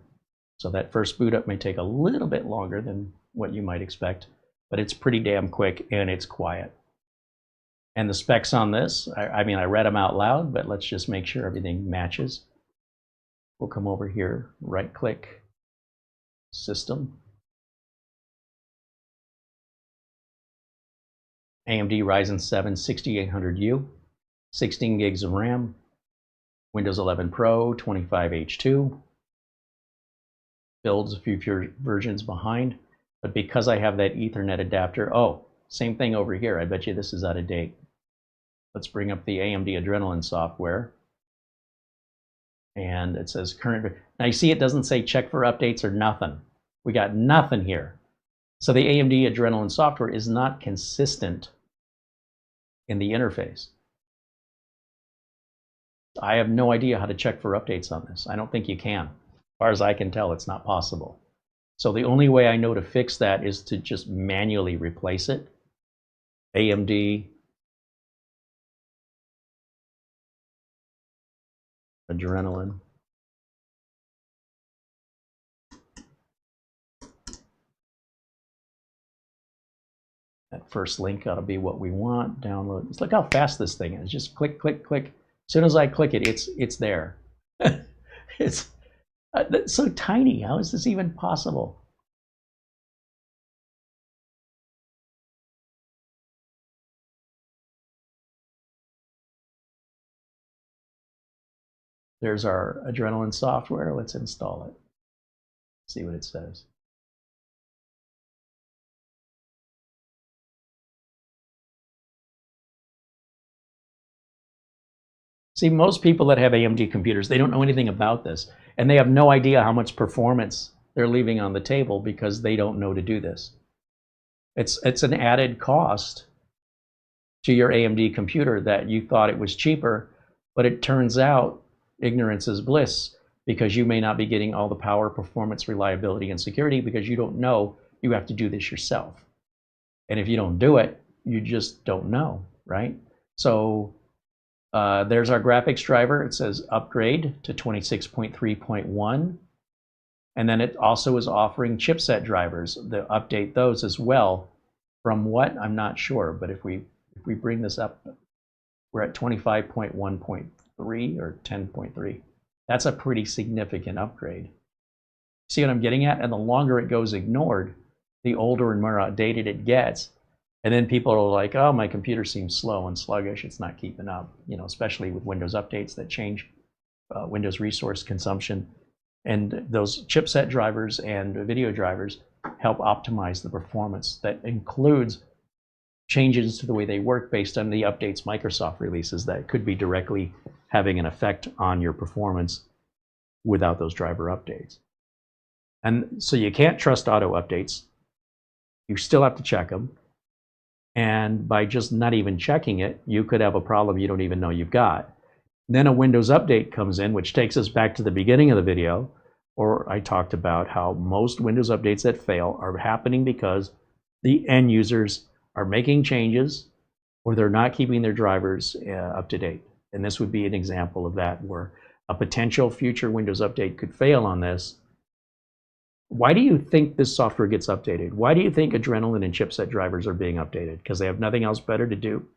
So that first boot up may take a little bit longer than what you might expect, but it's pretty damn quick and it's quiet. And the specs on this, I mean, I read them out loud, but let's just make sure everything matches. We'll come over here, right click, System. AMD Ryzen 7 6800U, 16 gigs of RAM, Windows 11 Pro, 25H2. Builds a few versions behind, but because I have that Ethernet adapter, oh, same thing over here. I bet you this is out of date. Let's bring up the AMD Adrenalin software. And it says current. Now you see it doesn't say check for updates or nothing. We got nothing here. So the AMD Adrenalin software is not consistent in the interface. I have no idea how to check for updates on this. I don't think you can. As far as I can tell, it's not possible. So the only way I know to fix that is to just manually replace it. AMD Adrenalin. That first link ought to be what we want. Download. Just look how fast this thing is. Just click, click, click. As soon as I click it, it's there. It's so tiny. How is this even possible? There's our Adrenalin software. Let's install it. See what it says. See, most people that have AMD computers, they don't know anything about this, and they have no idea how much performance they're leaving on the table because they don't know to do this. It's an added cost to your AMD computer that you thought it was cheaper, but it turns out ignorance is bliss, because you may not be getting all the power, performance, reliability, and security because you don't know you have to do this yourself. And if you don't do it, you just don't know, right? So there's our graphics driver. It says upgrade to 26.3.1. And then it also is offering chipset drivers. They'll update those as well. From what? I'm not sure. But if we bring this up, we're at 25.1.3 or 10.3. That's a pretty significant upgrade. See what I'm getting at? And the longer it goes ignored, the older and more outdated it gets. And then people are like, oh, my computer seems slow and sluggish. It's not keeping up, you know, especially with Windows updates that change Windows resource consumption. And those chipset drivers and video drivers help optimize the performance. That includes changes to the way they work based on the updates Microsoft releases that could be directly having an effect on your performance without those driver updates. And so you can't trust auto updates. You still have to check them. And by just not even checking it, you could have a problem you don't even know you've got. Then a Windows update comes in, which takes us back to the beginning of the video, or I talked about how most Windows updates that fail are happening because the end users are making changes or they're not keeping their drivers up to date. And this would be an example of that, where a potential future Windows update could fail on this. Why do you think this software gets updated? Why do you think Adrenalin and chipset drivers are being updated? Because they have nothing else better to do.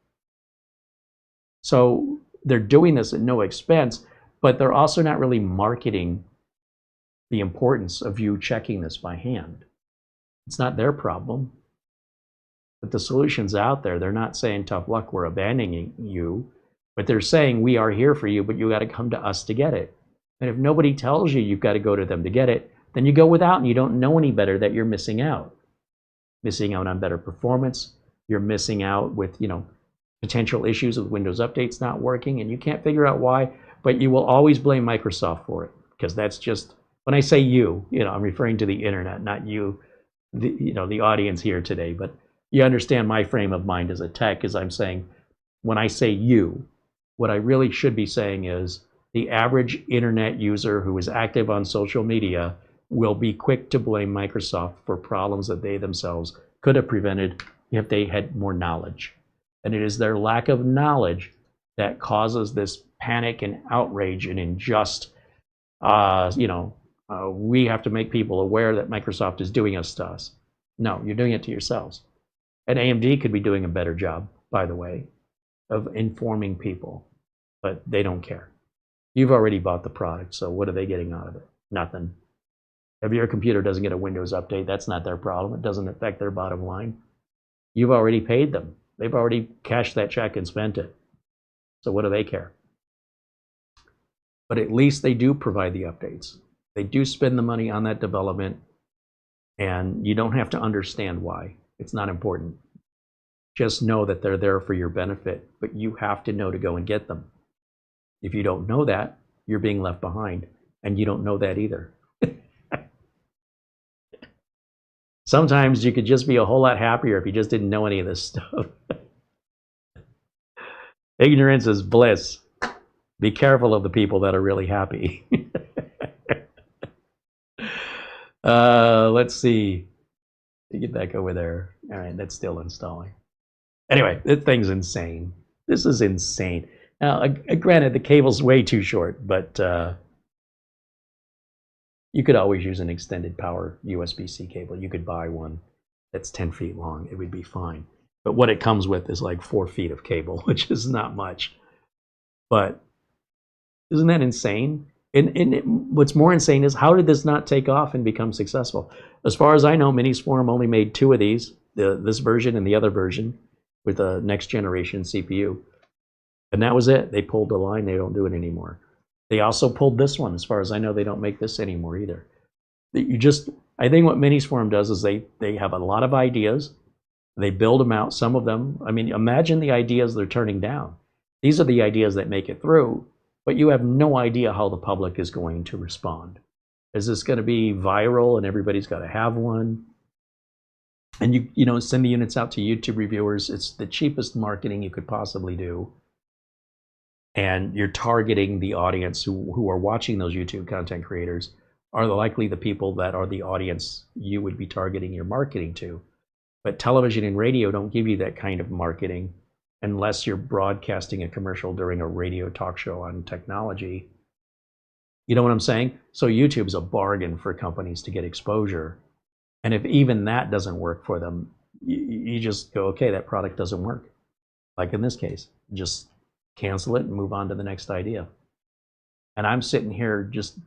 So they're doing this at no expense, but they're also not really marketing the importance of you checking this by hand. It's not their problem. But the solution's out there. They're not saying, tough luck, we're abandoning you. But they're saying, we are here for you, but you got to come to us to get it. And if nobody tells you you've got to go to them to get it, then you go without and you don't know any better that you're missing out. Missing out on better performance. You're missing out with, you know, potential issues with Windows updates not working, and you can't figure out why, but you will always blame Microsoft for it, because that's just, when I say you know, I'm referring to the internet, not you, the audience here today, but you understand my frame of mind as a tech, is I'm saying, when I say you, what I really should be saying is the average internet user who is active on social media will be quick to blame Microsoft for problems that they themselves could have prevented if they had more knowledge. And it is their lack of knowledge that causes this panic and outrage and unjust, we have to make people aware that Microsoft is doing us to us. No, you're doing it to yourselves. And AMD could be doing a better job, by the way, of informing people, but they don't care. You've already bought the product, so what are they getting out of it? Nothing. If your computer doesn't get a Windows update, that's not their problem. It doesn't affect their bottom line. You've already paid them. They've already cashed that check and spent it. So what do they care? But at least they do provide the updates. They do spend the money on that development, and you don't have to understand why. It's not important. Just know that they're there for your benefit, but you have to know to go and get them. If you don't know that, you're being left behind, and you don't know that either. Sometimes you could just be a whole lot happier if you just didn't know any of this stuff. Ignorance is bliss. Be careful of the people that are really happy. Let's see. Get back over there. All right, that's still installing. Anyway, this thing's insane. This is insane. Now, granted, the cable's way too short, but you could always use an extended power USB-C cable. You could buy one that's 10 feet long. It would be fine. But what it comes with is like 4 feet of cable, which is not much. But isn't that insane? And what's more insane is, how did this not take off and become successful? As far as I know, Minisforum only made 2 of these, this version and the other version with a next generation CPU. And that was it. They pulled the line. They don't do it anymore. They also pulled this one. As far as I know, they don't make this anymore either. I think what Minisforum does is they have a lot of ideas. They build them out. Some of them, I mean, imagine the ideas they're turning down. These are the ideas that make it through, but you have no idea how the public is going to respond. Is this going to be viral and everybody's got to have one? And you send the units out to YouTube reviewers. It's the cheapest marketing you could possibly do. And you're targeting the audience who are watching those YouTube content creators are likely the people that are the audience you would be targeting your marketing to. But television and radio don't give you that kind of marketing unless you're broadcasting a commercial during a radio talk show on technology. You know what I'm saying? So YouTube's a bargain for companies to get exposure. And if even that doesn't work for them, you just go, okay, that product doesn't work. Like in this case, just cancel it and move on to the next idea. And I'm sitting here just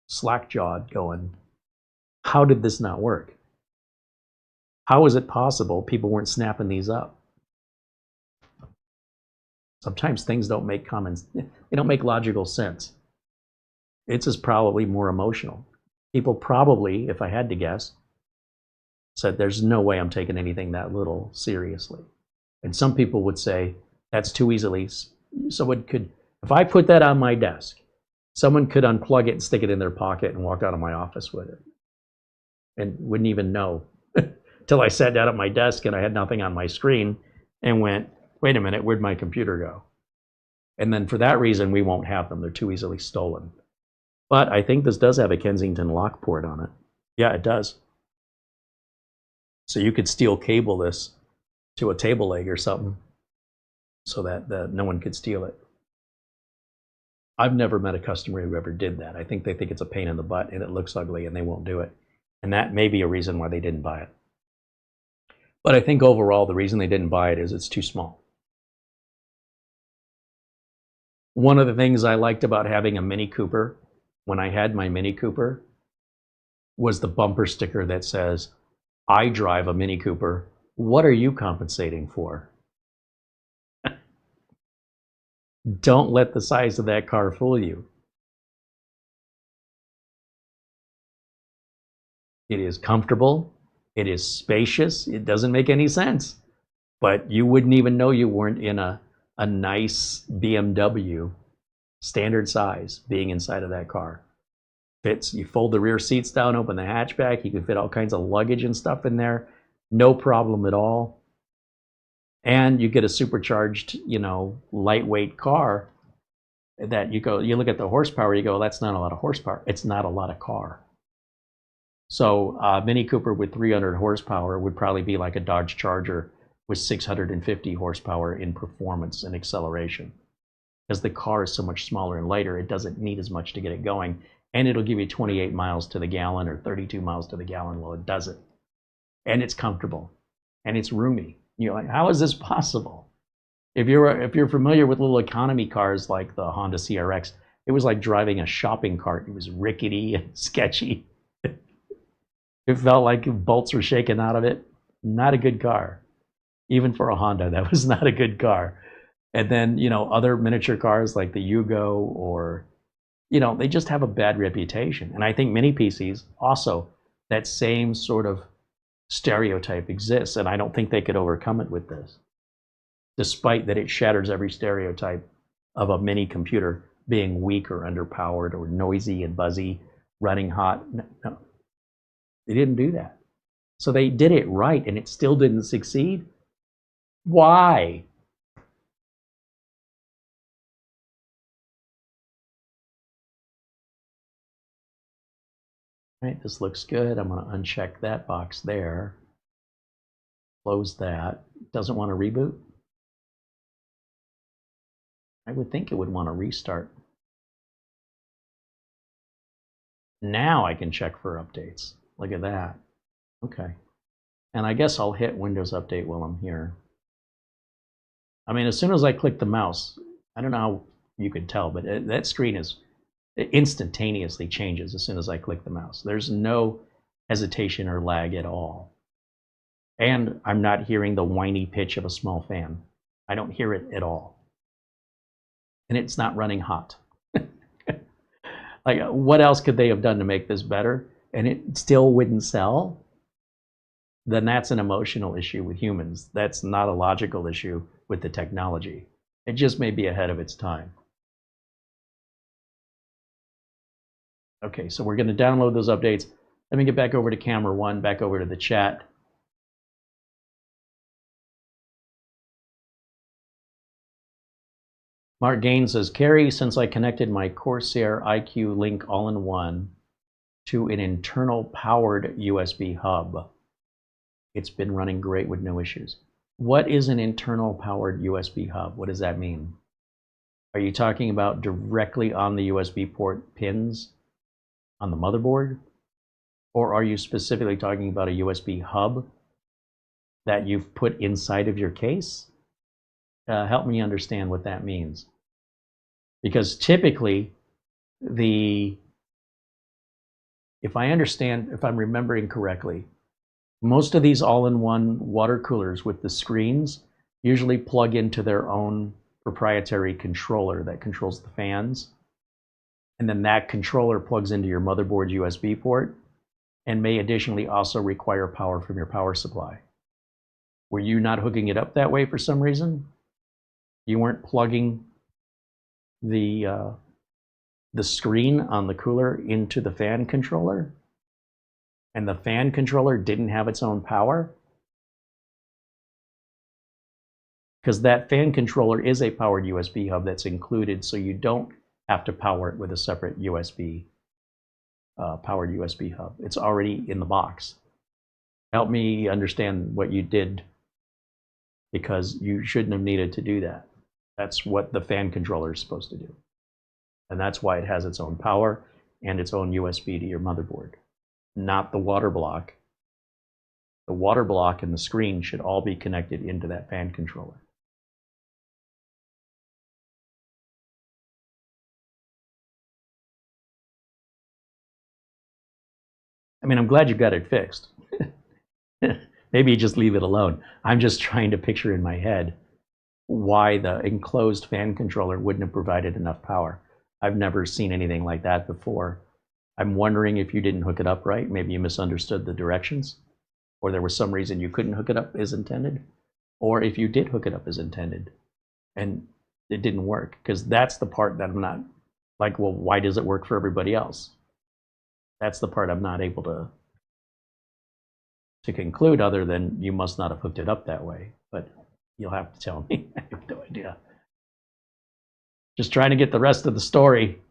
slack-jawed going, how did this not work? How is it possible people weren't snapping these up? Sometimes things don't make they don't make logical sense. It's just probably more emotional. People probably, if I had to guess, said there's no way I'm taking anything that little seriously. And some people would say that's too easily. Someone could, if I put that on my desk, someone could unplug it and stick it in their pocket and walk out of my office with it and wouldn't even know till I sat down at my desk and I had nothing on my screen and went, wait a minute, where'd my computer go? And then for that reason, we won't have them. They're too easily stolen. But I think this does have a Kensington lock port on it. Yeah, it does. So you could steel cable this to a table leg or something so that no one could steal it. I've never met a customer who ever did that. I think they think it's a pain in the butt and it looks ugly and they won't do it. And that may be a reason why they didn't buy it. But I think overall the reason they didn't buy it is it's too small. One of the things I liked about having a Mini Cooper, when I had my Mini Cooper, was the bumper sticker that says, I drive a Mini Cooper. What are you compensating for? Don't let the size of that car fool you. It is comfortable. It is spacious. It doesn't make any sense. But you wouldn't even know you weren't in a nice BMW standard size being inside of that car. Fits. You fold the rear seats down, open the hatchback. You can fit all kinds of luggage and stuff in there. No problem at all. And you get a supercharged, lightweight car that you look at the horsepower, you go, that's not a lot of horsepower. It's not a lot of car. So Mini Cooper with 300 horsepower would probably be like a Dodge Charger with 650 horsepower in performance and acceleration. Because the car is so much smaller and lighter, it doesn't need as much to get it going. And it'll give you 28 miles to the gallon or 32 miles to the gallon. Well, it doesn't. And it's comfortable. And it's roomy. You're like, how is this possible? If you're familiar with little economy cars like the Honda CRX, it was like driving a shopping cart. It was rickety and sketchy. It felt like bolts were shaken out of it. Not a good car. Even for a Honda, that was not a good car. And then, other miniature cars like the Yugo or, they just have a bad reputation. And I think mini PCs also, that same sort of stereotype exists. And I don't think they could overcome it with this. Despite that it shatters every stereotype of a mini computer being weak or underpowered or noisy and buzzy, running hot. No, they didn't do that. So they did it right and it still didn't succeed. Why? Right, this looks good. I'm going to uncheck that box there. Close that. Doesn't want to reboot. I would think it would want to restart. Now I can check for updates. Look at that. Okay. And I guess I'll hit Windows Update while I'm here. I mean, as soon as I click the mouse, I don't know how you can tell, but that screen it instantaneously changes as soon as I click the mouse. There's no hesitation or lag at all. And I'm not hearing the whiny pitch of a small fan. I don't hear it at all. And it's not running hot. Like, what else could they have done to make this better? And it still wouldn't sell? Then that's an emotional issue with humans. That's not a logical issue with the technology. It just may be ahead of its time. Okay, so we're going to download those updates. Let me get back over to camera one, back over to the chat. Mark Gaines says, Carey, since I connected my Corsair iQ Link all-in-one to an internal powered USB hub, it's been running great with no issues. What is an internal powered USB hub? What does that mean? Are you talking about directly on the USB port pins on the motherboard? Or are you specifically talking about a USB hub that you've put inside of your case? Help me understand what that means. Because typically, if I'm remembering correctly, most of these all-in-one water coolers with the screens usually plug into their own proprietary controller that controls the fans. And then that controller plugs into your motherboard's USB port and may additionally also require power from your power supply. Were you not hooking it up that way for some reason? You weren't plugging the screen on the cooler into the fan controller? And the fan controller didn't have its own power? Because that fan controller is a powered USB hub that's included, so you don't have to power it with a separate powered USB hub. It's already in the box. Help me understand what you did, because you shouldn't have needed to do that. That's what the fan controller is supposed to do. And that's why it has its own power and its own USB to your motherboard, not the water block. The water block and the screen should all be connected into that fan controller. I mean, I'm glad you got it fixed. Maybe you just leave it alone. I'm just trying to picture in my head why the enclosed fan controller wouldn't have provided enough power. I've never seen anything like that before. I'm wondering if you didn't hook it up right. Maybe you misunderstood the directions, or there was some reason you couldn't hook it up as intended, or if you did hook it up as intended and it didn't work, because that's the part that I'm not like, well, why does it work for everybody else? That's the part I'm not able to conclude, other than you must not have hooked it up that way. But you'll have to tell me. I have no idea. Just trying to get the rest of the story.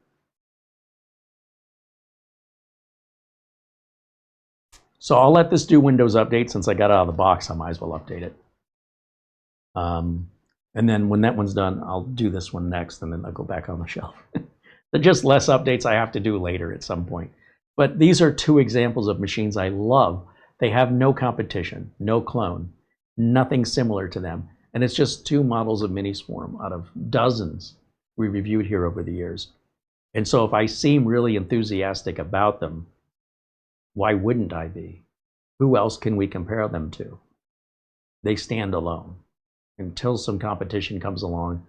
So I'll let this do Windows Update. Since I got out of the box, I might as well update it. And then when that one's done, I'll do this one next, and then I'll go back on the shelf. They're just less updates I have to do later at some point. But these are two examples of machines I love. They have no competition, no clone, nothing similar to them. And it's just two models of Miniswarm out of dozens we reviewed here over the years. And so if I seem really enthusiastic about them, why wouldn't I be? Who else can we compare them to? They stand alone. Until some competition comes along,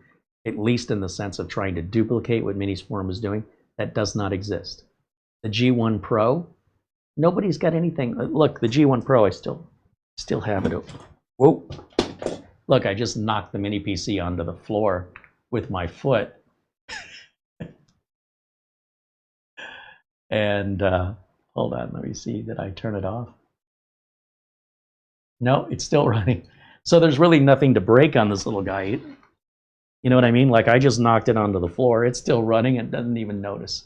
at least in the sense of trying to duplicate what Miniswarm is doing, that does not exist. The G1 Pro, nobody's got anything. Look, the G1 Pro, I still have it. Whoa. Look, I just knocked the mini PC onto the floor with my foot. And hold on, let me see, did I turn it off? No, it's still running. So there's really nothing to break on this little guy. You know what I mean? Like, I just knocked it onto the floor. It's still running and doesn't even notice.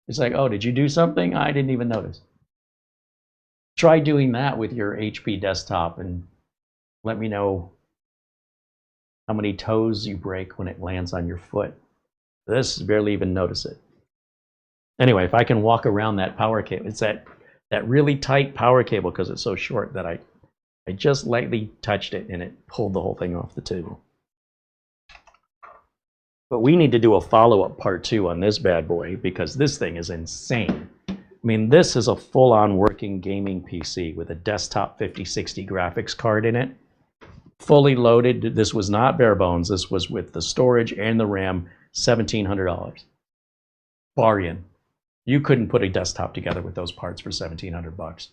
It's like, oh, did you do something? I didn't even notice. Try doing that with your HP desktop and let me know how many toes you break when it lands on your foot. This barely even notice it. Anyway, if I can walk around that power cable, it's that really tight power cable because it's so short that I just lightly touched it and it pulled the whole thing off the table. But we need to do a follow-up part 2 on this bad boy because this thing is insane. I mean, this is a full-on working gaming PC with a desktop 5060 graphics card in it. Fully loaded. This was not bare bones. This was with the storage and the RAM, $1,700. Bargain. You couldn't put a desktop together with those parts for $1,700.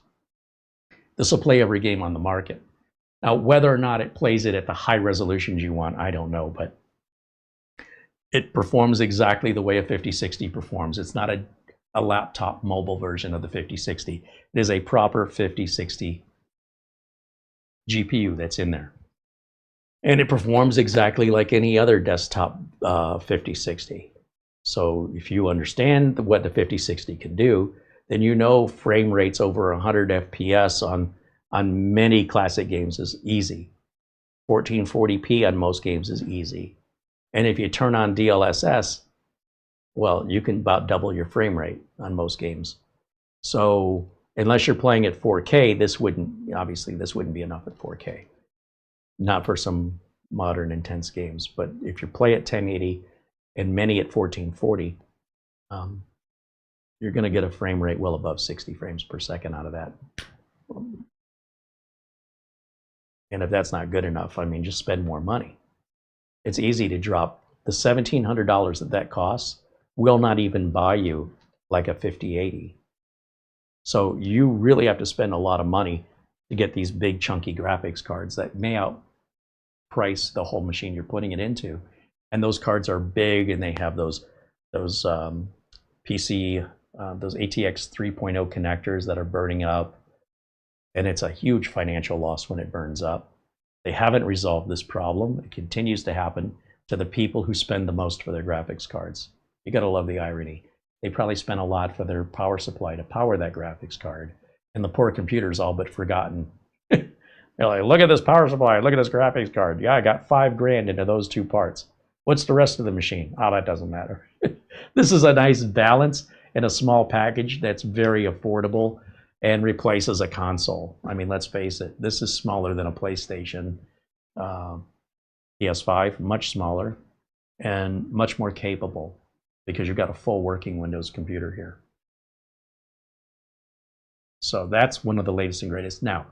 This will play every game on the market. Now, whether or not it plays it at the high resolutions you want, I don't know, but it performs exactly the way a 5060 performs. It's not a laptop mobile version of the 5060. It is a proper 5060 GPU that's in there. And it performs exactly like any other desktop 5060. So if you understand what the 5060 can do, then you know frame rates over 100 FPS on many classic games is easy. 1440p on most games is easy. And if you turn on DLSS, well, you can about double your frame rate on most games. So unless you're playing at 4K, this wouldn't be enough at 4K. Not for some modern intense games, but if you play at 1080 and many at 1440, you're going to get a frame rate well above 60 frames per second out of that. And if that's not good enough, I mean, just spend more money. It's easy to drop. The $1,700 that costs will not even buy you like a 5080. So you really have to spend a lot of money to get these big chunky graphics cards that may outprice the whole machine you're putting it into. And those cards are big and they have those ATX 3.0 connectors that are burning up. And it's a huge financial loss when it burns up. They haven't resolved this problem. It continues to happen to the people who spend the most for their graphics cards. You gotta love the irony. They probably spent a lot for their power supply to power that graphics card, and the poor computer's all but forgotten. They're like, look at this power supply, look at this graphics card. Yeah, I got $5 grand into those two parts. What's the rest of the machine? Oh, that doesn't matter. This is a nice balance in a small package that's very affordable and replaces a console. I mean, let's face it, this is smaller than a PlayStation PS5, much smaller and much more capable because you've got a full working Windows computer here. So that's one of the latest and greatest. Now,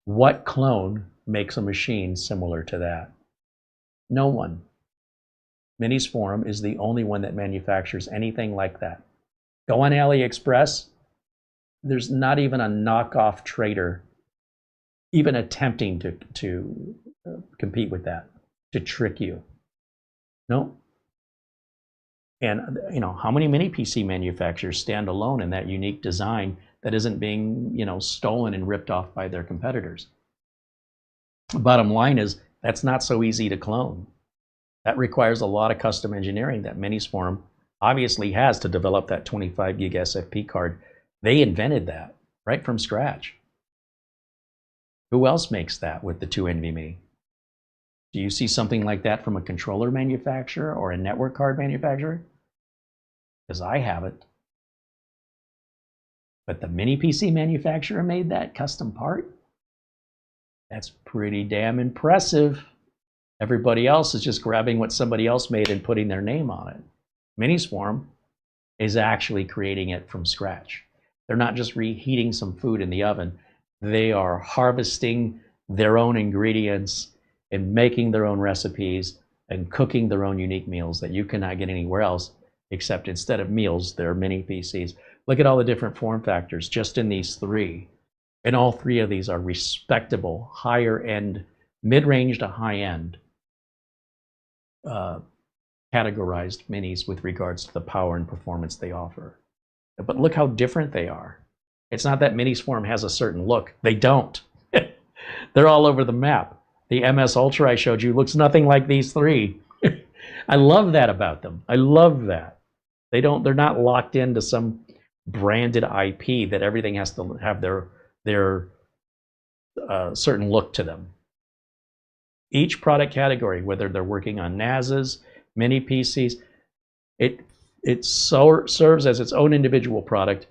what clone makes a machine similar to that? No one. Miniswarm is the only one that manufactures anything like that. Go on AliExpress, there's not even a knockoff trader even attempting to compete with that, to trick you. No. And you know, how many mini PC manufacturers stand alone in that unique design that isn't being, you know, stolen and ripped off by their competitors? The bottom line is that's not so easy to clone. That requires a lot of custom engineering that Miniswarm obviously has to develop that 25 gig SFP card. They invented that right from scratch. Who else makes that with the 2 NVMe? Do you see something like that from a controller manufacturer or a network card manufacturer? Because I haven't. But the mini PC manufacturer made that custom part? That's pretty damn impressive. Everybody else is just grabbing what somebody else made and putting their name on it. Miniswarm is actually creating it from scratch. They're not just reheating some food in the oven. They are harvesting their own ingredients and making their own recipes and cooking their own unique meals that you cannot get anywhere else, except instead of meals, they're mini PCs. Look at all the different form factors just in these three. And all three of these are respectable, higher end, mid-range to high end categorized minis with regards to the power and performance they offer. But look how different they are. It's not that Miniswarm has a certain look. They don't. They're all over the map. The MS Ultra I showed you looks nothing like these three. I love that about them. I love that. They're not locked into some branded IP that everything has to have their certain look to them. Each product category, whether they're working on NASs, mini PCs, it serves as its own individual product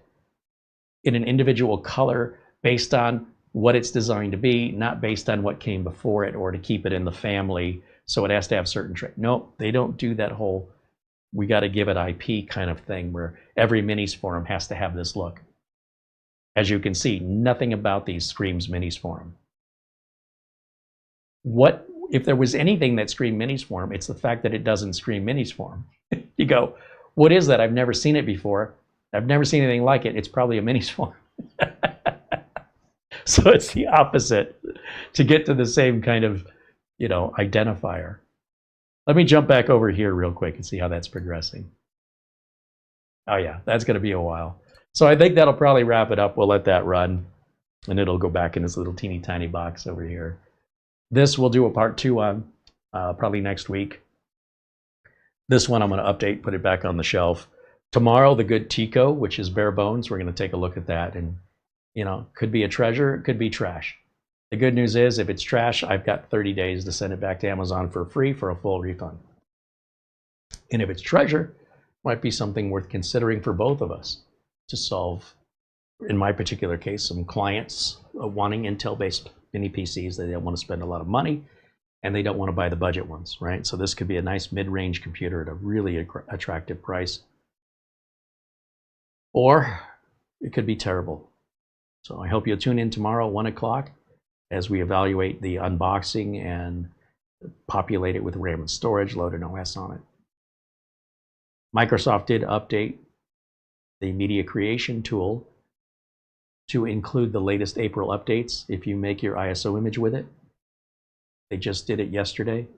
in an individual color based on what it's designed to be, not based on what came before it or to keep it in the family, so it has to have certain traits. No, they don't do that whole, we got to give it IP kind of thing where every Miniswarm has to have this look. As you can see, nothing about these screams Miniswarm. What if there was anything that screamed Miniswarm, it's the fact that it doesn't scream Miniswarm. You go, what is that? I've never seen it before. I've never seen anything like it. It's probably a Miniswarm. So it's the opposite to get to the same kind of, identifier. Let me jump back over here real quick and see how that's progressing. Oh yeah, that's going to be a while. So I think that'll probably wrap it up. We'll let that run, and it'll go back in this little teeny tiny box over here. This we'll do a part 2 on probably next week. This one I'm going to update, put it back on the shelf. Tomorrow, the good Tico, which is bare bones, we're going to take a look at that. And, could be a treasure, it could be trash. The good news is, if it's trash, I've got 30 days to send it back to Amazon for free for a full refund. And if it's treasure, might be something worth considering for both of us to solve, in my particular case, some clients wanting Intel-based mini PCs. They don't want to spend a lot of money, and they don't want to buy the budget ones, right? So this could be a nice mid-range computer at a really attractive price. Or it could be terrible. So I hope you'll tune in tomorrow, 1 o'clock, as we evaluate the unboxing and populate it with RAM and storage, load an OS on it. Microsoft did update the media creation tool to include the latest April updates if you make your ISO image with it. They just did it yesterday,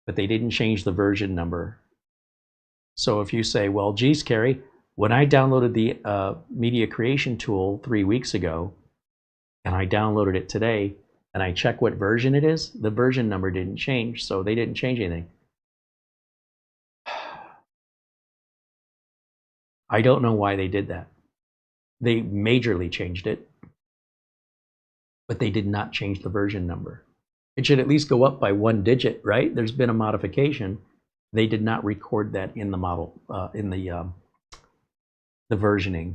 but they didn't change the version number. So if you say, well, geez, Carey, when I downloaded the media creation tool 3 weeks ago, and I downloaded it today, and I check what version it is, the version number didn't change, so they didn't change anything. I don't know why they did that. They majorly changed it, but they did not change the version number. It should at least go up by 1 digit, right? There's been a modification. They did not record that in the model, in the versioning.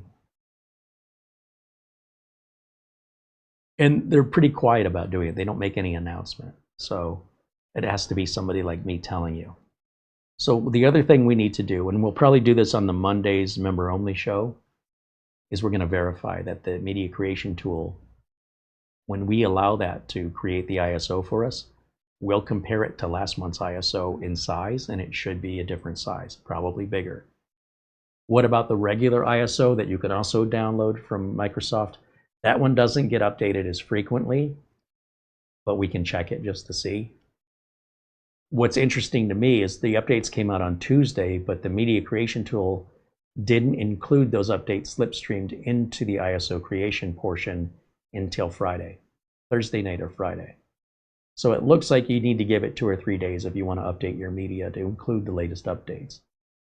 And they're pretty quiet about doing it. They don't make any announcement. So it has to be somebody like me telling you. So the other thing we need to do, and we'll probably do this on the Monday's member-only show, is we're going to verify that the media creation tool, when we allow that to create the ISO for us, we'll compare it to last month's ISO in size, and it should be a different size, probably bigger. What about the regular ISO that you can also download from Microsoft? That one doesn't get updated as frequently, but we can check it just to see. What's interesting to me is the updates came out on Tuesday, but the media creation tool didn't include those updates slipstreamed into the ISO creation portion until Friday, Thursday night or Friday. So it looks like you need to give it 2 or 3 days if you want to update your media to include the latest updates.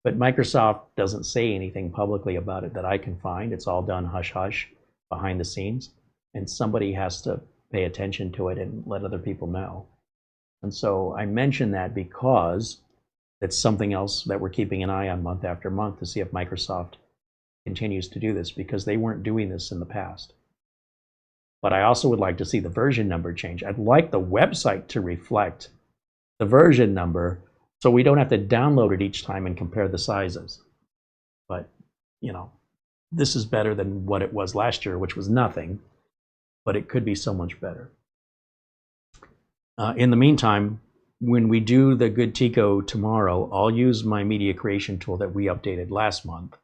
But Microsoft doesn't say anything publicly about it that I can find. It's all done hush-hush behind the scenes, and somebody has to pay attention to it and let other people know. And so I mention that because it's something else that we're keeping an eye on month after month to see if Microsoft continues to do this, because they weren't doing this in the past. But I also would like to see the version number change. I'd like the website to reflect the version number so we don't have to download it each time and compare the sizes. But, you know, this is better than what it was last year, which was nothing, but it could be so much better. In the meantime, when we do the Good Tico tomorrow, I'll use my media creation tool that we updated last month,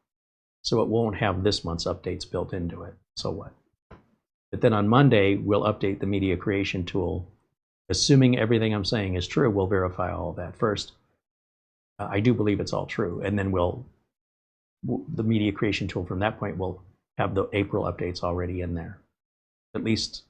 so it won't have this month's updates built into it. So what? But then on Monday, we'll update the media creation tool. Assuming everything I'm saying is true, we'll verify all of that first. I do believe it's all true, and then the media creation tool from that point will have the April updates already in there. At least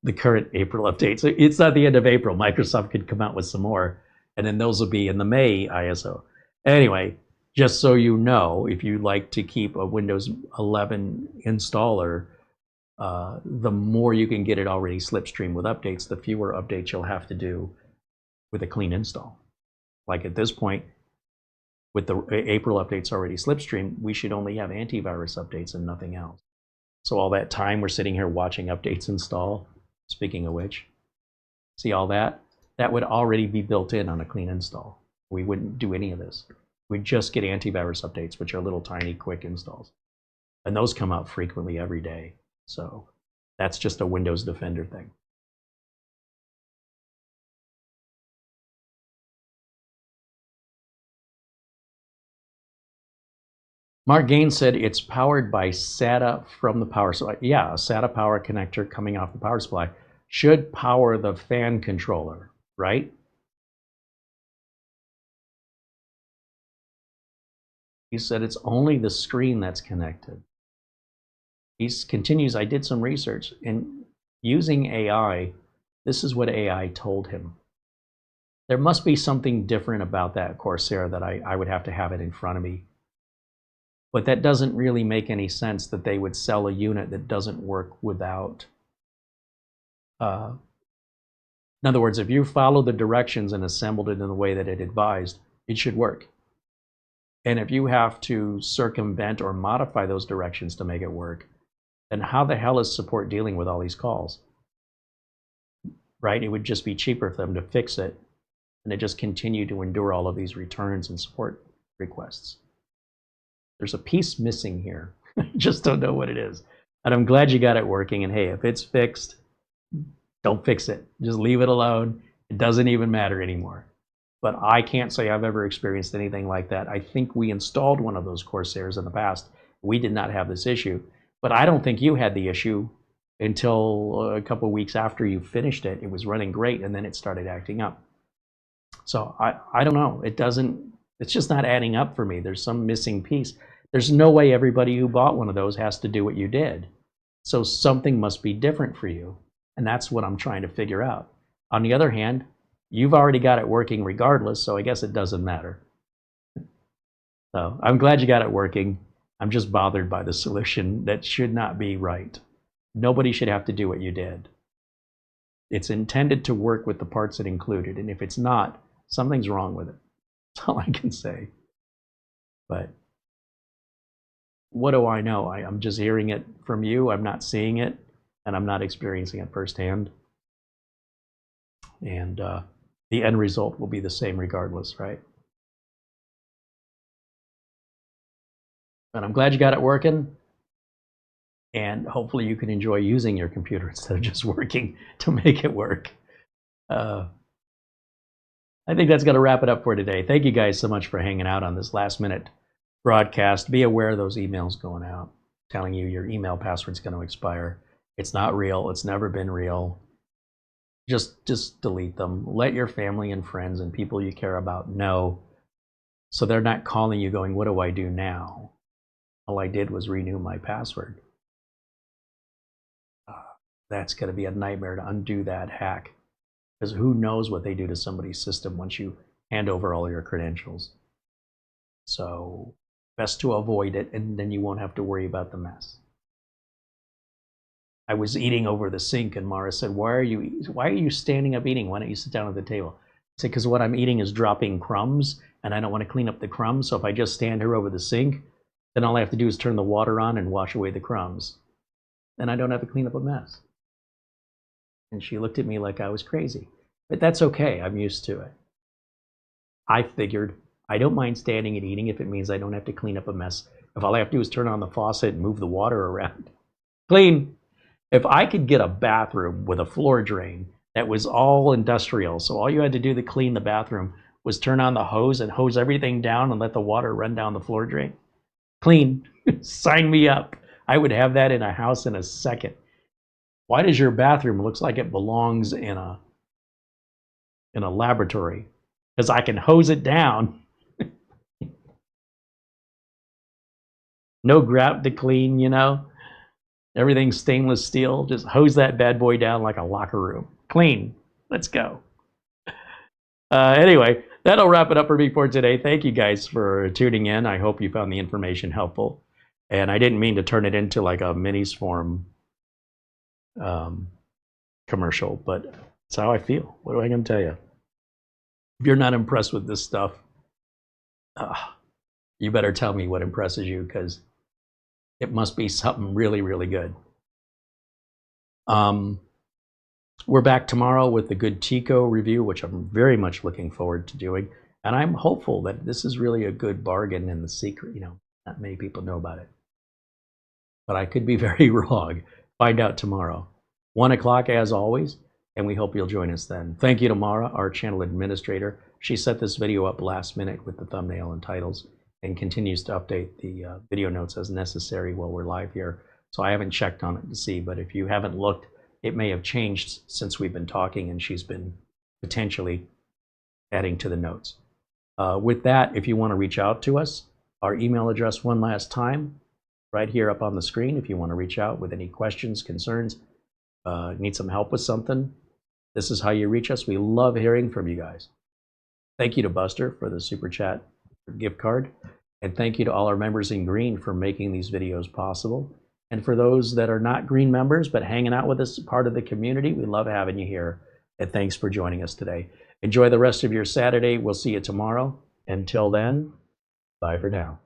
the current April updates. It's not the end of April. Microsoft could come out with some more, and then those will be in the May ISO. Anyway, just so you know, if you like to keep a Windows 11 installer, the more you can get it already slipstream with updates, the fewer updates you'll have to do with a clean install. Like at this point, with the April updates already slipstream, we should only have antivirus updates and nothing else. So all that time we're sitting here watching updates install, speaking of which, see all that? That would already be built in on a clean install. We wouldn't do any of this. We'd just get antivirus updates, which are little tiny quick installs. And those come out frequently every day. So that's just a Windows Defender thing. Mark Gaines said it's powered by SATA from the power supply. Yeah, a SATA power connector coming off the power supply should power the fan controller, right? He said it's only the screen that's connected. He continues, I did some research, and using AI, this is what AI told him. There must be something different about that Corsair that I would have to have it in front of me. But that doesn't really make any sense that they would sell a unit that doesn't work without. In other words, if you follow the directions and assembled it in the way that it advised, it should work. And if you have to circumvent or modify those directions to make it work, then how the hell is support dealing with all these calls? Right? It would just be cheaper for them to fix it and to just continue to endure all of these returns and support requests. There's a piece missing here. I just don't know what it is. And I'm glad you got it working. And hey, if it's fixed, don't fix it. Just leave it alone. It doesn't even matter anymore. But I can't say I've ever experienced anything like that. I think we installed one of those Corsairs in the past. We did not have this issue. But I don't think you had the issue until a couple of weeks after you finished it. It was running great, and then it started acting up. So I don't know. It's just not adding up for me. There's some missing piece. There's no way everybody who bought one of those has to do what you did. So something must be different for you. And that's what I'm trying to figure out. On the other hand, you've already got it working regardless, so I guess it doesn't matter. So I'm glad you got it working. I'm just bothered by the solution. That should not be right. Nobody should have to do what you did. It's intended to work with the parts it included, and if it's not, something's wrong with it. That's all I can say. But what do I know? I'm just hearing it from you. I'm not seeing it, and I'm not experiencing it firsthand. And the end result will be the same regardless, right? But I'm glad you got it working. And hopefully you can enjoy using your computer instead of just working to make it work. I think that's going to wrap it up for today. Thank you guys so much for hanging out on this last minute broadcast. Be aware of those emails going out telling you your email password's going to expire. It's not real. It's never been real. Just delete them. Let your family and friends and people you care about know, so they're not calling you going, what do I do now? All I did was renew my password. That's going to be a nightmare to undo that hack, because who knows what they do to somebody's system once you hand over all your credentials. So best to avoid it, and then you won't have to worry about the mess. I was eating over the sink, and Mara said, why are you standing up eating? Why don't you sit down at the table? I said, because what I'm eating is dropping crumbs, and I don't want to clean up the crumbs. So if I just stand here over the sink, then all I have to do is turn the water on and wash away the crumbs. Then I don't have to clean up a mess. And she looked at me like I was crazy. But that's okay. I'm used to it. I figured I don't mind standing and eating if it means I don't have to clean up a mess. If all I have to do is turn on the faucet and move the water around. Clean. If I could get a bathroom with a floor drain that was all industrial, so all you had to do to clean the bathroom was turn on the hose and hose everything down and let the water run down the floor drain. Clean. Sign me up. I would have that in a house in a second. Why does your bathroom look like it belongs in a laboratory? Because I can hose it down. No grout to clean, you know. Everything's stainless steel. Just hose that bad boy down like a locker room. Clean. Let's go. Anyway, that'll wrap it up for me for today. Thank you guys for tuning in. I hope you found the information helpful. And I didn't mean to turn it into like a minis form commercial, but it's how I feel. What am I going to tell you? If you're not impressed with this stuff, you better tell me what impresses you, because it must be something really, really good. We're back tomorrow with the Good Tico review, which I'm very much looking forward to doing. And I'm hopeful that this is really a good bargain in the secret. You know, not many people know about it. But I could be very wrong. Find out tomorrow. 1 o'clock as always, and we hope you'll join us then. Thank you to Mara, our channel administrator. She set this video up last minute with the thumbnail and titles, and continues to update the video notes as necessary while we're live here. So I haven't checked on it to see, but if you haven't looked, it may have changed since we've been talking, and she's been potentially adding to the notes. With that, if you want to reach out to us, our email address one last time, right here up on the screen. If you want to reach out with any questions, concerns, need some help with something, this is how you reach us. We love hearing from you guys. Thank you to Buster for the super chat gift card, and thank you to all our members in green for making these videos possible. And for those that are not green members but hanging out with us, part of the community, we love having you here, and thanks for joining us today. Enjoy the rest of your Saturday. We'll see you tomorrow. Until then, bye for now.